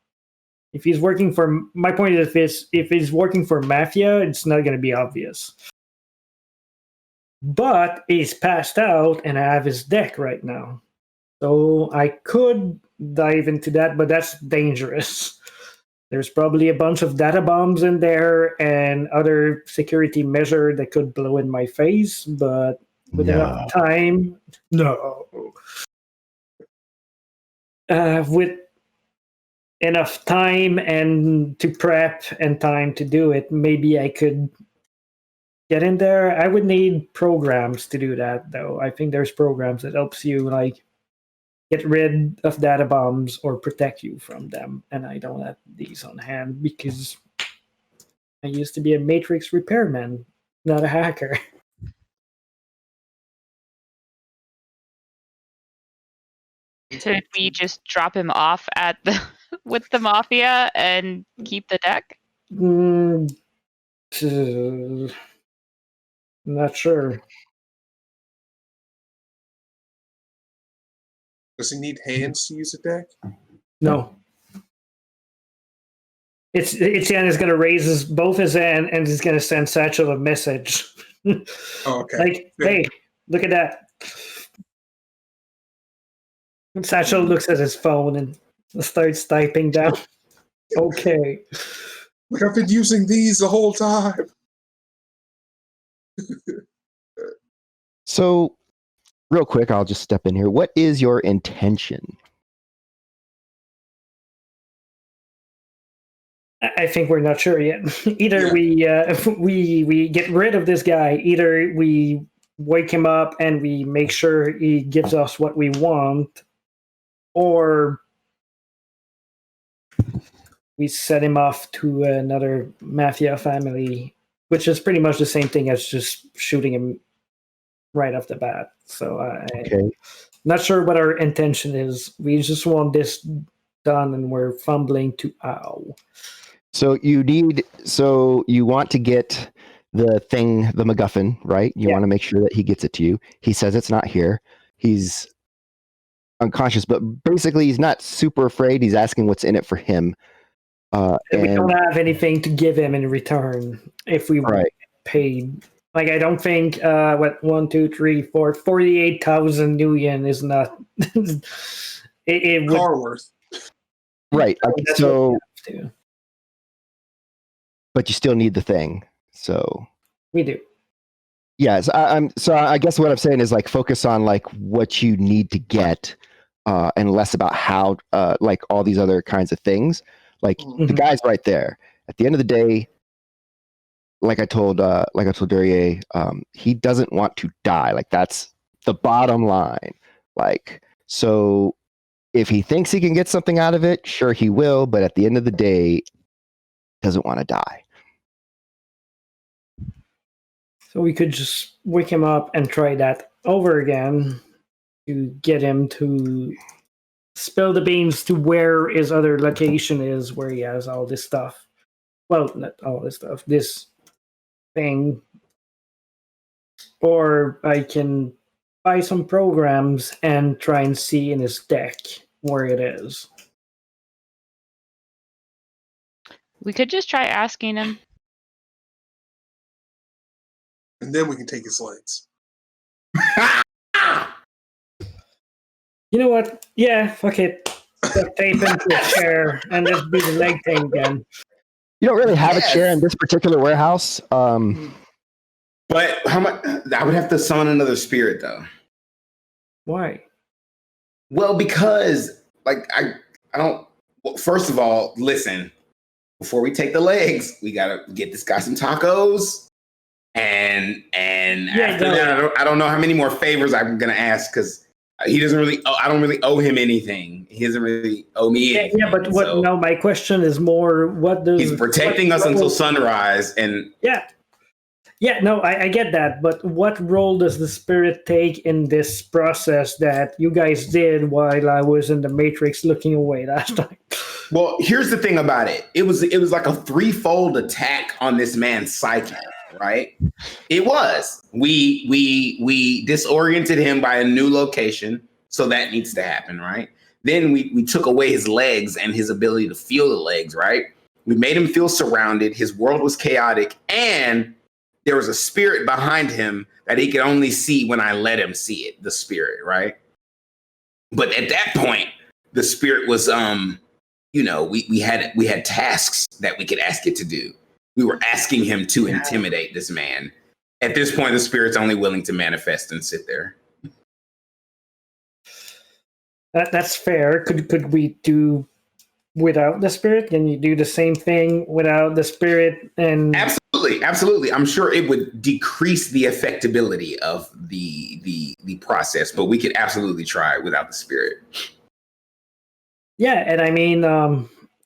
Speaker 4: If he's working for, my point is, if he's working for mafia, it's not going to be obvious. But he's passed out, and I have his deck right now, so I could dive into that, but that's dangerous. There's probably a bunch of data bombs in there and other security measure that could blow in my face, but with enough time, no. With enough time and to prep and time to do it, maybe I could get in there. I would need programs to do that, though. I think there's programs that helps you like get rid of data bombs or protect you from them, and I don't have these on hand because I used to be a matrix repairman, not a hacker.
Speaker 5: Could we just drop him off at the with the mafia and keep the deck?
Speaker 4: Not sure.
Speaker 3: Does he need hands to use a deck?
Speaker 4: No. Etienne is going to raise both his hand and he's going to send Satchel a message.
Speaker 3: Okay.
Speaker 4: Like, hey, look at that. And Satchel looks at his phone and starts typing down. Okay.
Speaker 3: Like, I've been using these the whole time.
Speaker 1: So, real quick, I'll just step in here. What is your intention?
Speaker 4: I think we're not sure yet. Either we get rid of this guy, either we wake him up and we make sure he gives us what we want, or we set him off to another mafia family, which is pretty much the same thing as just shooting him right off the bat. So I'm not sure what our intention is. We just want this done and we're fumbling to ow.
Speaker 1: So you want to get the thing, the MacGuffin, right? You want to make sure that he gets it to you. He says it's not here. He's unconscious, but basically he's not super afraid. He's asking what's in it for him.
Speaker 4: We don't have anything to give him in return if we
Speaker 1: right.
Speaker 4: paid. Like, I don't think 1, 2, 3, 4, 48,000 new yen is not. it would.
Speaker 3: Car worth.
Speaker 1: Right.
Speaker 4: That's
Speaker 1: So,
Speaker 4: what we have to.
Speaker 1: but you still need the thing. So
Speaker 4: We do.
Speaker 1: yes, I guess what I'm saying is like focus on like what you need to get, and less about how, like all these other kinds of things. Like the guy's right there. At the end of the day, like I told Duryea, he doesn't want to die. Like that's the bottom line. Like, so if he thinks he can get something out of it, sure he will. But at the end of the day, doesn't want to die.
Speaker 4: So we could just wake him up and try that over again to get him to spill the beans to where his other location is, where he has all this stuff. Well, not all this stuff, this thing. Or I can buy some programs and try and see in his deck where it is.
Speaker 5: We could just try asking him.
Speaker 3: And then we can take his legs.
Speaker 4: You know what? Yeah, fuck it. Duct tape into a chair and just do the leg thing again.
Speaker 1: You don't really have a chair in this particular warehouse.
Speaker 2: But how much? I would have to summon another spirit, though.
Speaker 4: Why?
Speaker 2: Well, because like I don't. Well, first of all, listen. Before we take the legs, we gotta get this guy some tacos, and after that, I don't know how many more favors I'm gonna ask because he doesn't really. I don't really owe him anything. He doesn't really owe me anything.
Speaker 4: Yeah, but what? So, no, my question is more: what does
Speaker 2: he's protecting us until sunrise? And
Speaker 4: yeah, no, I get that. But what role does the spirit take in this process that you guys did while I was in the Matrix looking away last time?
Speaker 2: Well, here's the thing about it. It was like a threefold attack on this man's psyche, right? It was. We disoriented him by a new location, so that needs to happen, right? Then we took away his legs and his ability to feel the legs, right? We made him feel surrounded. His world was chaotic, and there was a spirit behind him that he could only see when I let him see it, the spirit, right? But at that point, the spirit was we had tasks that we could ask it to do. We were asking him to intimidate this man. At this point, the spirit's only willing to manifest and sit there.
Speaker 4: That's fair. Could we do without the spirit? Can you do the same thing without the spirit? And
Speaker 2: absolutely. I'm sure it would decrease the effectability of the process, but we could absolutely try it without the spirit.
Speaker 4: Yeah, and I mean,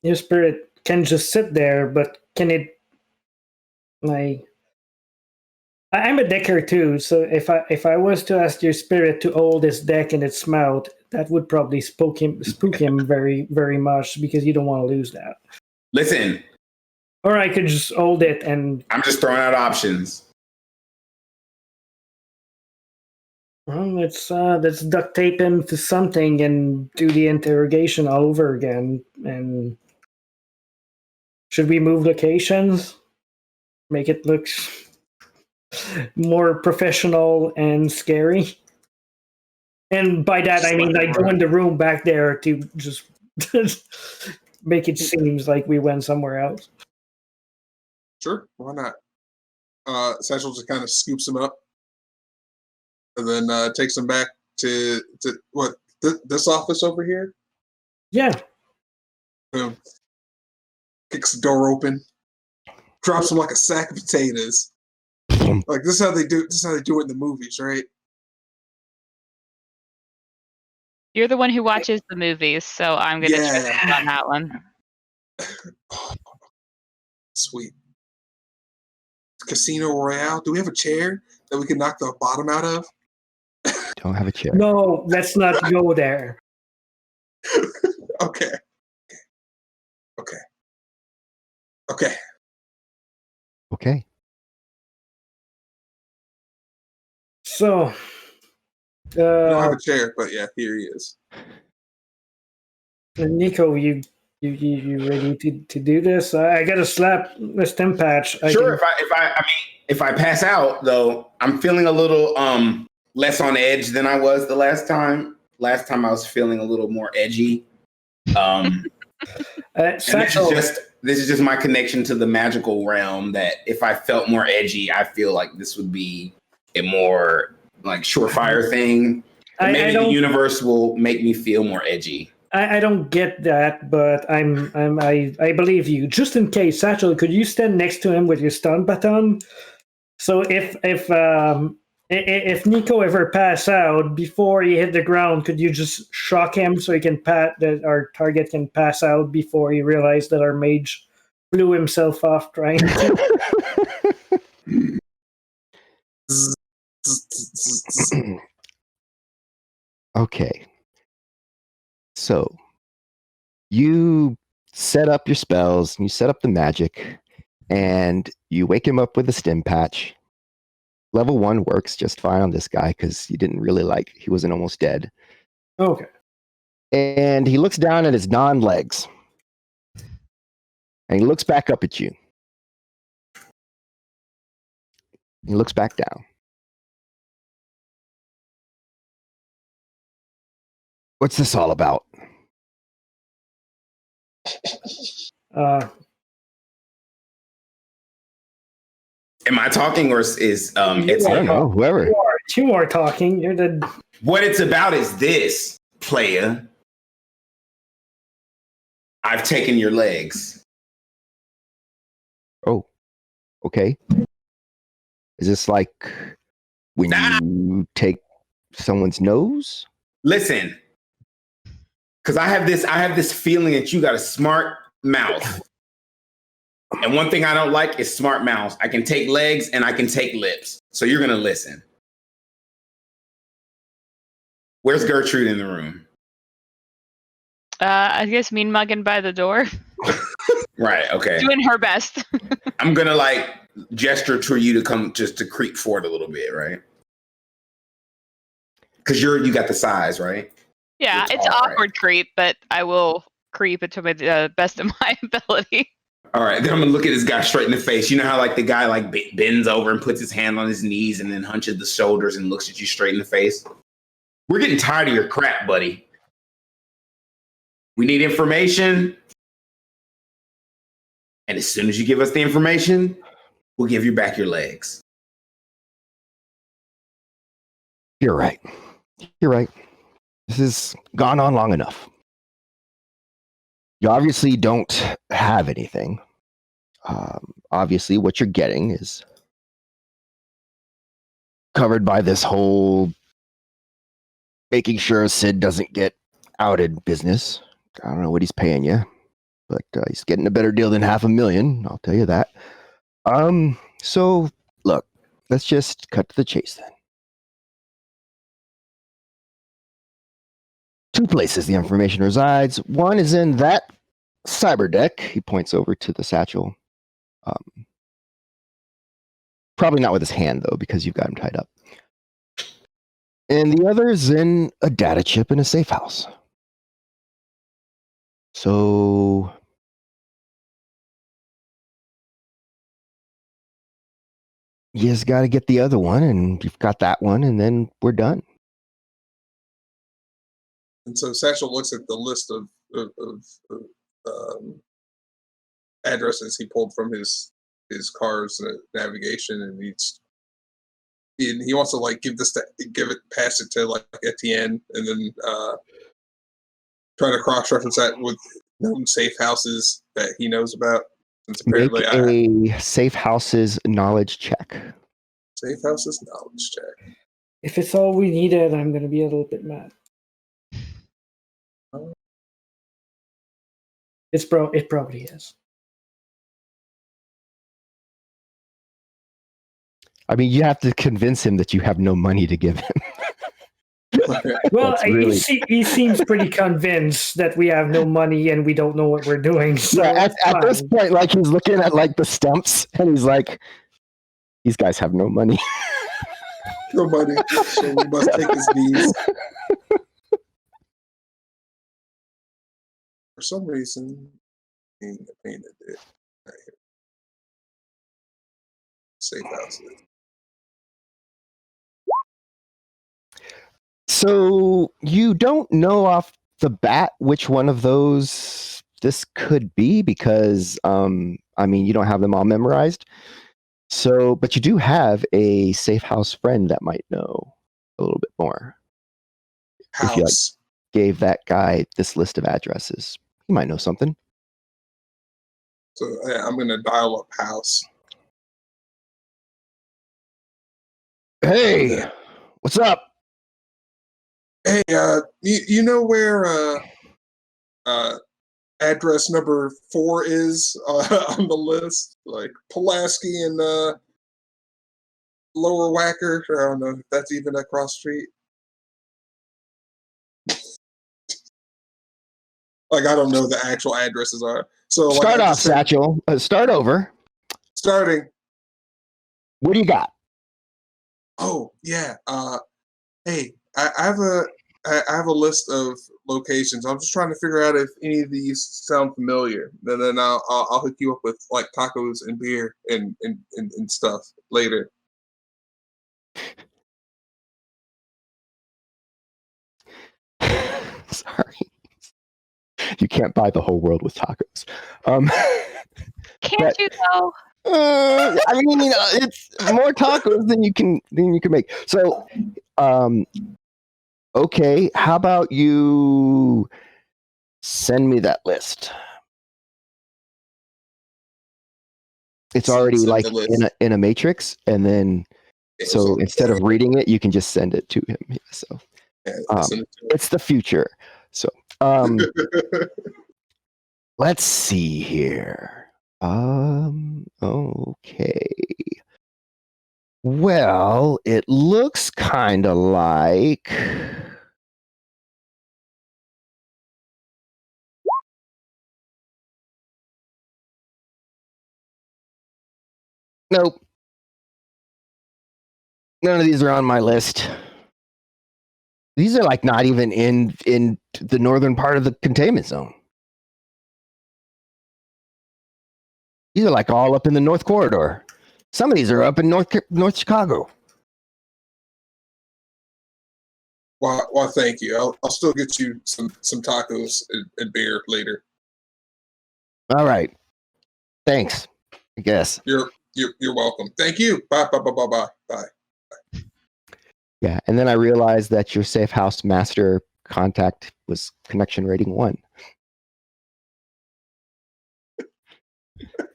Speaker 4: your spirit can just sit there, but can it, like, I'm a decker too, so if I was to ask your spirit to hold this deck in its mouth, that would probably spook him very, very much because you don't want to lose that.
Speaker 2: Listen.
Speaker 4: Or I could just hold it and...
Speaker 2: I'm just throwing out options.
Speaker 4: Well, let's duct tape him to something and do the interrogation all over again. And should we move locations? Make it look more professional and scary? And by that, I mean, like, go in the room back there to just make it seem like we went somewhere else.
Speaker 3: Sure, why not? Satchel just kind of scoops him up and then takes him back to what, this office over here?
Speaker 4: Yeah.
Speaker 3: Kicks the door open, drops him like a sack of potatoes. Like, this is how they do it in the movies, right?
Speaker 5: You're the one who watches the movies, so I'm going to trust you on that one.
Speaker 3: Sweet. Casino Royale. Do we have a chair that we can knock the bottom out of?
Speaker 1: Don't have a chair.
Speaker 4: No, let's not go there.
Speaker 3: Okay. Okay.
Speaker 1: Okay.
Speaker 4: So,
Speaker 3: I don't have a chair, but yeah, here he is.
Speaker 4: Nico, you ready to do this? I got to slap a stem patch.
Speaker 2: Sure. If I pass out though, I'm feeling a little less on edge than I was the last time. Last time I was feeling a little more edgy. And
Speaker 4: Satchel,
Speaker 2: this is just my connection to the magical realm. That if I felt more edgy, I feel like this would be a more like surefire thing. Maybe the universe will make me feel more edgy.
Speaker 4: I don't get that, but I believe you. Just in case, Satchel, could you stand next to him with your stun baton? So if Nico ever pass out before he hit the ground, could you just shock him so he can that our target can pass out before he realized that our mage blew himself off trying to?
Speaker 1: Okay. So you set up your spells, and you set up the magic, and you wake him up with a stim patch. Level 1 works just fine on this guy because you didn't really he wasn't almost dead.
Speaker 4: Okay.
Speaker 1: And he looks down at his non-legs. And he looks back up at you. He looks back down. What's this all about?
Speaker 2: Am I talking or is
Speaker 1: I don't know, whoever.
Speaker 4: You are talking. You're the.
Speaker 2: What it's about is this, player. I've taken your legs.
Speaker 1: Oh, okay. Is this like when you take someone's nose?
Speaker 2: Listen, because I have this feeling that you got a smart mouth. And one thing I don't like is smart mouths. I can take legs and I can take lips. So you're going to listen. Where's Gertrude in the room?
Speaker 5: I guess mean mugging by the door.
Speaker 2: Right, okay.
Speaker 5: Doing her best.
Speaker 2: I'm going to gesture to you to come just to creep forward a little bit, right? Because you got the size, right?
Speaker 5: Yeah, it's awkward creep, but I will creep it to the best of my ability.
Speaker 2: All right, then I'm gonna look at this guy straight in the face. You know how the guy bends over and puts his hand on his knees and then hunches the shoulders and looks at you straight in the face? We're getting tired of your crap, buddy. We need information. And as soon as you give us the information, we'll give you back your legs.
Speaker 1: You're right. You're right. This has gone on long enough. You obviously don't have anything. Obviously, what you're getting is covered by this whole making sure Sid doesn't get outed business. I don't know what he's paying you, but he's getting a better deal than $500,000. I'll tell you that. So look, let's just cut to the chase then. 2 places the information resides. One is in that cyber deck. He points over to the satchel. Probably not with his hand, though, because you've got him tied up. And the other is in a data chip in a safe house. So you just got to get the other one, and you've got that one, and then we're done.
Speaker 3: And so Satchel looks at the list of addresses he pulled from his car's navigation, and he wants to pass it to Etienne, and then try to cross-reference that with known safe houses that he knows about. Since apparently
Speaker 1: Make a safe houses knowledge check.
Speaker 3: Safe houses knowledge check.
Speaker 4: If it's all we needed, I'm going to be a little bit mad. It probably is.
Speaker 1: I mean, you have to convince him that you have no money to give him.
Speaker 4: Well,
Speaker 1: That's really-
Speaker 4: he seems pretty convinced that we have no money and we don't know what we're doing. So
Speaker 1: yeah,
Speaker 4: it's
Speaker 1: at this
Speaker 4: fine.
Speaker 1: point, like he's looking at like the stumps, and he's like, "These guys have no money."
Speaker 3: No money, so we must take his knees. For some reason, being painted it right here. Safe houses.
Speaker 1: So you don't know off the bat which one of those this could be because, I mean, you don't have them all memorized. So, but you do have a safe house friend that might know a little bit more. If you like,
Speaker 3: House.
Speaker 1: gave that guy this list of addresses, he might know something.
Speaker 3: So yeah, I'm gonna dial up house.
Speaker 1: Hey, what's up?
Speaker 3: Hey, you know where address number 4 is on the list? Like Pulaski and Lower Whacker. I don't know if that's even across street. Like I don't know the actual addresses are. So like,
Speaker 1: Start
Speaker 3: I
Speaker 1: off,
Speaker 3: just said,
Speaker 1: Satchel. Start over.
Speaker 3: starting.
Speaker 1: What do you got?
Speaker 3: Oh yeah. Hey, I have a list of locations. I'm just trying to figure out if any of these sound familiar. And then I'll hook you up with like tacos and beer and stuff later.
Speaker 1: Sorry. You can't buy the whole world with tacos. Um,
Speaker 5: Can't
Speaker 1: But-
Speaker 5: you though?
Speaker 1: I mean, it's more tacos than you can make. So, okay, how about you send me that list? It's already
Speaker 3: Send
Speaker 1: like
Speaker 3: the list.
Speaker 1: in a matrix, and then
Speaker 3: Yeah,
Speaker 1: so instead of reading it, you can just send it to him. Yeah, so
Speaker 3: send it to
Speaker 1: it's the future. So
Speaker 3: him.
Speaker 1: let's see here. Okay. Well, it looks kind of like. Nope. None of these are on my list. These are like not even in the northern part of the containment zone. These are like all up in the North Corridor. Some of these are up in North Chicago.
Speaker 3: Well, thank you. I'll still get you some tacos and beer later.
Speaker 1: All right. Thanks. I guess.
Speaker 3: You're welcome. Thank you. Bye.
Speaker 1: Yeah. And then I realized that your safe house master contact was connection rating 1.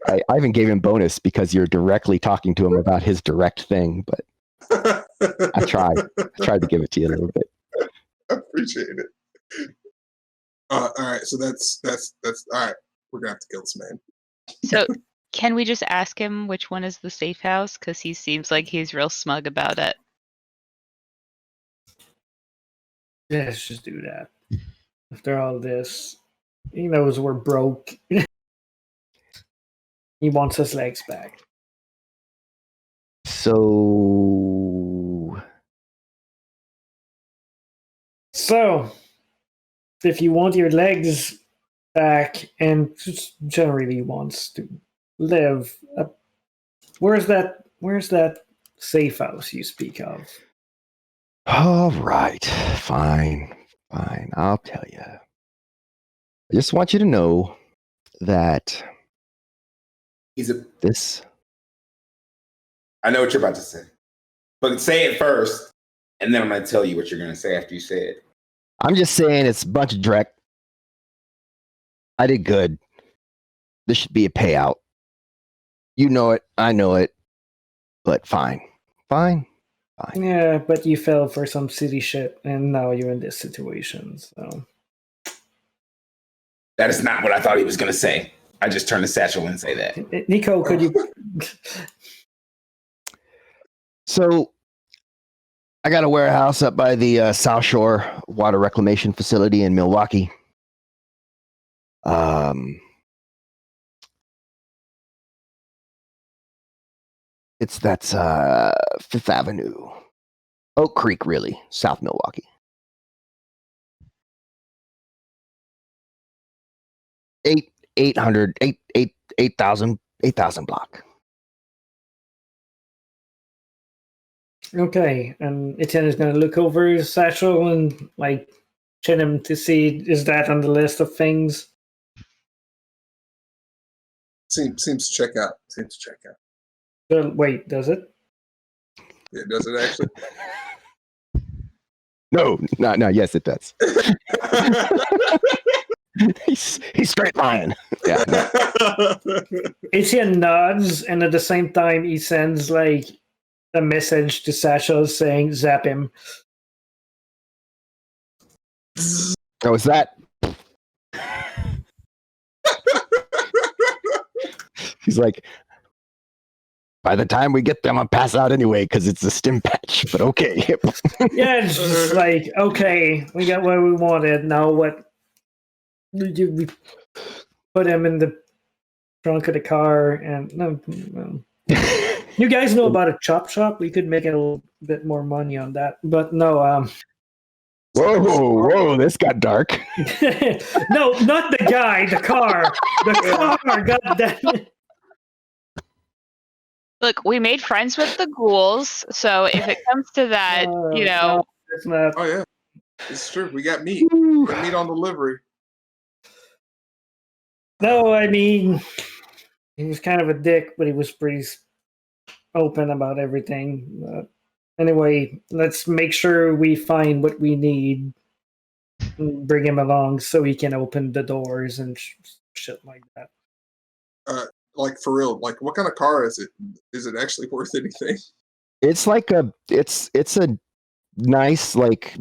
Speaker 1: I even gave him bonus because you're directly talking to him about his direct thing, but I tried to give it to you a little bit.
Speaker 3: I appreciate it. All right, so that's all right. We're gonna have to kill this man.
Speaker 5: So can we just ask him which one is the safe house? Because he seems like he's real smug about it.
Speaker 4: Yeah, let's just do that. After all this, he knows we're broke. He wants his legs back.
Speaker 1: So
Speaker 4: If you want your legs back and just generally wants to live, where's that safe house you speak of?
Speaker 1: all right, fine. I'll tell you. I just want you to know that this.
Speaker 2: I know what you're about to say, but say it first, and then I'm going to tell you what you're going to say after you say it.
Speaker 1: I'm just saying it's a bunch of dreck. I did good. This should be a payout. You know it. I know it. But fine.
Speaker 4: Yeah, but you fell for some silly shit, and now you're in this situation. So
Speaker 2: That is not what I thought he was going to say. I just turned to Satchel and say that.
Speaker 4: Nico, could you?
Speaker 1: So I got a warehouse up by the South Shore Water Reclamation Facility in Milwaukee. That's Fifth Avenue, Oak Creek, really, South Milwaukee. 8,000 block.
Speaker 4: Okay, and Etienne is going to look over his satchel and like check him to see is that on the list of things.
Speaker 3: Seems to check out.
Speaker 4: Wait, does it?
Speaker 3: Yeah, does it actually?
Speaker 1: No, yes, it does. he's straight lying. Yeah. No.
Speaker 4: Etienne nods, and at the same time, he sends like a message to Satchel saying, "Zap him."
Speaker 1: Oh, is that? He's like, by the time we get them, I'll pass out anyway because it's a stim patch. But okay.
Speaker 4: Yeah, it's just like, okay, we got what we wanted. Now what? We put him in the trunk of the car, and no. You guys know about a chop shop? We could make a little bit more money on that, but no.
Speaker 1: Whoa! This got dark.
Speaker 4: No, not the guy. The car. The car. God damn it.
Speaker 5: Look, we made friends with the ghouls, so if it comes to that,
Speaker 4: No, it's not.
Speaker 3: Oh yeah, it's true. We got meat. We got meat on delivery.
Speaker 4: No, I mean, he was kind of a dick, but he was pretty open about everything. Anyway, let's make sure we find what we need and bring him along so he can open the doors and shit like that.
Speaker 3: Like for real, like what kind of car is it? Is it actually worth anything?
Speaker 1: It's like it's a nice, like,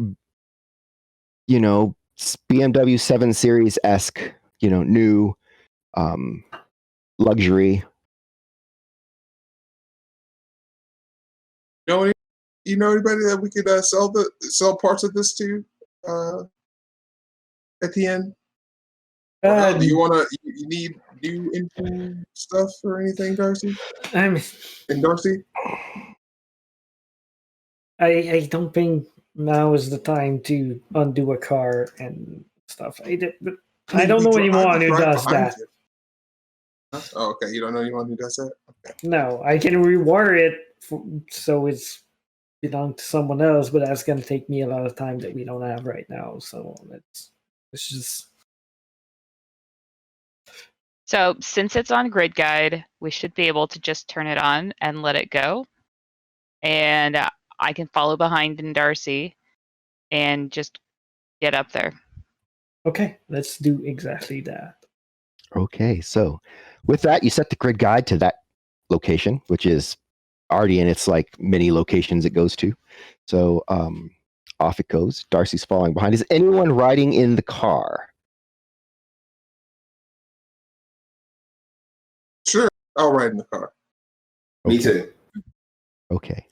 Speaker 1: BMW 7 Series esque, new luxury.
Speaker 3: You know anybody that we could sell parts of this to at the end? Do you you need new engine stuff or anything, Darcy? And Darcy?
Speaker 4: I don't think now is the time to undo a car and stuff. I don't know anyone who does that.
Speaker 3: Oh, okay. You don't know anyone who does that? Okay.
Speaker 4: No, I can rewire it so it's belong to someone else, but that's going to take me a lot of time that we don't have right now. So it's just.
Speaker 5: So since it's on Grid Guide, we should be able to just turn it on and let it go. And I can follow behind in Darcy and just get up there.
Speaker 4: Okay, let's do exactly that.
Speaker 1: Okay, so with that, you set the Grid Guide to that location, which is already in its like many locations it goes to. So off it goes. Darcy's following behind. Is anyone riding in the car?
Speaker 3: Sure, I'll ride in the car.
Speaker 1: Okay.
Speaker 2: Me too.
Speaker 1: Okay.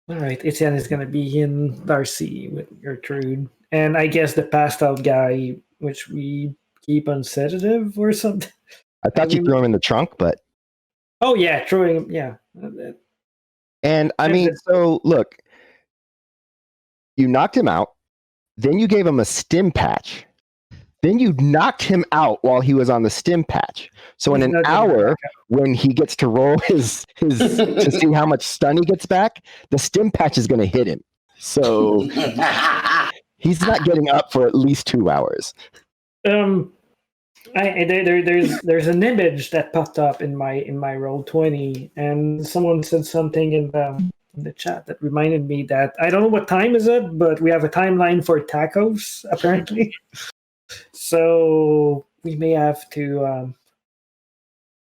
Speaker 4: All right, Etienne is going to be in Darcy with Gertrude. And I guess the passed out guy, which we keep on sedative or something.
Speaker 1: I thought you threw him in the trunk, but.
Speaker 4: Oh, yeah, throwing him, yeah.
Speaker 1: And I mean, so look, you knocked him out, then you gave him a stim patch. Then you knocked him out while he was on the stim patch. So in an hour, when he gets to roll his to see how much stun he gets back, the stim patch is going to hit him. So he's not getting up for at least 2 hours.
Speaker 4: There's an image that popped up in my Roll20, and someone said something in the chat that reminded me that I don't know what time is it, but we have a timeline for tacos apparently. So we may have to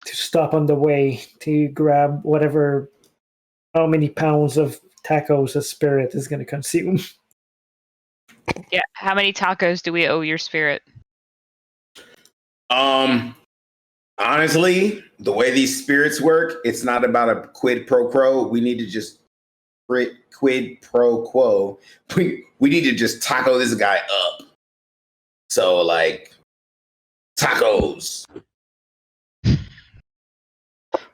Speaker 4: stop on the way to grab how many pounds of tacos a spirit is going to consume.
Speaker 5: Yeah, how many tacos do we owe your spirit?
Speaker 2: Honestly, the way these spirits work, it's not about a quid pro quo. We need to just quid pro quo. We need to just taco this guy up. So like tacos.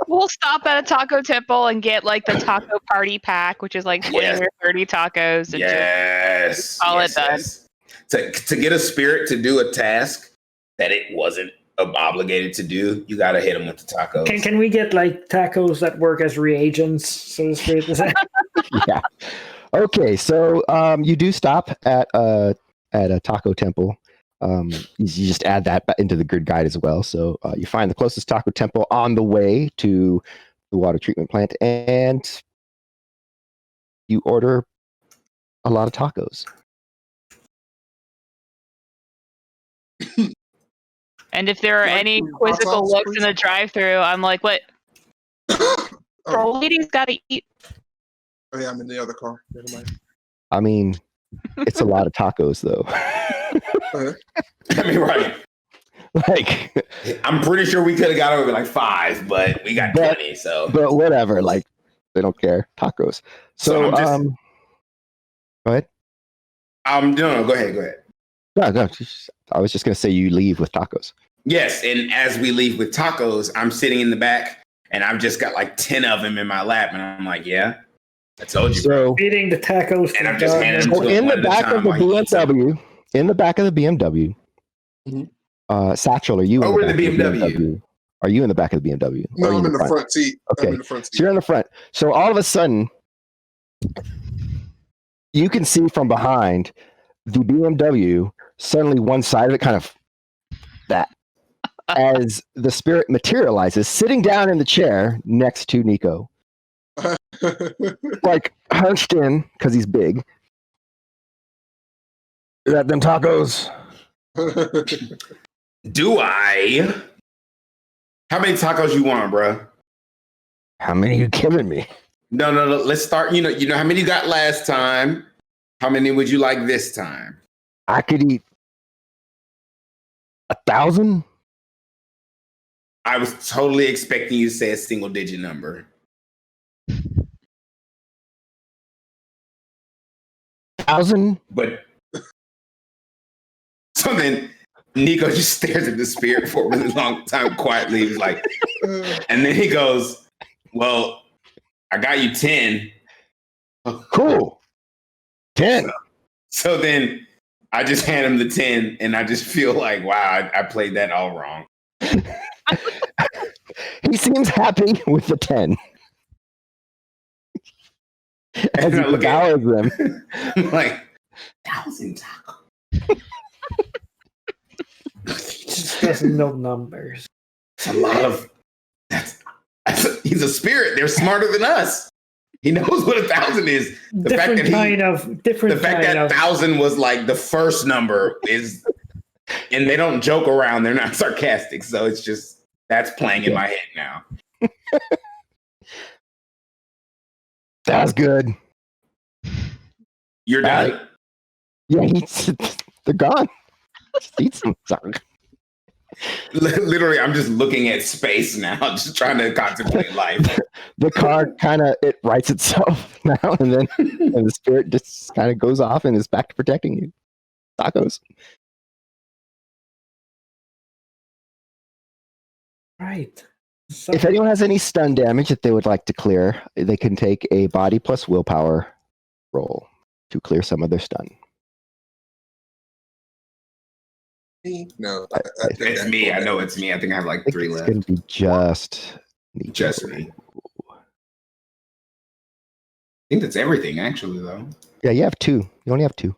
Speaker 5: We'll stop at a taco temple and get like the taco party pack, which is like 20
Speaker 2: Yes.
Speaker 5: or 30 tacos. And just call it done.
Speaker 2: To get a spirit to do a task that it wasn't obligated to do, you got to hit him with the tacos.
Speaker 4: Can we get like tacos that work as reagents, so to speak?
Speaker 1: Yeah. Okay, so you do stop at a taco temple. You just add that into the grid guide as well. So you find the closest taco temple on the way to the water treatment plant, and you order a lot of tacos.
Speaker 5: And if there are
Speaker 3: Like
Speaker 5: any
Speaker 3: hot
Speaker 5: quizzical
Speaker 3: sauce,
Speaker 5: looks in
Speaker 3: please?
Speaker 5: the drive-through, I'm like, what? The lady's got to eat.
Speaker 3: Oh yeah, I'm in the other car. Never mind.
Speaker 1: I mean, it's a lot of tacos, though.
Speaker 2: I mean, right.
Speaker 1: Like,
Speaker 2: I'm pretty sure we could have got over like 5, but we got 20. So,
Speaker 1: but whatever. Like, they don't care. Tacos. So,
Speaker 2: I'm just-
Speaker 1: go ahead.
Speaker 2: no, go ahead.
Speaker 1: No. I was just gonna say you leave with tacos.
Speaker 2: Yes, and as we leave with tacos, I'm sitting in the back, and I've just got like 10 of them in my lap, and I'm like, yeah, I told you.
Speaker 1: So,
Speaker 4: Eating the tacos.
Speaker 2: And I'm just handing them to
Speaker 1: in the
Speaker 2: one at a
Speaker 1: back of
Speaker 2: time
Speaker 1: the
Speaker 2: while he eats them.
Speaker 1: BMW,
Speaker 3: Mhm.
Speaker 1: Satchel, are you?
Speaker 2: Oh,
Speaker 1: in
Speaker 2: we're in the
Speaker 1: back of
Speaker 2: BMW.
Speaker 1: Are you in the back of the BMW? Or
Speaker 3: No,
Speaker 1: are you
Speaker 3: I'm in the
Speaker 1: front?
Speaker 3: front seat.
Speaker 1: Okay.
Speaker 3: I'm in the front
Speaker 1: So
Speaker 3: seat.
Speaker 1: you're in the front. So all of a sudden, you can see from behind the BMW. Suddenly, one side of it kind of that as the spirit materializes, sitting down in the chair next to Nico, like hunched in because he's big. You got them tacos?
Speaker 2: Do I? How many tacos you want, bro?
Speaker 1: How many you giving me?
Speaker 2: No. Let's start. You know how many you got last time. How many would you like this time?
Speaker 1: I could eat 1,000.
Speaker 2: I was totally expecting you to say a single digit number.
Speaker 1: 1,000.
Speaker 2: But so then Nico just stares at the spirit for a really long time quietly. He's like, and then he goes, well, I got you 10.
Speaker 1: Cool. 10.
Speaker 2: So then I just hand him the 10 and I just feel like, wow, I played that all wrong.
Speaker 1: He seems happy with the 10. As he
Speaker 2: I look at
Speaker 1: devours them.
Speaker 2: I'm like, 1,000 tacos.
Speaker 4: He just doesn't know numbers.
Speaker 2: It's a lot of. He's a spirit. They're smarter than us. He knows what 1,000 is. The fact that that 1,000 was like the first number is, and they don't joke around. They're not sarcastic. So it's just that's playing in my head now.
Speaker 1: That's good.
Speaker 2: You're done.
Speaker 1: Yeah, they're gone. Just eat some. Sorry.
Speaker 2: Literally, I'm just looking at space now, just trying to contemplate life.
Speaker 1: The car kind of it rights itself now, and then and the spirit just kind of goes off and is back to protecting you. Tacos.
Speaker 4: Right. So,
Speaker 1: If anyone has any stun damage that they would like to clear, they can take a body plus willpower roll to clear some of their stun.
Speaker 3: No,
Speaker 2: It's me. I know it's me. I think I have like
Speaker 1: I think
Speaker 2: 3
Speaker 1: it's
Speaker 2: left.
Speaker 1: going to be just Nico.
Speaker 2: Just me. I think that's everything, actually, though.
Speaker 1: Yeah, you have 2. You only have 2.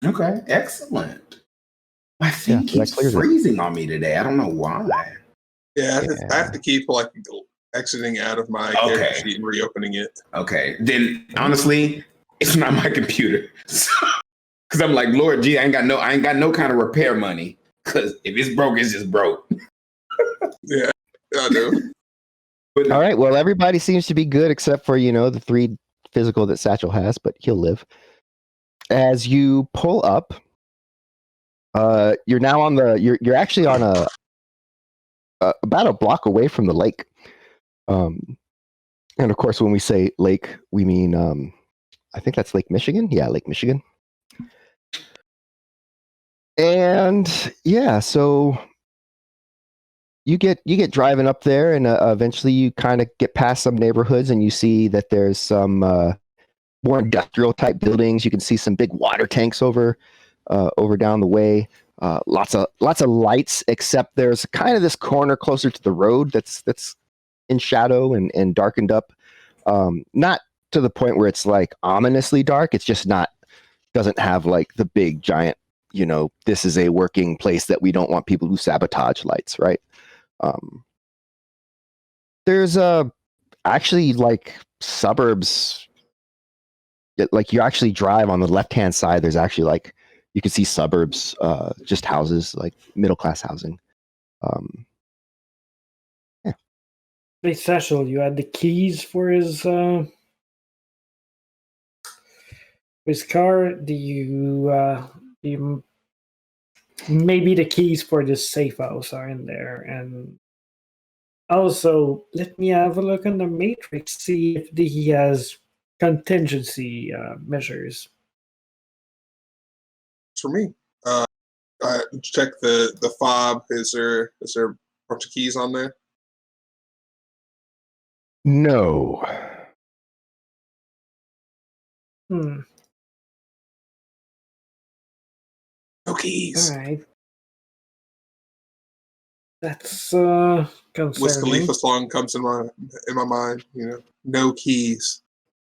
Speaker 2: Okay, excellent. My thing
Speaker 1: Yeah, so that
Speaker 2: keeps
Speaker 1: clears it.
Speaker 2: freezing on me today. I don't know why.
Speaker 3: Yeah, I have to keep like exiting out of my
Speaker 2: Okay.
Speaker 3: character sheet and reopening it.
Speaker 2: Okay, then honestly, it's not my computer. Because I'm like, Lord, gee, I ain't got no kind of repair money. Because if it's broke, it's just broke.
Speaker 3: Yeah, I do.
Speaker 2: But
Speaker 1: All right. Well, everybody seems to be good except for, the 3 physical that Satchel has, but he'll live. As you pull up, you're now on you're actually on about a block away from the lake. And of course, when we say lake, we mean I think that's Lake Michigan. Yeah, Lake Michigan. And yeah, so you get driving up there, and eventually you kind of get past some neighborhoods, and you see that there's some more industrial type buildings. You can see some big water tanks over down the way. Lots of lights, except there's kind of this corner closer to the road that's in shadow and darkened up. Not to the point where it's like ominously dark. It's just doesn't have like the big giant, this is a working place that we don't want people who sabotage lights, right? There's actually like suburbs. Like you actually drive on the left-hand side. There's actually like you can see suburbs, just houses, like middle-class housing. Yeah.
Speaker 4: Hey, Satchel, you had the keys for his car. Do you maybe the keys for the safe house are in there? And also, let me have a look on the matrix, see if he has contingency measures.
Speaker 3: For me. Check the fob. Is there a bunch of keys on there?
Speaker 1: No.
Speaker 4: Hmm.
Speaker 3: No keys.
Speaker 4: All right. That's
Speaker 3: Wiz
Speaker 4: concerning.
Speaker 3: Khalifa song comes in my mind. No keys.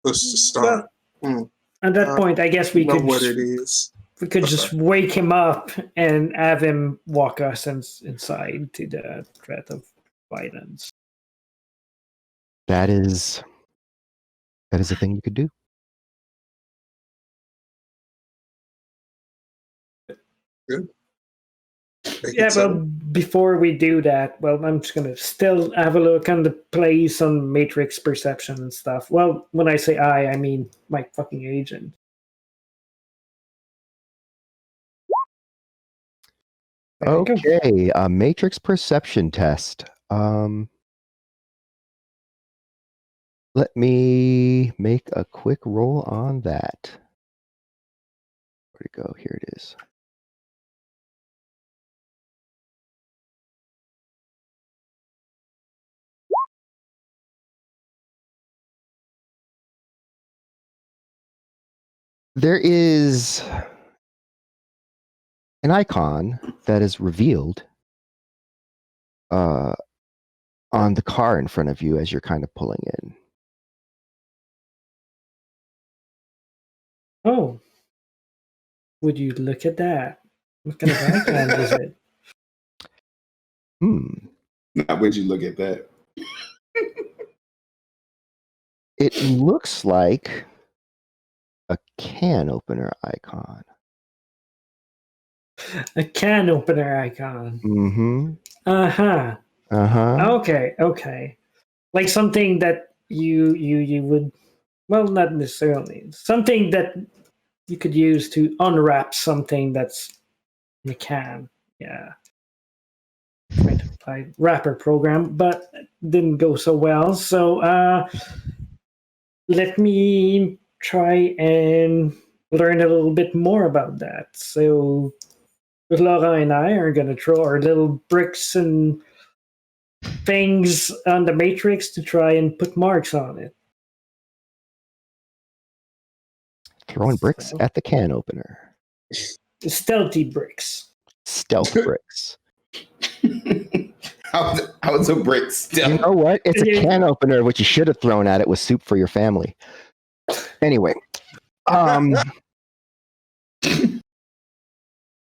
Speaker 3: Supposed to start.
Speaker 4: Well, at that point, I guess we
Speaker 3: know
Speaker 4: could
Speaker 3: what it is.
Speaker 4: we could
Speaker 3: What's
Speaker 4: just
Speaker 3: that?
Speaker 4: wake him up and have him walk us inside to the threat of violence.
Speaker 1: That is a thing you could do.
Speaker 3: Good.
Speaker 4: Yeah, well, before we do that, well, I'm just gonna still have a look on the place on matrix perception and stuff. Well, when I say I mean my fucking agent. There we go.
Speaker 1: Okay, a matrix perception test. Let me make a quick roll on that. Where'd it go? Here it is. There is an icon that is revealed on the car in front of you as you're kind of pulling in.
Speaker 4: Oh, would you look at that? What kind of icon is it?
Speaker 2: Not would you look at that?
Speaker 1: It looks like a can opener icon.
Speaker 4: A can opener icon.
Speaker 1: Mm-hmm.
Speaker 4: Uh-huh.
Speaker 1: Uh-huh.
Speaker 4: Okay. Like something that you would, well, not necessarily. Something that you could use to unwrap something that's in a can. Yeah. Trying to apply wrapper program, but didn't go so well. So let me try and learn a little bit more about that. So Laura and I are going to throw our little bricks and things on the matrix to try and put marks on it.
Speaker 1: Throwing bricks at the can opener.
Speaker 4: Stealthy bricks.
Speaker 1: Stealth bricks.
Speaker 2: How's a brick stealth?
Speaker 1: You know what? It's a can opener. What you should have thrown at it was soup for your family. Anyway.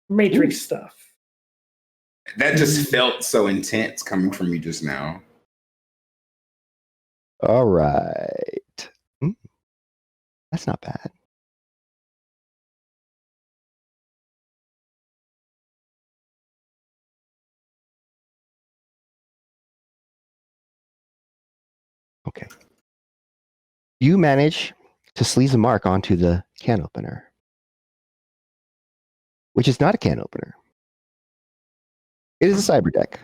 Speaker 4: Matrix stuff.
Speaker 2: That just felt so intense coming from you just now.
Speaker 1: All right. That's not bad. Okay. You manage to sleaze a mark onto the can opener, which is not a can opener. It is a cyber deck.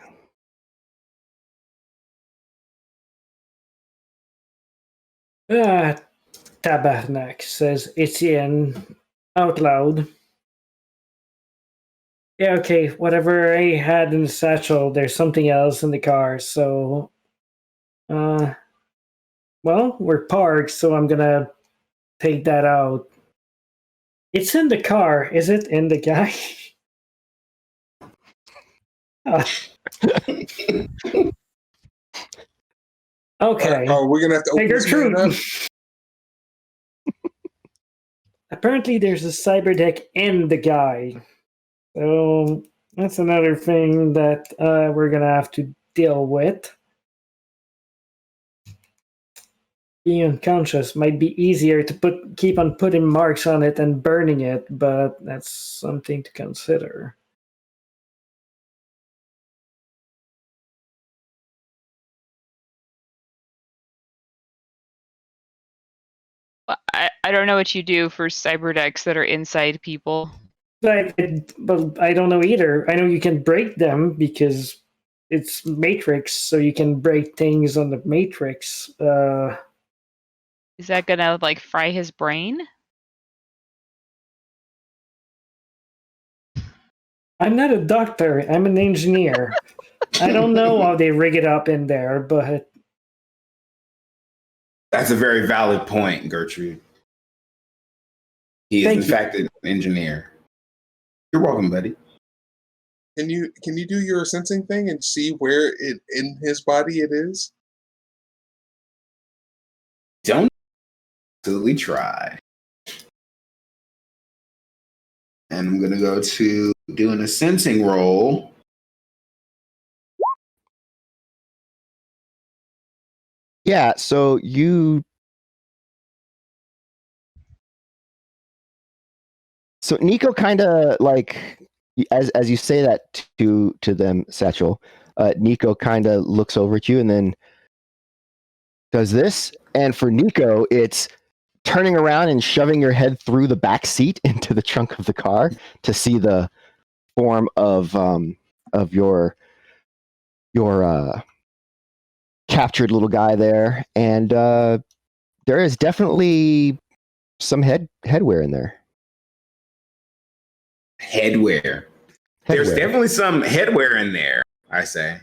Speaker 4: Tabarnak, says Etienne out loud. Yeah, okay, whatever I had in the satchel, there's something else in the car, so well, we're parked, so I'm gonna take that out. It's in the car, is it in the guy? Okay.
Speaker 3: We're gonna have to open this man up.
Speaker 4: Apparently, there's a cyber deck in the guy. So that's another thing that we're gonna have to deal with. Being unconscious might be easier to keep on putting marks on it and burning it, but that's something to consider.
Speaker 5: I don't know what you do for cyber decks that are inside people.
Speaker 4: But I don't know either. I know you can break them because it's Matrix, so you can break things on the Matrix.
Speaker 5: Is that gonna like fry his brain?
Speaker 4: I'm not a doctor. I'm an engineer. I don't know how they rig it up in there, but
Speaker 2: That's a very valid point, Gertrude. He is, in fact, an engineer. You're welcome, buddy.
Speaker 3: Can you do your sensing thing and see where it in his body it is?
Speaker 2: Don't absolutely try. And I'm gonna go to doing a sensing roll.
Speaker 1: Yeah, so Nico kind of like as you say that to them, Satchel, Nico kind of looks over at you and then does this. And for Nico, it's turning around and shoving your head through the back seat into the trunk of the car to see the form of your captured little guy there, and there is definitely some headwear in there.
Speaker 2: Headwear. There's definitely some headwear in there, I say.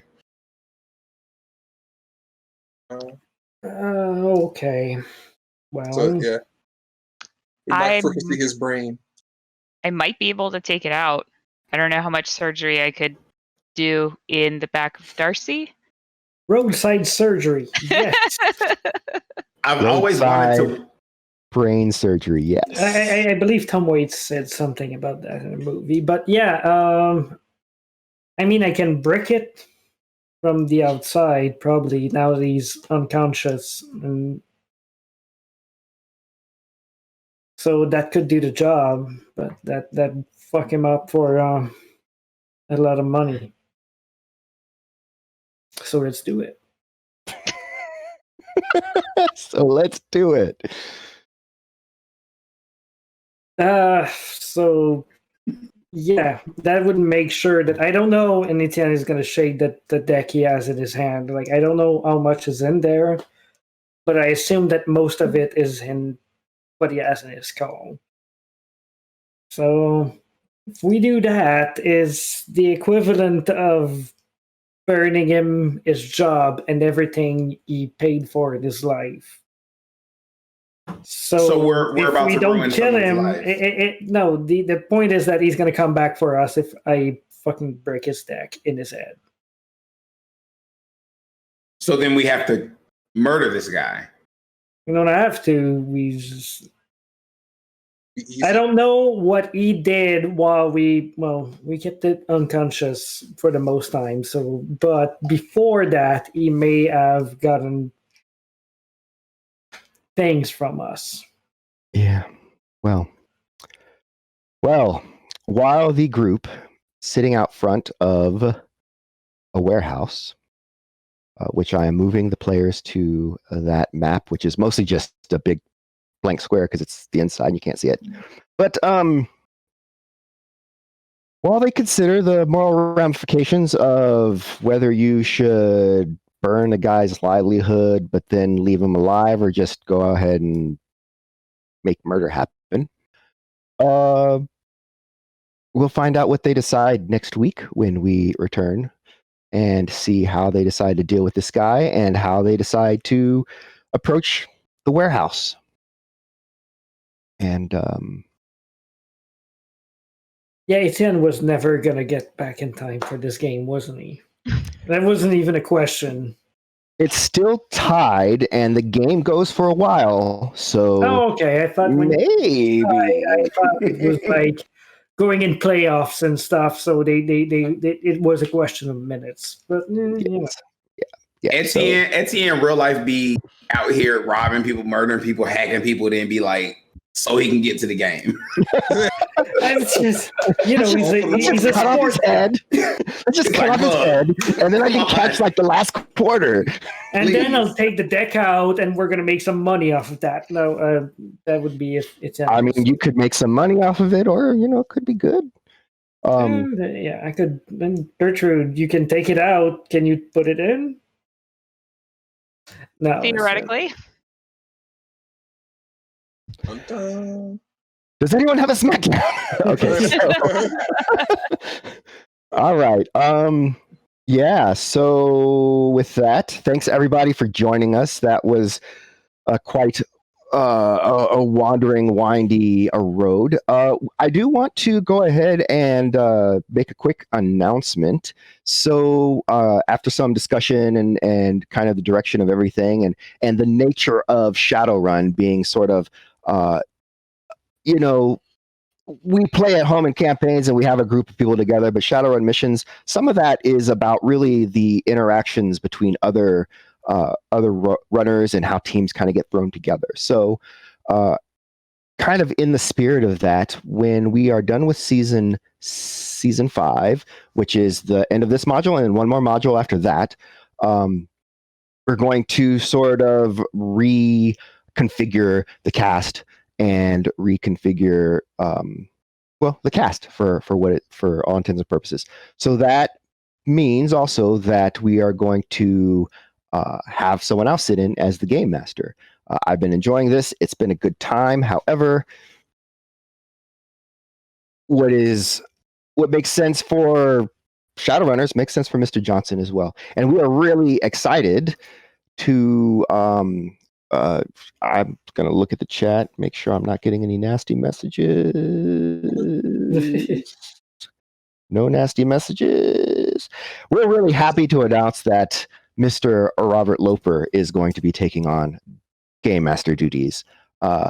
Speaker 4: Okay. Well,
Speaker 3: so yeah, we might see his brain.
Speaker 5: I might be able to take it out. I don't know how much surgery I could do in the back of Darcy.
Speaker 4: Roadside surgery, yes.
Speaker 2: I've always wanted to.
Speaker 1: Brain surgery, yes.
Speaker 4: I believe Tom Waits said something about that in the movie. But yeah, I mean, I can brick it from the outside, probably, now that he's unconscious. And so that could do the job, but that fuck him up for a lot of money. So let's do it. So yeah, that would make sure that I don't know, and Etienne is going to shake the deck he has in his hand. Like, I don't know how much is in there, but I assume that most of it is in what he has in his skull. So if we do that, is the equivalent of burning him his job and everything he paid for in his life. So
Speaker 2: we're about
Speaker 4: we
Speaker 2: to
Speaker 4: don't
Speaker 2: ruin
Speaker 4: kill him.
Speaker 2: No,
Speaker 4: the point is that he's going to come back for us if I fucking break his deck in his head.
Speaker 2: So then we have to murder this guy.
Speaker 4: We don't have to. I don't know what he did while we kept it unconscious for the most time. So, but before that, he may have gotten things from us.
Speaker 1: Yeah. Well, while the group sitting out front of a warehouse, which I am moving the players to that map, which is mostly just a big blank square because it's the inside and you can't see it. But while they consider the moral ramifications of whether you should burn a guy's livelihood, but then leave him alive, or just go ahead and make murder happen. We'll find out what they decide next week when we return and see how they decide to deal with this guy and how they decide to approach the warehouse. And
Speaker 4: yeah, Etienne was never going to get back in time for this game, wasn't he? That wasn't even a question.
Speaker 1: it's still tied, and the game goes for a while. So
Speaker 4: Oh, okay. I thought
Speaker 1: maybe
Speaker 4: I thought it was like going in playoffs and stuff. So they it was a question of minutes. But you know.
Speaker 1: Yeah.
Speaker 2: Etienne real life be out here robbing people, murdering people, hacking people, then be like, so he can get to the game.
Speaker 4: It's just, you know, he's a
Speaker 1: cut off his
Speaker 4: sport
Speaker 1: head. Let's just cut off his head, and then I can catch like the last quarter.
Speaker 4: and then I'll take the deck out, and we're gonna make some money off of that. No, that would be if it's.
Speaker 1: I mean, you could make some money off of it, or it could be good.
Speaker 4: Yeah, I could. Then Gertrude, you can take it out. Can you put it in? No,
Speaker 5: Theoretically.
Speaker 1: Does anyone have a SmackDown? Okay. All right. Yeah. So with that, thanks everybody for joining us. That was quite a wandering, windy road. I do want to go ahead and make a quick announcement. So after some discussion and kind of the direction of everything and the nature of Shadowrun being sort of we play at home in campaigns and we have a group of people together, but Shadowrun missions, some of that is about really the interactions between other runners and how teams kind of get thrown together. So kind of in the spirit of that, when we are done with season 5, which is the end of this module and one more module after that, we're going to sort of reconfigure the cast and reconfigure the cast for all intents and purposes. So that means also that we are going to have someone else sit in as the game master. I've been enjoying this. It's been a good time. However, what makes sense for Shadowrunners makes sense for Mr. Johnson as well. And we are really excited to I'm going to look at the chat, make sure I'm not getting any nasty messages. No nasty messages. We're really happy to announce that Mr. Robert Loper is going to be taking on Game Master duties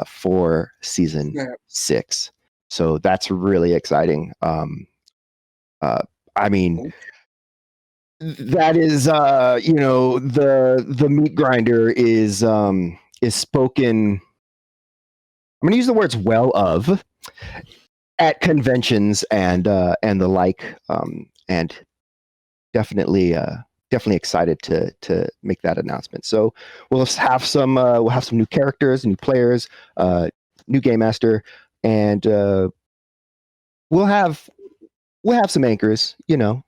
Speaker 1: for season 6. So that's really exciting. I mean, that is the meat grinder is spoken, I'm going to use the words well of at conventions and the like, and definitely excited to make that announcement. So we'll have some new characters, new players, new game master, and we'll have some anchors,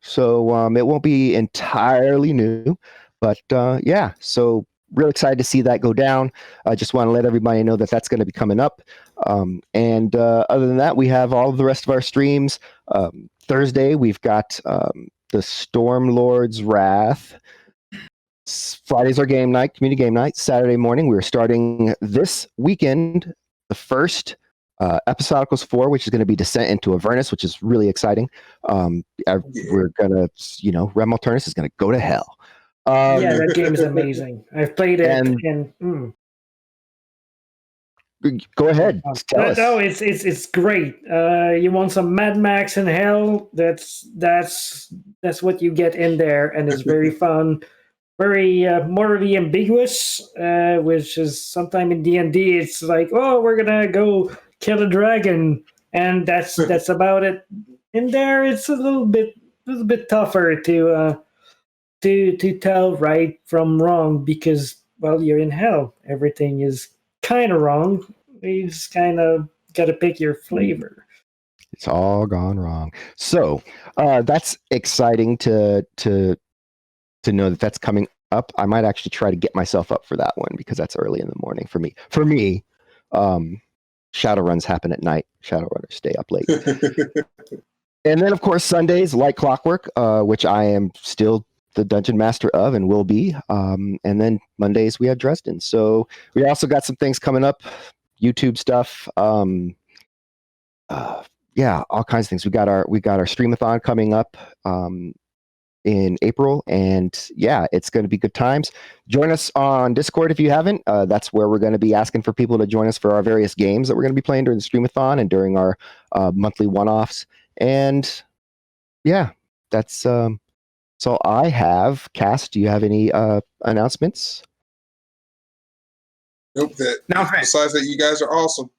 Speaker 1: so it won't be entirely new, but yeah, so real excited to see that go down. I just want to let everybody know that that's going to be coming up. And other than that, we have all of the rest of our streams. Thursday, we've got the Stormlord's Wrath. Friday's our game night, community game night. Saturday morning, we're starting this weekend, the first Episodicals 4, which is going to be Descent into Avernus, which is really exciting. We're going to, Realm Alternus is going to go to hell.
Speaker 4: Yeah, that game is amazing. I've played it, and
Speaker 1: go ahead. Tell us.
Speaker 4: No, it's great. You want some Mad Max in hell? That's what you get in there, and it's very fun, very morally ambiguous. Which is sometime in D&D, it's like, oh, we're gonna go kill a dragon, and that's about it. In there, it's a little bit tougher to tell right from wrong, because, well, you're in hell. Everything is kind of wrong. You just kind of got to pick your flavor.
Speaker 1: It's all gone wrong. So that's exciting to know that that's coming up. I might actually try to get myself up for that one because that's early in the morning for me. Shadowruns happen at night. Shadowrunners stay up late. And then, of course, Sundays, like clockwork, which I am still the dungeon master of and will be. And then Mondays, we have Dresden. So we also got some things coming up, YouTube stuff. Yeah, all kinds of things. We got our streamathon coming up in April, and yeah, it's going to be good times. Join us on Discord if you haven't. That's where we're going to be asking for people to join us for our various games that we're going to be playing during the streamathon and during our monthly one-offs. And yeah, that's so I have. Cass, do you have any announcements?
Speaker 3: Nope. Besides that, you guys are awesome.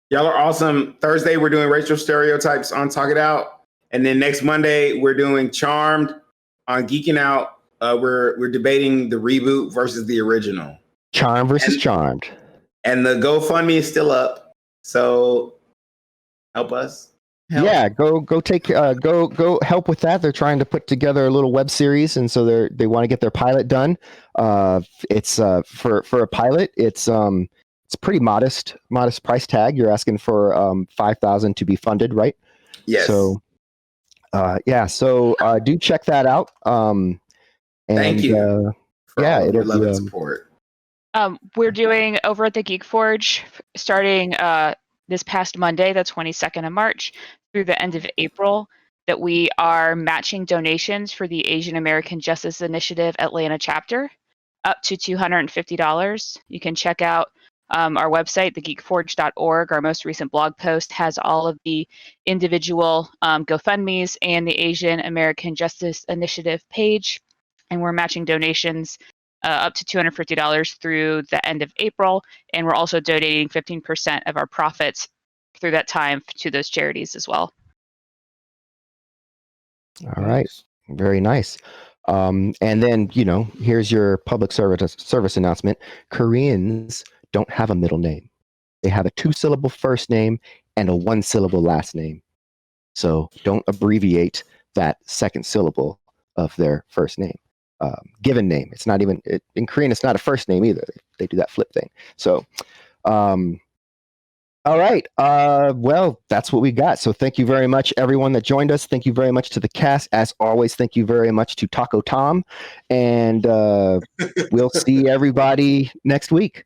Speaker 2: Y'all are awesome. Thursday, we're doing racial stereotypes on Talk It Out. And then next Monday, we're doing Charmed on Geeking Out. We're debating the reboot versus the original.
Speaker 1: Charmed versus Charmed.
Speaker 2: And the GoFundMe is still up. So help us.
Speaker 1: Yeah, go help with that. They're trying to put together a little web series, and so they want to get their pilot done. It's for a pilot, it's pretty modest price tag. You're asking for $5,000 to be funded, right?
Speaker 2: Yes.
Speaker 1: So so do check that out. And
Speaker 2: thank you. For all of your love and support.
Speaker 5: We're doing over at the Geek Forge starting this past Monday, the 22nd of March, through the end of April, that we are matching donations for the Asian American Justice Initiative Atlanta chapter up to $250. You can check out our website, thegeekforge.org. Our most recent blog post has all of the individual GoFundMes and the Asian American Justice Initiative page. And we're matching donations up to $250 through the end of April. And we're also donating 15% of our profits through that time to those charities as well.
Speaker 1: All right. Very nice. And then, here's your public service announcement. Koreans don't have a middle name. They have a 2-syllable first name and a 1-syllable last name. So don't abbreviate that second syllable of their first name. Given name. It's not even, in Korean, it's not a first name either. They do that flip thing. So, all right. Well, that's what we got. So thank you very much, everyone that joined us. Thank you very much to the cast. As always, thank you very much to Taco Tom. And we'll see everybody next week.